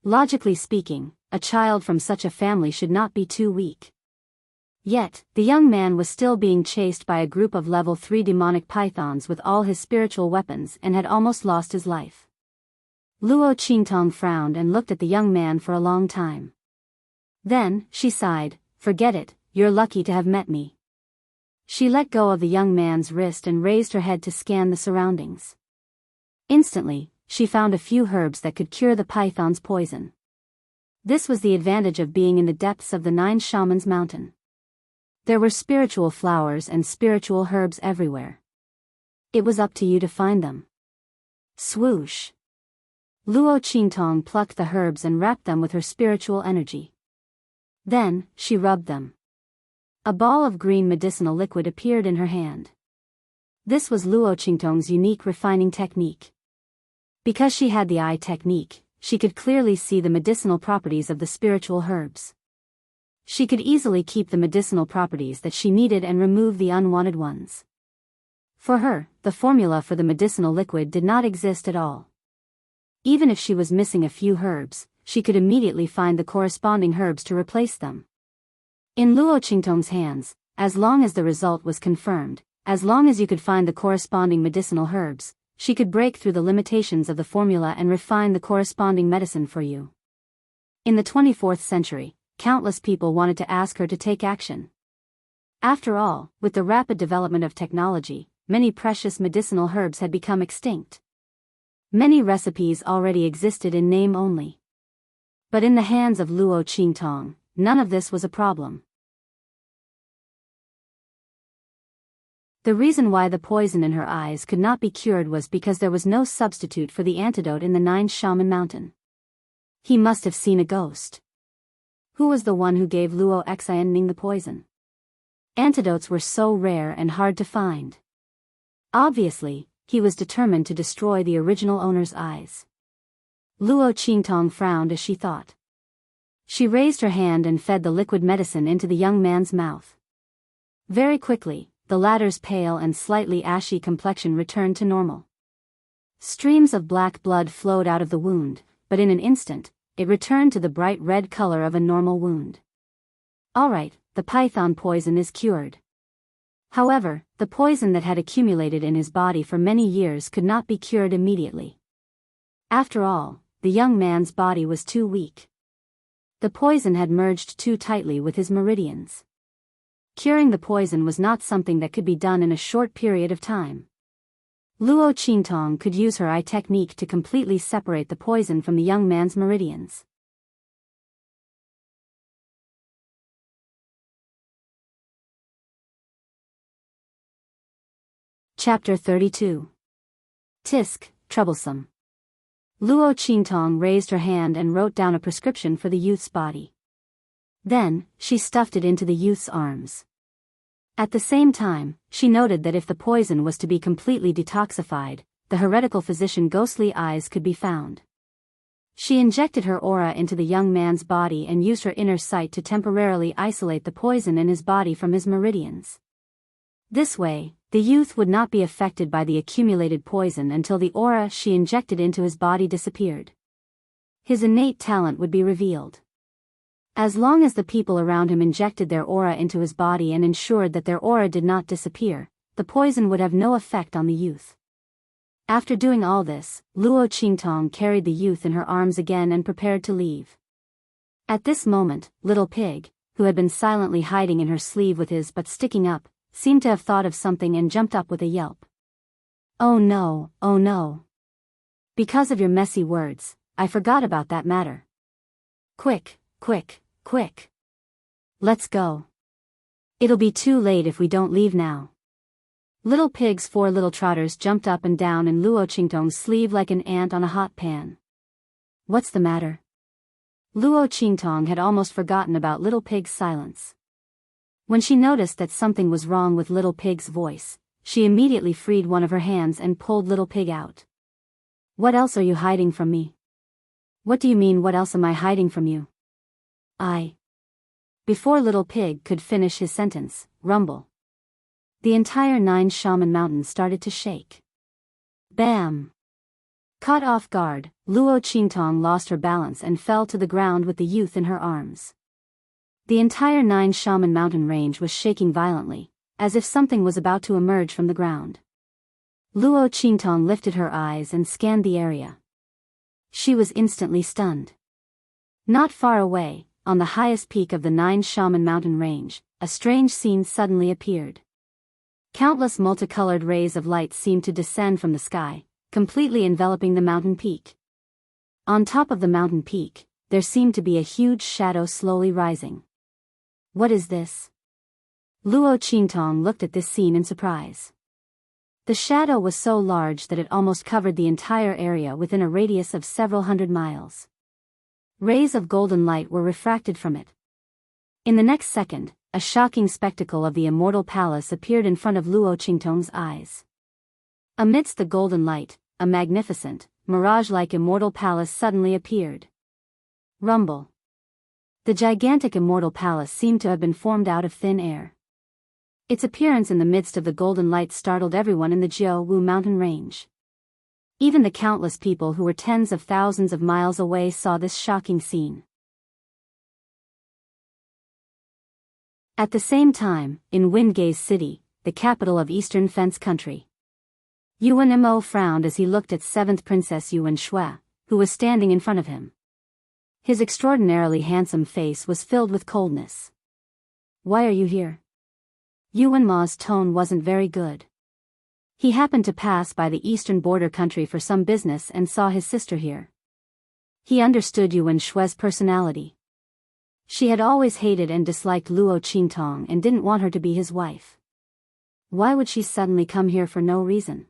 Logically speaking, a child from such a family should not be too weak. Yet, the young man was still being chased by a group of level 3 demonic pythons with all his spiritual weapons and had almost lost his life. Luo Qingtong frowned and looked at the young man for a long time. Then, she sighed, "Forget it, you're lucky to have met me." She let go of the young man's wrist and raised her head to scan the surroundings. Instantly, she found a few herbs that could cure the python's poison. This was the advantage of being in the depths of the 9 Shamans Mountain. There were spiritual flowers and spiritual herbs everywhere. It was up to you to find them. Swoosh. Luo Qingtong plucked the herbs and wrapped them with her spiritual energy. Then, she rubbed them. A ball of green medicinal liquid appeared in her hand. This was Luo Qingtong's unique refining technique. Because she had the eye technique, she could clearly see the medicinal properties of the spiritual herbs. She could easily keep the medicinal properties that she needed and remove the unwanted ones. For her, the formula for the medicinal liquid did not exist at all. Even if she was missing a few herbs, she could immediately find the corresponding herbs to replace them. In Luo Qingtong's hands, as long as the result was confirmed, as long as you could find the corresponding medicinal herbs, she could break through the limitations of the formula and refine the corresponding medicine for you. In the 24th century, countless people wanted to ask her to take action. After all, with the rapid development of technology, many precious medicinal herbs had become extinct. Many recipes already existed in name only. But in the hands of Luo Qingtong, none of this was a problem. The reason why the poison in her eyes could not be cured was because there was no substitute for the antidote in the 9 Shaman Mountain. He must have seen a ghost. Who was the one who gave Luo Xianning the poison? Antidotes were so rare and hard to find. Obviously, he was determined to destroy the original owner's eyes. Luo Qingtong frowned as she thought. She raised her hand and fed the liquid medicine into the young man's mouth. Very quickly, the latter's pale and slightly ashy complexion returned to normal. Streams of black blood flowed out of the wound, but in an instant, it returned to the bright red color of a normal wound. All right, the python poison is cured. However, the poison that had accumulated in his body for many years could not be cured immediately. After all, the young man's body was too weak. The poison had merged too tightly with his meridians. Curing the poison was not something that could be done in a short period of time. Luo Qingtong could use her eye technique to completely separate the poison from the young man's meridians. Chapter 32. Tisk, Troublesome. Luo Qingtong raised her hand and wrote down a prescription for the youth's body. Then, she stuffed it into the youth's arms. At the same time, she noted that if the poison was to be completely detoxified, the heretical physician ghostly eyes could be found. She injected her aura into the young man's body and used her inner sight to temporarily isolate the poison in his body from his meridians. This way, the youth would not be affected by the accumulated poison until the aura she injected into his body disappeared. His innate talent would be revealed. As long as the people around him injected their aura into his body and ensured that their aura did not disappear, the poison would have no effect on the youth. After doing all this, Luo Qingtong carried the youth in her arms again and prepared to leave. At this moment, Little Pig, who had been silently hiding in her sleeve with his butt sticking up, seemed to have thought of something and jumped up with a yelp. Oh no, oh no. Because of your messy words, I forgot about that matter. Quick, quick, quick. Let's go. It'll be too late if we don't leave now. Little Pig's 4 little trotters jumped up and down in Luo Qingtong's sleeve like an ant on a hot pan. What's the matter? Luo Qingtong had almost forgotten about Little Pig's silence. When she noticed that something was wrong with Little Pig's voice, she immediately freed one of her hands and pulled Little Pig out. What else are you hiding from me? What do you mean, what else am I hiding from you? Before Little Pig could finish his sentence, rumble. The entire 9 Shaman Mountain started to shake. Bam! Caught off guard, Luo Qingtong lost her balance and fell to the ground with the youth in her arms. The entire 9 Shaman Mountain range was shaking violently, as if something was about to emerge from the ground. Luo Qingtong lifted her eyes and scanned the area. She was instantly stunned. Not far away, on the highest peak of the 9 Shaman Mountain range, a strange scene suddenly appeared. Countless multicolored rays of light seemed to descend from the sky, completely enveloping the mountain peak. On top of the mountain peak, there seemed to be a huge shadow slowly rising. What is this? Luo Qingtong looked at this scene in surprise. The shadow was so large that it almost covered the entire area within a radius of several hundred miles. Rays of golden light were refracted from it. In the next second, a shocking spectacle of the immortal palace appeared in front of Luo Qingtong's eyes. Amidst the golden light, a magnificent, mirage-like immortal palace suddenly appeared. Rumble. The gigantic immortal palace seemed to have been formed out of thin air. Its appearance in the midst of the golden light startled everyone in the Biyao mountain range. Even the countless people who were tens of thousands of miles away saw this shocking scene. At the same time, in Windgaze City, the capital of Eastern Fence Country, Yuan Mo frowned as he looked at 7th Princess Yuan Shui, who was standing in front of him. His extraordinarily handsome face was filled with coldness. Why are you here? Yuan Ma's tone wasn't very good. He happened to pass by the eastern border country for some business and saw his sister here. He understood Yuan Shue's personality. She had always hated and disliked Luo Qingtong and didn't want her to be his wife. Why would she suddenly come here for no reason?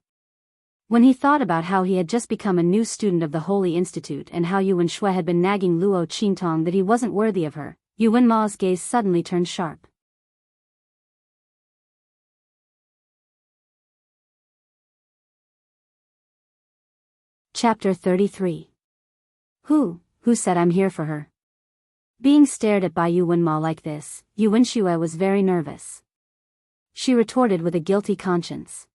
When he thought about how he had just become a new student of the Holy Institute and how Yuan Shui had been nagging Luo Qingtong that he wasn't worthy of her, Yuan Ma's gaze suddenly turned sharp. Chapter 33. Who said I'm here for her? Being stared at by Yuan Ma like this, Yuan Shui was very nervous. She retorted with a guilty conscience.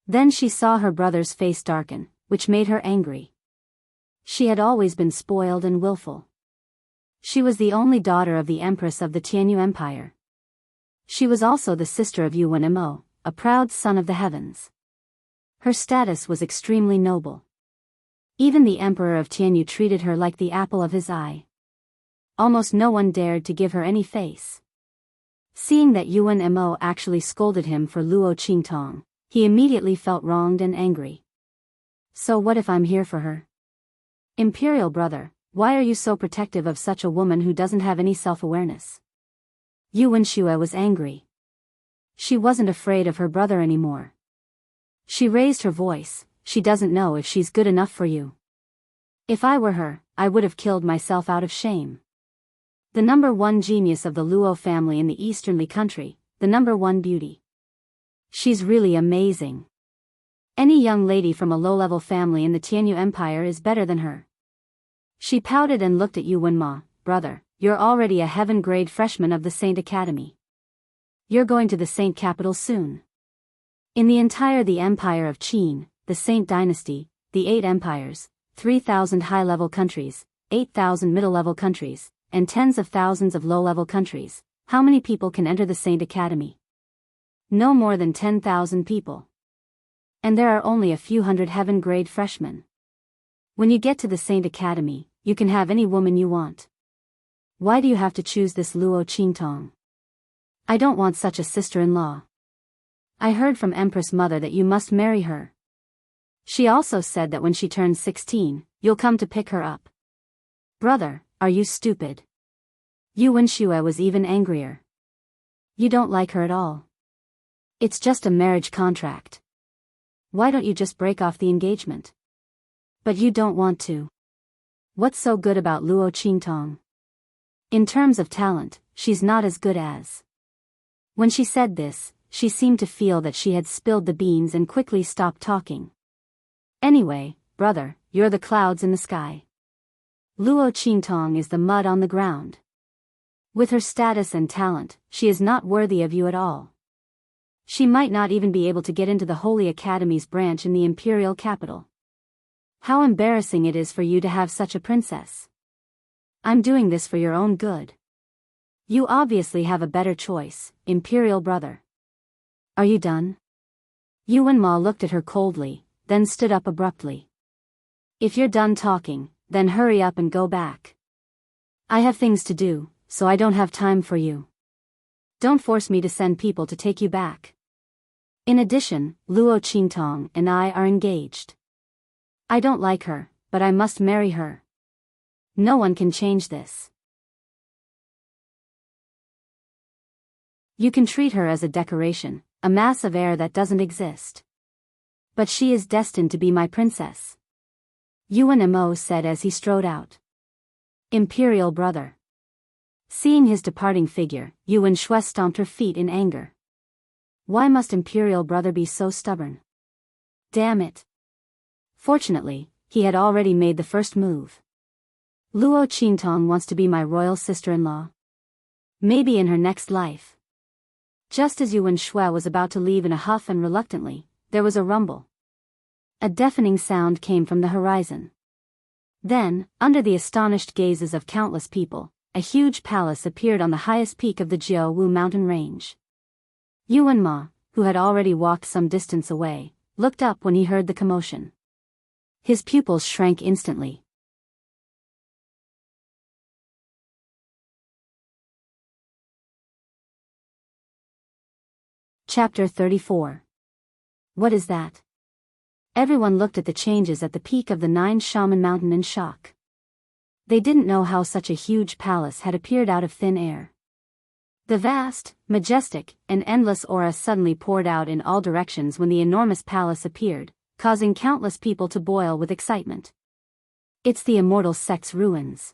Then she saw her brother's face darken, which made her angry. She had always been spoiled and willful. She was the only daughter of the Empress of the Tianyu Empire. She was also the sister of Yuan Mo, a proud son of the heavens. Her status was extremely noble. Even the Emperor of Tianyu treated her like the apple of his eye. Almost no one dared to give her any face. Seeing that Yuan Mo actually scolded him for Luo Qingtong, he immediately felt wronged and angry. So what if I'm here for her? Imperial brother, why are you so protective of such a woman who doesn't have any self-awareness? Yuan Shui was angry. She wasn't afraid of her brother anymore. She raised her voice. She doesn't know if she's good enough for you. If I were her, I would have killed myself out of shame. The number one genius of the Luo family in the easternly country, the number one beauty. She's really amazing. Any young lady from a low-level family in the Tianyu Empire is better than her. She pouted and looked at Yuan Ma. Brother, you're already a heaven-grade freshman of the Saint Academy. You're going to the Saint capital soon. In the Empire of Qin, the Saint Dynasty, the 8 empires, 3,000 high-level countries, 8,000 middle-level countries, and tens of thousands of low-level countries, how many people can enter the Saint Academy? No more than 10,000 people. And there are only a few hundred heaven-grade freshmen. When you get to the Saint Academy, you can have any woman you want. Why do you have to choose this Luo Qingtong? I don't want such a sister-in-law. I heard from Empress Mother that you must marry her. She also said that when she turns 16, you'll come to pick her up. Brother, are you stupid? Yuan Shui was even angrier. You don't like her at all. It's just a marriage contract. Why don't you just break off the engagement? But you don't want to. What's so good about Luo Qingtong? In terms of talent, she's not as good as. When she said this, she seemed to feel that she had spilled the beans and quickly stopped talking. Anyway, brother, you're the clouds in the sky. Luo Qingtong is the mud on the ground. With her status and talent, she is not worthy of you at all. She might not even be able to get into the Holy Academy's branch in the imperial capital. How embarrassing it is for you to have such a princess. I'm doing this for your own good. You obviously have a better choice, imperial brother. Are you done? Yuan Ma looked at her coldly, then stood up abruptly. If you're done talking, then hurry up and go back. I have things to do, so I don't have time for you. Don't force me to send people to take you back. In addition, Luo Qingtong and I are engaged. I don't like her, but I must marry her. No one can change this. You can treat her as a decoration, a mass of air that doesn't exist. But she is destined to be my princess. Yuan Mo said as he strode out. Imperial brother. Seeing his departing figure, Yuan Shui stomped her feet in anger. Why must Imperial brother be so stubborn? Damn it. Fortunately, he had already made the first move. Luo Qingtong wants to be my royal sister-in-law. Maybe in her next life. Just as Yuan Shui was about to leave in a huff and reluctantly, there was a rumble. A deafening sound came from the horizon. Then, under the astonished gazes of countless people, a huge palace appeared on the highest peak of the Jiaowu mountain range. Yuan Ma, who had already walked some distance away, looked up when he heard the commotion. His pupils shrank instantly. Chapter 34. What is that? Everyone looked at the changes at the peak of the 9 Shaman Mountain in shock. They didn't know how such a huge palace had appeared out of thin air. The vast, majestic, and endless aura suddenly poured out in all directions when the enormous palace appeared, causing countless people to boil with excitement. It's the immortal sect's ruins.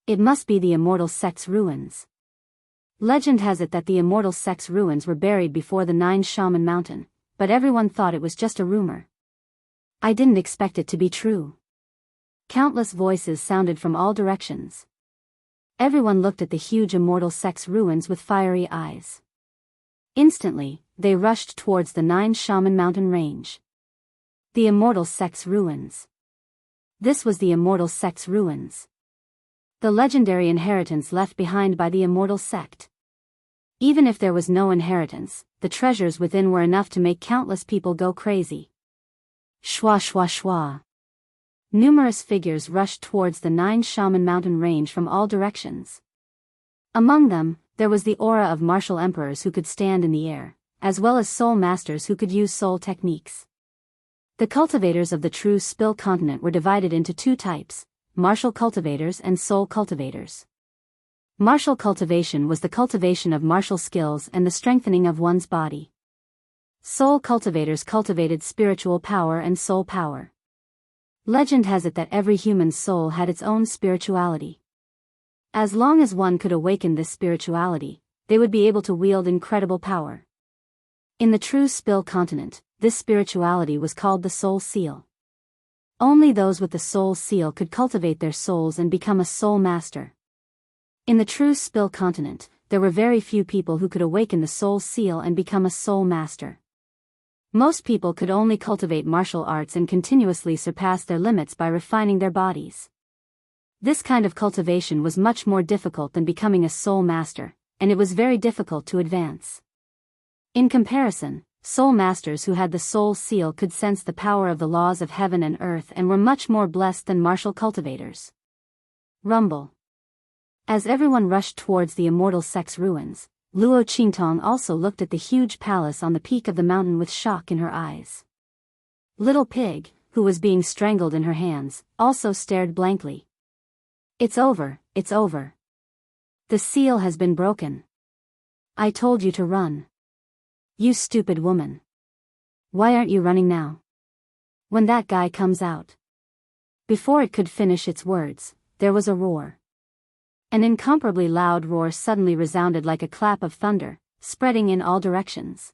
It must be the immortal sect's ruins. Legend has it that the immortal sect's ruins were buried before the 9 Shaman Mountain, but everyone thought it was just a rumor. I didn't expect it to be true. Countless voices sounded from all directions. Everyone looked at the huge immortal sect's ruins with fiery eyes. Instantly, they rushed towards the 9 Shaman Mountain range. The immortal sect's ruins. This was the immortal sect's ruins. The legendary inheritance left behind by the immortal sect. Even if there was no inheritance, the treasures within were enough to make countless people go crazy. Shwa shwa shwa. Numerous figures rushed towards the 9 Shaman Mountain range from all directions. Among them, there was the aura of martial emperors who could stand in the air, as well as soul masters who could use soul techniques. The cultivators of the true Spill continent were divided into two types: martial cultivators and soul cultivators. Martial cultivation was the cultivation of martial skills and the strengthening of one's body. Soul cultivators cultivated spiritual power and soul power. Legend has it that every human soul had its own spirituality. As long as one could awaken this spirituality, they would be able to wield incredible power. In the true Spill continent, this spirituality was called the Soul Seal. Only those with the Soul Seal could cultivate their souls and become a soul master. In the true Spill continent, there were very few people who could awaken the Soul Seal and become a soul master. Most people could only cultivate martial arts and continuously surpass their limits by refining their bodies. This kind of cultivation was much more difficult than becoming a soul master, and it was very difficult to advance. In comparison, soul masters who had the Soul Seal could sense the power of the laws of heaven and earth and were much more blessed than martial cultivators. Rumble. As everyone rushed towards the immortal sect's ruins, Luo Qingtong also looked at the huge palace on the peak of the mountain with shock in her eyes. Little Pig, who was being strangled in her hands, also stared blankly. It's over, it's over. The seal has been broken. I told you to run. You stupid woman. Why aren't you running now? When that guy comes out. Before it could finish its words, there was a roar. An incomparably loud roar suddenly resounded like a clap of thunder, spreading in all directions.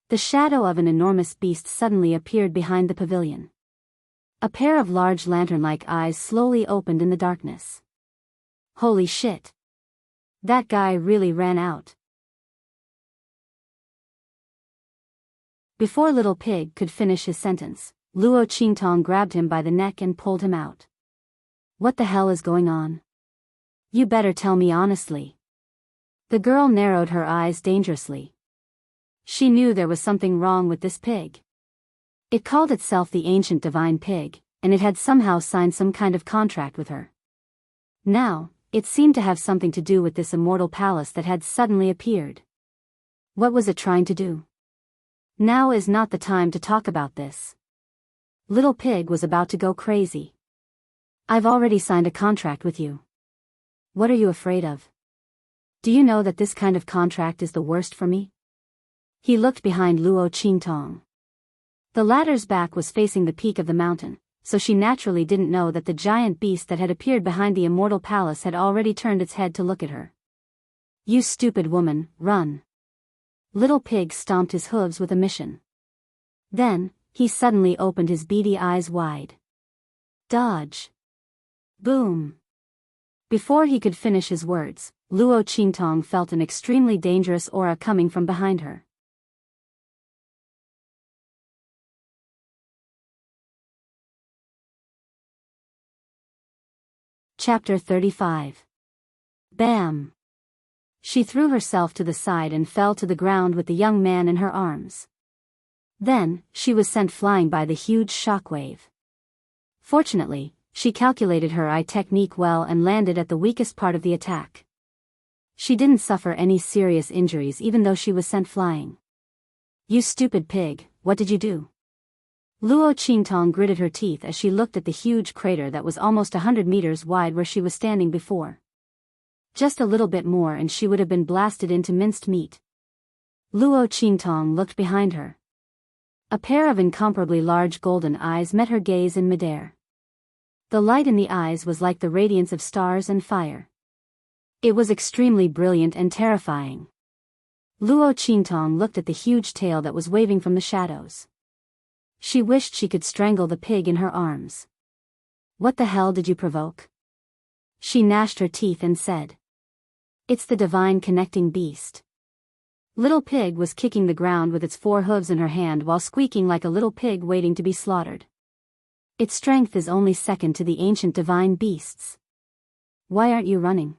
The shadow of an enormous beast suddenly appeared behind the pavilion. A pair of large lantern-like eyes slowly opened in the darkness. Holy shit! That guy really ran out. Before Little Pig could finish his sentence, Luo Qingtong grabbed him by the neck and pulled him out. What the hell is going on? You better tell me honestly. The girl narrowed her eyes dangerously. She knew there was something wrong with this pig. It called itself the ancient divine pig, and it had somehow signed some kind of contract with her. Now, it seemed to have something to do with this immortal palace that had suddenly appeared. What was it trying to do? Now is not the time to talk about this. Little Pig was about to go crazy. I've already signed a contract with you. What are you afraid of? Do you know that this kind of contract is the worst for me? He looked behind Luo Qingtong. The latter's back was facing the peak of the mountain, so she naturally didn't know that the giant beast that had appeared behind the immortal palace had already turned its head to look at her. You stupid woman, run. Little Pig stomped his hooves with a mission. Then, he suddenly opened his beady eyes wide. Dodge. Boom. Before he could finish his words, Luo Qingtong felt an extremely dangerous aura coming from behind her. Chapter 35. Bam! She threw herself to the side and fell to the ground with the young man in her arms. Then, she was sent flying by the huge shockwave. Fortunately, she calculated her eye technique well and landed at the weakest part of the attack. She didn't suffer any serious injuries even though she was sent flying. You stupid pig, what did you do? Luo Qingtong gritted her teeth as she looked at the huge crater that was almost 100 meters wide where she was standing before. Just a little bit more and she would have been blasted into minced meat. Luo Qingtong looked behind her. A pair of incomparably large golden eyes met her gaze in midair. The light in the eyes was like the radiance of stars and fire. It was extremely brilliant and terrifying. Luo Qingtong looked at the huge tail that was waving from the shadows. She wished she could strangle the pig in her arms. What the hell did you provoke? She gnashed her teeth and said. It's the divine connecting beast. Little Pig was kicking the ground with its 4 hooves in her hand while squeaking like a little pig waiting to be slaughtered. Its strength is only second to the ancient divine beasts. Why aren't you running?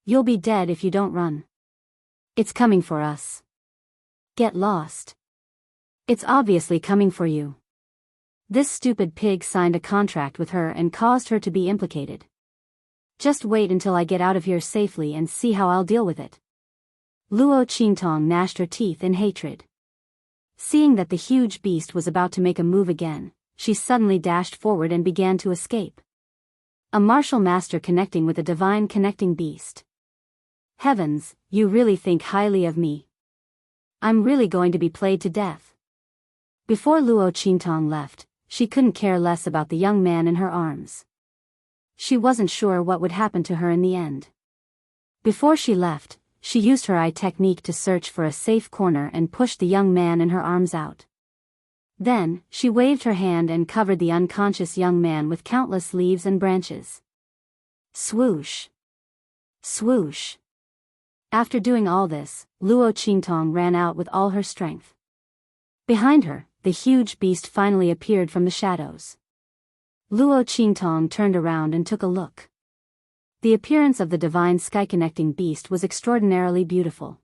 You'll be dead if you don't run. It's coming for us. Get lost. It's obviously coming for you. This stupid pig signed a contract with her and caused her to be implicated. Just wait until I get out of here safely and see how I'll deal with it. Luo Qingtong gnashed her teeth in hatred. Seeing that the huge beast was about to make a move again, she suddenly dashed forward and began to escape. A martial master connecting with a divine connecting beast. Heavens, you really think highly of me. I'm really going to be played to death. Before Luo Qingtong left, she couldn't care less about the young man in her arms. She wasn't sure what would happen to her in the end. Before she left, she used her eye technique to search for a safe corner and pushed the young man in her arms out. Then, she waved her hand and covered the unconscious young man with countless leaves and branches. Swoosh! Swoosh! After doing all this, Luo Qingtong ran out with all her strength. Behind her, the huge beast finally appeared from the shadows. Luo Qingtong turned around and took a look. The appearance of the divine sky-connecting beast was extraordinarily beautiful.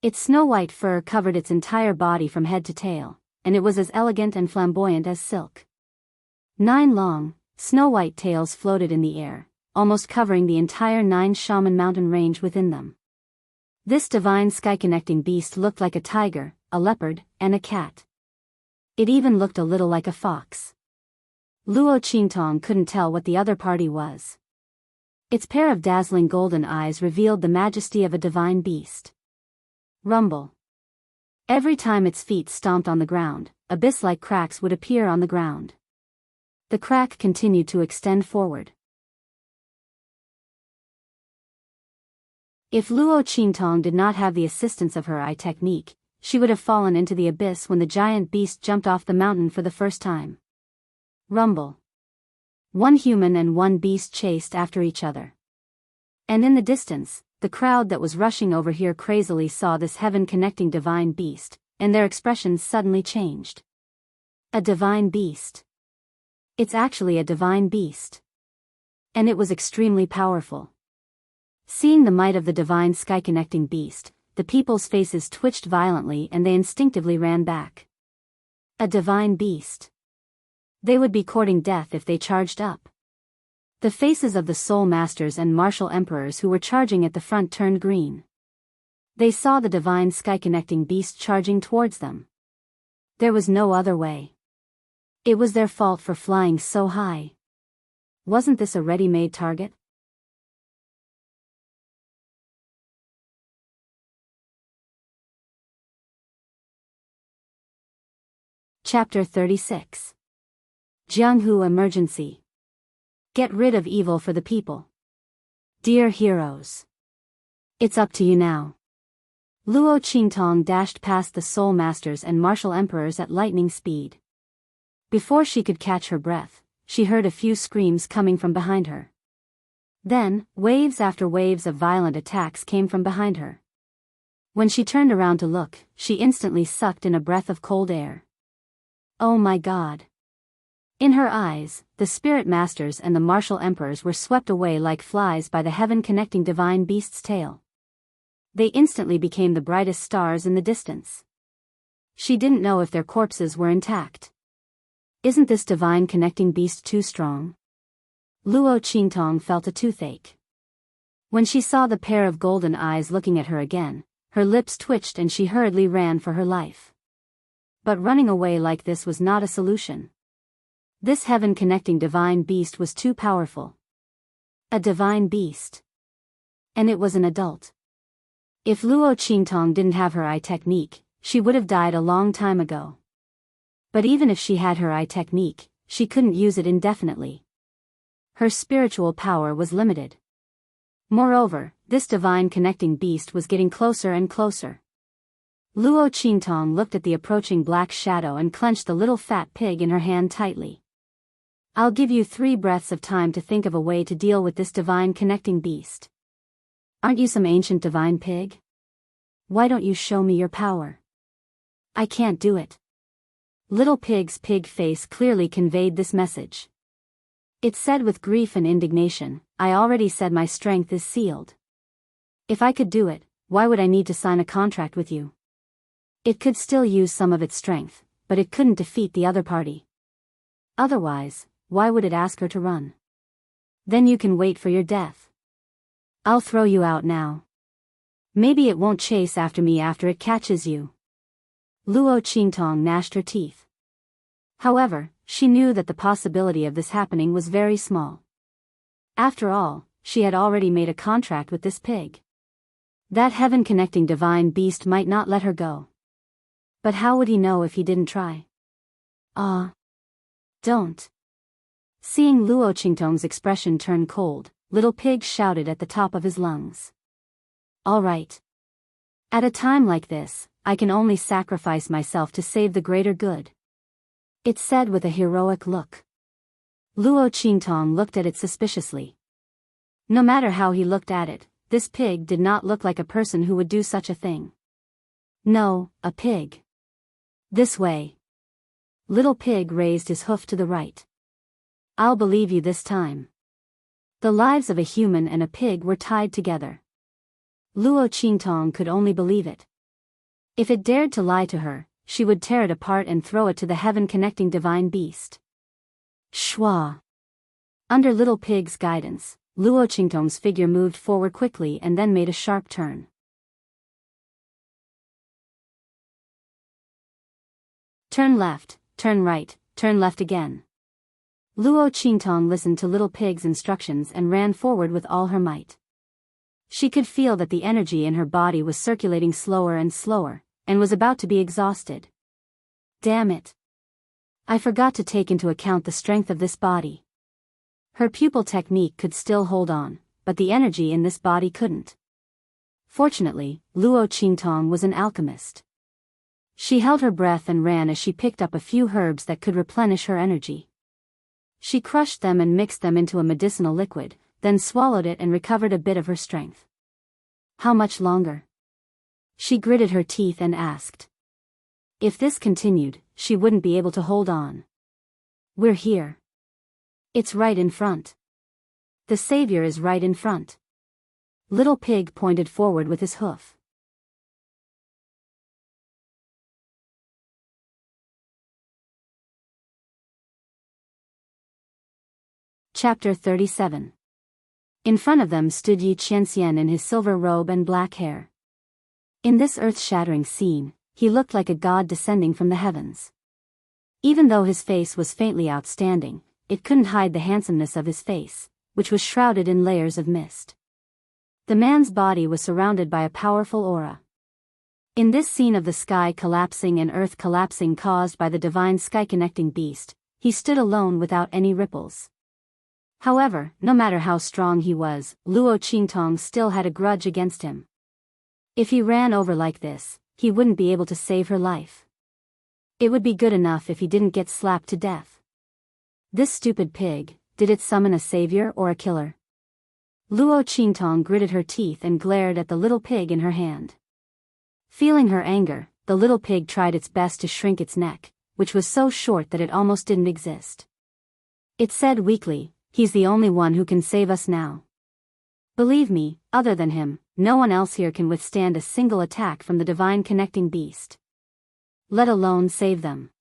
Its snow-white fur covered its entire body from head to tail, and it was as elegant and flamboyant as silk. 9 long, snow-white tails floated in the air, almost covering the entire 9 Shaman mountain range within them. This divine sky-connecting beast looked like a tiger, a leopard, and a cat. It even looked a little like a fox. Luo Qingtong couldn't tell what the other party was. Its pair of dazzling golden eyes revealed the majesty of a divine beast. Rumble. Every time its feet stomped on the ground, abyss-like cracks would appear on the ground. The crack continued to extend forward. If Luo Qingtong did not have the assistance of her eye technique, she would have fallen into the abyss when the giant beast jumped off the mountain for the first time. Rumble. 1 human and 1 beast chased after each other. And in the distance, the crowd that was rushing over here crazily saw this heaven-connecting divine beast, and their expressions suddenly changed. A divine beast. It's actually a divine beast. And it was extremely powerful. Seeing the might of the divine sky-connecting beast, the people's faces twitched violently and they instinctively ran back. A divine beast. They would be courting death if they charged up. The faces of the soul masters and martial emperors who were charging at the front turned green. They saw the divine sky-connecting beast charging towards them. There was no other way. It was their fault for flying so high. Wasn't this a ready-made target? Chapter 36. Jianghu Emergency. Get rid of evil for the people. Dear heroes. It's up to you now. Luo Qingtong dashed past the soul masters and martial emperors at lightning speed. Before she could catch her breath, she heard a few screams coming from behind her. Then, waves after waves of violent attacks came from behind her. When she turned around to look, she instantly sucked in a breath of cold air. Oh my God. In her eyes, the spirit masters and the martial emperors were swept away like flies by the heaven-connecting divine beast's tail. They instantly became the brightest stars in the distance. She didn't know if their corpses were intact. Isn't this divine connecting beast too strong? Luo Qingtong felt a toothache. When she saw the pair of golden eyes looking at her again, Her lips twitched and she hurriedly ran for her life. But running away like this was not a solution. This heaven-connecting divine beast was too powerful. A divine beast. And it was an adult. If Luo Qingtong didn't have her eye technique, she would have died a long time ago. But even if she had her eye technique, she couldn't use it indefinitely. Her spiritual power was limited. Moreover, this divine connecting beast was getting closer and closer. Luo Qingtong looked at the approaching black shadow and clenched the little fat pig in her hand tightly. I'll give you 3 breaths of time to think of a way to deal with this divine connecting beast. Aren't you some ancient divine pig? Why don't you show me your power? I can't do it. Little pig's pig face clearly conveyed this message. It said with grief and indignation, I already said my strength is sealed. If I could do it, why would I need to sign a contract with you? It could still use some of its strength, but it couldn't defeat the other party. Otherwise, why would it ask her to run? Then you can wait for your death. I'll throw you out now. Maybe it won't chase after me after it catches you. Luo Qingtong gnashed her teeth. However, she knew that the possibility of this happening was very small. After all, she had already made a contract with this pig. That heaven-connecting divine beast might not let her go. But how would he know if he didn't try? Don't. Seeing Luo Qingtong's expression turn cold, little pig shouted at the top of his lungs. All right. At a time like this, I can only sacrifice myself to save the greater good. It said with a heroic look. Luo Qingtong looked at it suspiciously. No matter how he looked at it, this pig did not look like a person who would do such a thing. No, a pig. This way. Little pig raised his hoof to the right. I'll believe you this time. The lives of a human and a pig were tied together. Luo Qingtong could only believe it. If it dared to lie to her, she would tear it apart and throw it to the heaven-connecting divine beast. Shwa. Under little pig's guidance, Luo Qingtong's figure moved forward quickly and then made a sharp turn. Turn left, turn right, turn left again. Luo Qingtong listened to little pig's instructions and ran forward with all her might. She could feel that the energy in her body was circulating slower and slower, and was about to be exhausted. Damn it. I forgot to take into account the strength of this body. Her pupil technique could still hold on, but the energy in this body couldn't. Fortunately, Luo Qingtong was an alchemist. She held her breath and ran as she picked up a few herbs that could replenish her energy. She crushed them and mixed them into a medicinal liquid, then swallowed it and recovered a bit of her strength. How much longer? She gritted her teeth and asked. If this continued, she wouldn't be able to hold on. We're here. It's right in front. The savior is right in front. Little pig pointed forward with his hoof. Chapter 37. In front of them stood Yi Qianxian in his silver robe and black hair. In this earth-shattering scene, he looked like a god descending from the heavens. Even though his face was faintly outstanding, it couldn't hide the handsomeness of his face, which was shrouded in layers of mist. The man's body was surrounded by a powerful aura. In this scene of the sky collapsing and earth collapsing caused by the divine sky-connecting beast, he stood alone without any ripples. However, no matter how strong he was, Luo Qingtong still had a grudge against him. If he ran over like this, he wouldn't be able to save her life. It would be good enough if he didn't get slapped to death. This stupid pig, did it summon a savior or a killer? Luo Qingtong gritted her teeth and glared at the little pig in her hand. Feeling her anger, the little pig tried its best to shrink its neck, which was so short that it almost didn't exist. It said weakly, "He's the only one who can save us now. Believe me, other than him, no one else here can withstand a single attack from the divine connecting beast. Let alone save them.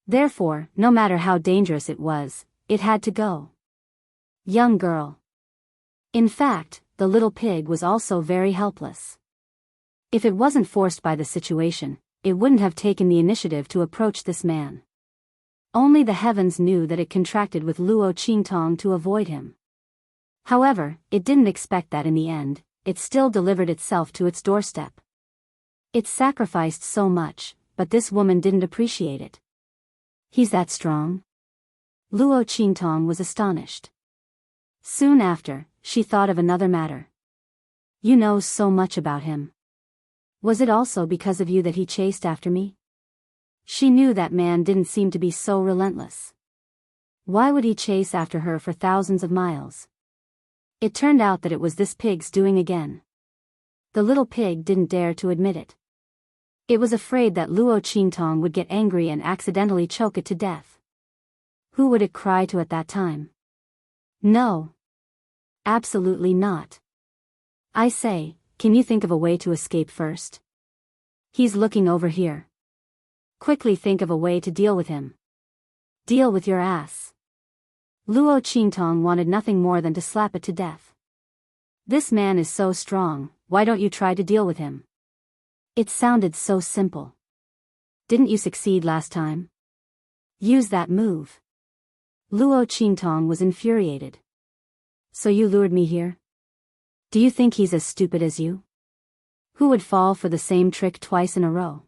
Therefore, no matter how dangerous it was, it had to go." Young girl. In fact, the little pig was also very helpless. If it wasn't forced by the situation, it wouldn't have taken the initiative to approach this man. Only the heavens knew that it contracted with Luo Qingtong to avoid him. However, it didn't expect that in the end, it still delivered itself to its doorstep. It sacrificed so much, but this woman didn't appreciate it. He's that strong? Luo Qingtong was astonished. Soon after, she thought of another matter. You know so much about him. Was it also because of you that he chased after me? She knew that man didn't seem to be so relentless. Why would he chase after her for thousands of miles? It turned out that it was this pig's doing again. The little pig didn't dare to admit it. It was afraid that Luo Qingtong would get angry and accidentally choke it to death. Who would it cry to at that time? No. Absolutely not. I say, can you think of a way to escape first? He's looking over here. Quickly think of a way to deal with him. Deal with your ass. Luo Qingtong wanted nothing more than to slap it to death. This man is so strong, why don't you try to deal with him? It sounded so simple. Didn't you succeed last time? Use that move. Luo Qingtong was infuriated. So you lured me here? Do you think he's as stupid as you? Who would fall for the same trick twice in a row?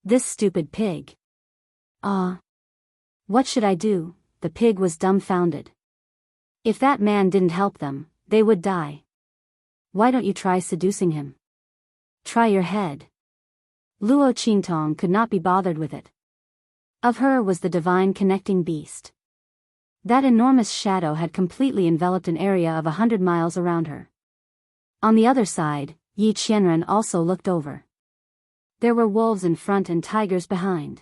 This stupid pig. What should I do? The pig was dumbfounded. If that man didn't help them, they would die. Why don't you try seducing him? Try your head. Luo Qingtong could not be bothered with it. Of her was the divine connecting beast. That enormous shadow had completely enveloped an area of 100 miles around her. On the other side, Yi Qianren also looked over. There were wolves in front and tigers behind.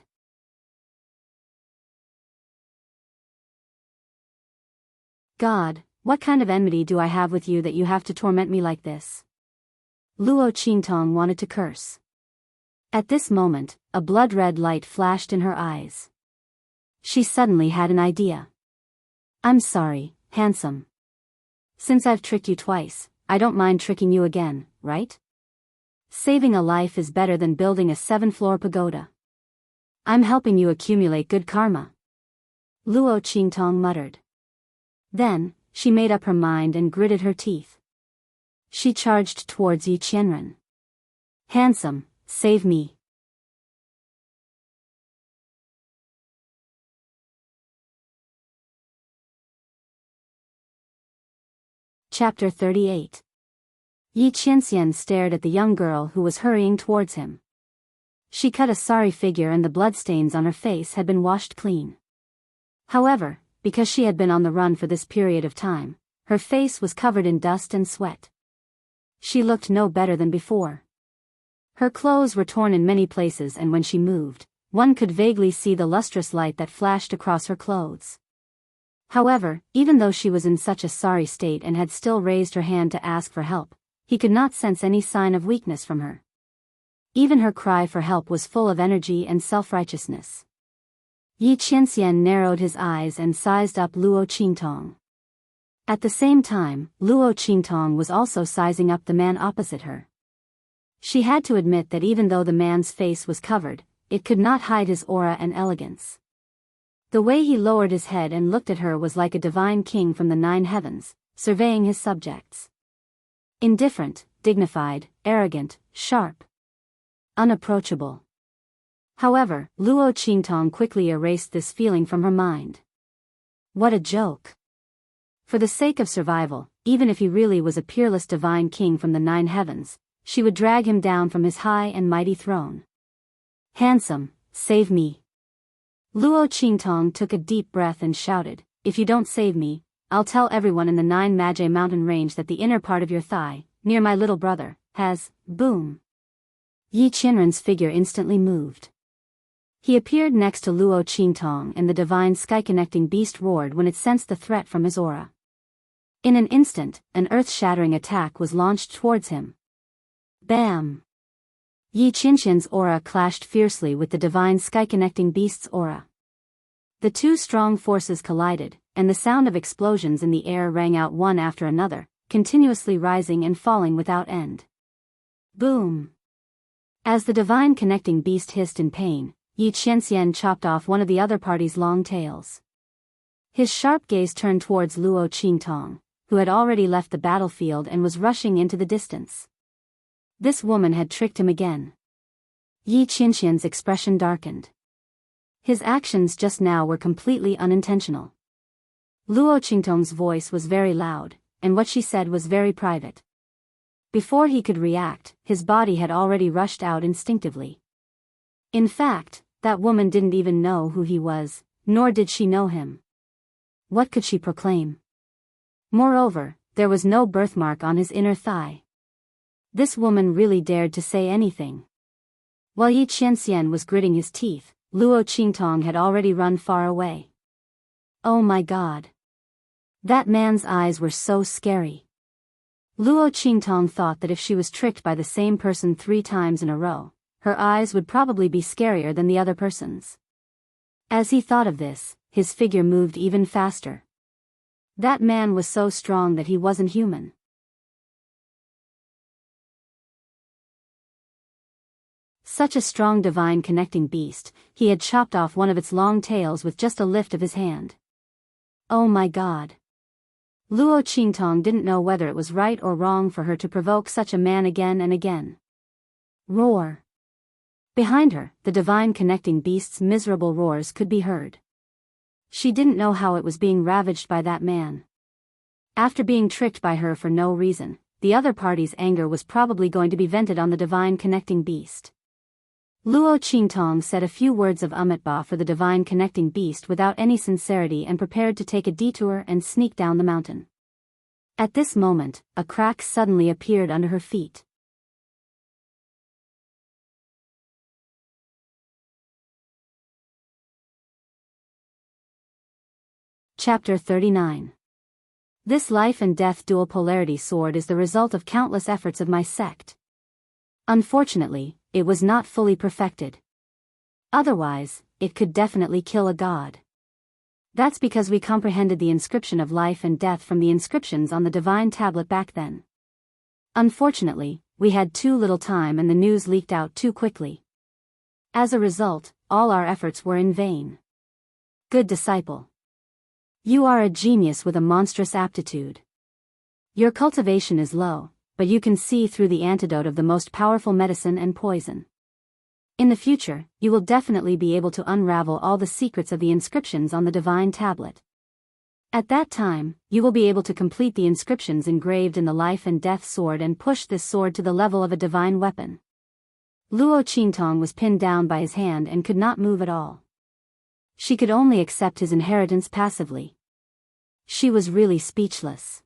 God, what kind of enmity do I have with you that you have to torment me like this? Luo Qingtong wanted to curse. At this moment, a blood-red light flashed in her eyes. She suddenly had an idea. I'm sorry, handsome. Since I've tricked you twice, I don't mind tricking you again, right? Saving a life is better than building a 7-floor pagoda. I'm helping you accumulate good karma. Luo Qingtong muttered. Then, she made up her mind and gritted her teeth. She charged towards Yi Qianren. Handsome, save me. Chapter 38. Yi Qianxian stared at the young girl who was hurrying towards him. She cut a sorry figure and the bloodstains on her face had been washed clean. However, because she had been on the run for this period of time, her face was covered in dust and sweat. She looked no better than before. Her clothes were torn in many places and when she moved, one could vaguely see the lustrous light that flashed across her clothes. However, even though she was in such a sorry state and had still raised her hand to ask for help, he could not sense any sign of weakness from her. Even her cry for help was full of energy and self-righteousness. Yi Qianxian narrowed his eyes and sized up Luo Qingtong. At the same time, Luo Qingtong was also sizing up the man opposite her. She had to admit that even though the man's face was covered, it could not hide his aura and elegance. The way he lowered his head and looked at her was like a divine king from the 9 heavens, surveying his subjects. Indifferent, dignified, arrogant, sharp. Unapproachable. However, Luo Qingtong quickly erased this feeling from her mind. What a joke. For the sake of survival, even if he really was a peerless divine king from the 9 heavens, she would drag him down from his high and mighty throne. Handsome, save me. Luo Qingtong took a deep breath and shouted, if you don't save me, I'll tell everyone in the 9 Magi mountain range that the inner part of your thigh, near my little brother, has, boom. Yi Qianren's figure instantly moved. He appeared next to Luo Qingtong and the divine sky-connecting beast roared when it sensed the threat from his aura. In an instant, an earth-shattering attack was launched towards him. Bam! Yi Qianxian's aura clashed fiercely with the divine sky-connecting beast's aura. The two strong forces collided, and the sound of explosions in the air rang out one after another, continuously rising and falling without end. Boom! As the divine connecting beast hissed in pain, Yi Qianxian chopped off one of the other party's long tails. His sharp gaze turned towards Luo Qingtong, who had already left the battlefield and was rushing into the distance. This woman had tricked him again. Yi Qianxian's expression darkened. His actions just now were completely unintentional. Luo Qingtong's voice was very loud, and what she said was very private. Before he could react, his body had already rushed out instinctively. In fact, that woman didn't even know who he was, nor did she know him. What could she proclaim? Moreover, there was no birthmark on his inner thigh. This woman really dared to say anything. While Yi Qianxian was gritting his teeth, Luo Qingtong had already run far away. Oh my God! That man's eyes were so scary. Luo Qingtong thought that if she was tricked by the same person 3 times in a row, her eyes would probably be scarier than the other person's. As he thought of this, his figure moved even faster. That man was so strong that he wasn't human. Such a strong divine connecting beast, he had chopped off one of its long tails with just a lift of his hand. Oh my God! Luo Qingtong didn't know whether it was right or wrong for her to provoke such a man again and again. Roar! Behind her, the divine connecting beast's miserable roars could be heard. She didn't know how it was being ravaged by that man. After being tricked by her for no reason, the other party's anger was probably going to be vented on the divine connecting beast. Luo Qingtong said a few words of Umitba for the divine connecting beast without any sincerity and prepared to take a detour and sneak down the mountain. At this moment, a crack suddenly appeared under her feet. Chapter 39. This life and death dual polarity sword is the result of countless efforts of my sect. Unfortunately, it was not fully perfected. Otherwise, it could definitely kill a god. That's because we comprehended the inscription of life and death from the inscriptions on the divine tablet back then. Unfortunately, we had too little time and the news leaked out too quickly. As a result, all our efforts were in vain. Good disciple. You are a genius with a monstrous aptitude. Your cultivation is low, but you can see through the antidote of the most powerful medicine and poison. In the future, you will definitely be able to unravel all the secrets of the inscriptions on the divine tablet. At that time, you will be able to complete the inscriptions engraved in the life and death sword and push this sword to the level of a divine weapon. Luo Qingtong was pinned down by his hand and could not move at all. She could only accept his inheritance passively. She was really speechless.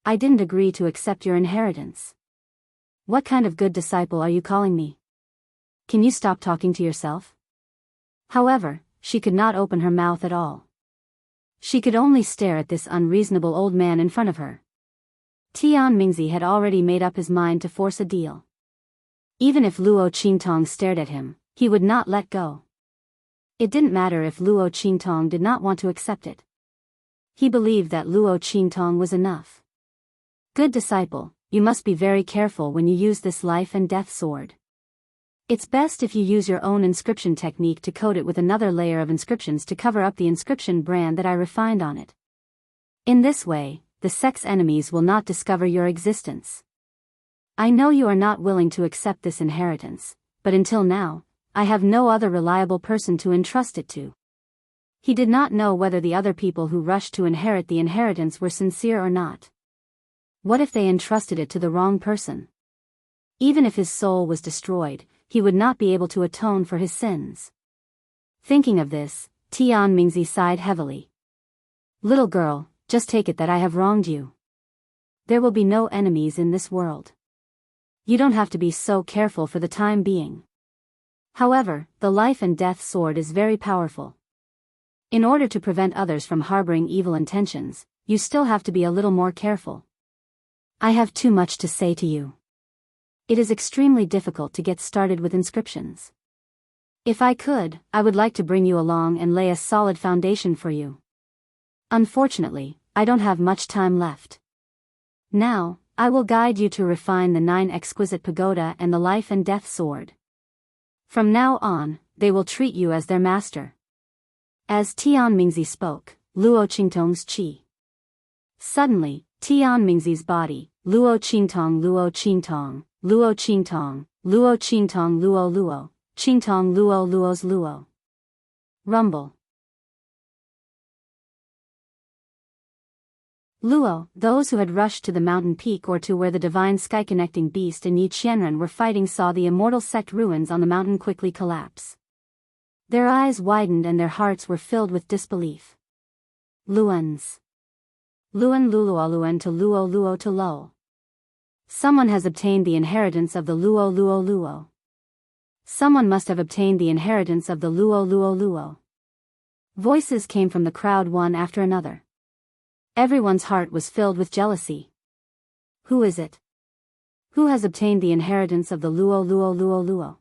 I didn't agree to accept your inheritance. What kind of good disciple are you calling me? Can you stop talking to yourself? However, she could not open her mouth at all. She could only stare at this unreasonable old man in front of her. Tian Mingzi had already made up his mind to force a deal. Even if Luo Qingtong stared at him, he would not let go. It didn't matter if Luo Qingtong did not want to accept it. He believed that Luo Qingtong was enough. Good disciple, you must be very careful when you use this life and death sword. It's best if you use your own inscription technique to coat it with another layer of inscriptions to cover up the inscription brand that I refined on it. In this way, the sect's enemies will not discover your existence. I know you are not willing to accept this inheritance, but until now, I have no other reliable person to entrust it to. He did not know whether the other people who rushed to inherit the inheritance were sincere or not. What if they entrusted it to the wrong person? Even if his soul was destroyed, he would not be able to atone for his sins. Thinking of this, Tian Mingzi sighed heavily. Little girl, just take it that I have wronged you. There will be no enemies in this world. You don't have to be so careful for the time being. However, the life and death sword is very powerful. In order to prevent others from harboring evil intentions, you still have to be a little more careful. I have too much to say to you. It is extremely difficult to get started with inscriptions. If I could, I would like to bring you along and lay a solid foundation for you. Unfortunately, I don't have much time left. Now, I will guide you to refine the 9 exquisite pagoda and the life and death sword. From now on, they will treat you as their master. As Tianmingzi spoke, Luo Qingtong's qi. Suddenly, Tianmingzi's body, Luo Qingtong Luo Qingtong, Luo Qingtong, Luo Qingtong Luo Luo, Qingtong Luo Luo's Luo. Rumble. Luo, those who had rushed to the mountain peak or to where the divine sky-connecting beast and Yi Qianren were fighting saw the immortal sect ruins on the mountain quickly collapse. Their eyes widened and their hearts were filled with disbelief. Luans. Luan Luluo Luan to Luo Luo to Lo. Someone has obtained the inheritance of the Luo Luo Luo. Someone must have obtained the inheritance of the Luo Luo Luo. Voices came from the crowd one after another. Everyone's heart was filled with jealousy. Who is it? Who has obtained the inheritance of the Luo Luo Luo Luo?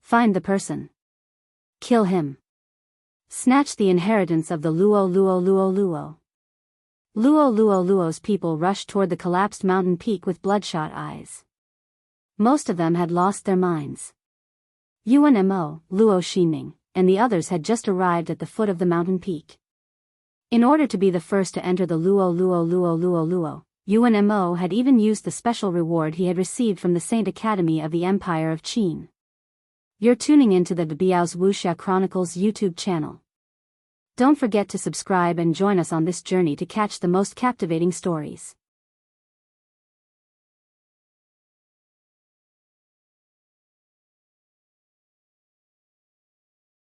Find the person. Kill him. Snatch the inheritance of the Luo Luo Luo Luo. Luo Luo Luo's people rushed toward the collapsed mountain peak with bloodshot eyes. Most of them had lost their minds. Yuan Mo, Luo Ximing, and the others had just arrived at the foot of the mountain peak. In order to be the first to enter the Luo Luo Luo Luo Luo, Yuan Mo had even used the special reward he had received from the Saint Academy of the Empire of Qin. You're tuning into the Biyao's Wuxia Chronicles YouTube channel. Don't forget to subscribe and join us on this journey to catch the most captivating stories.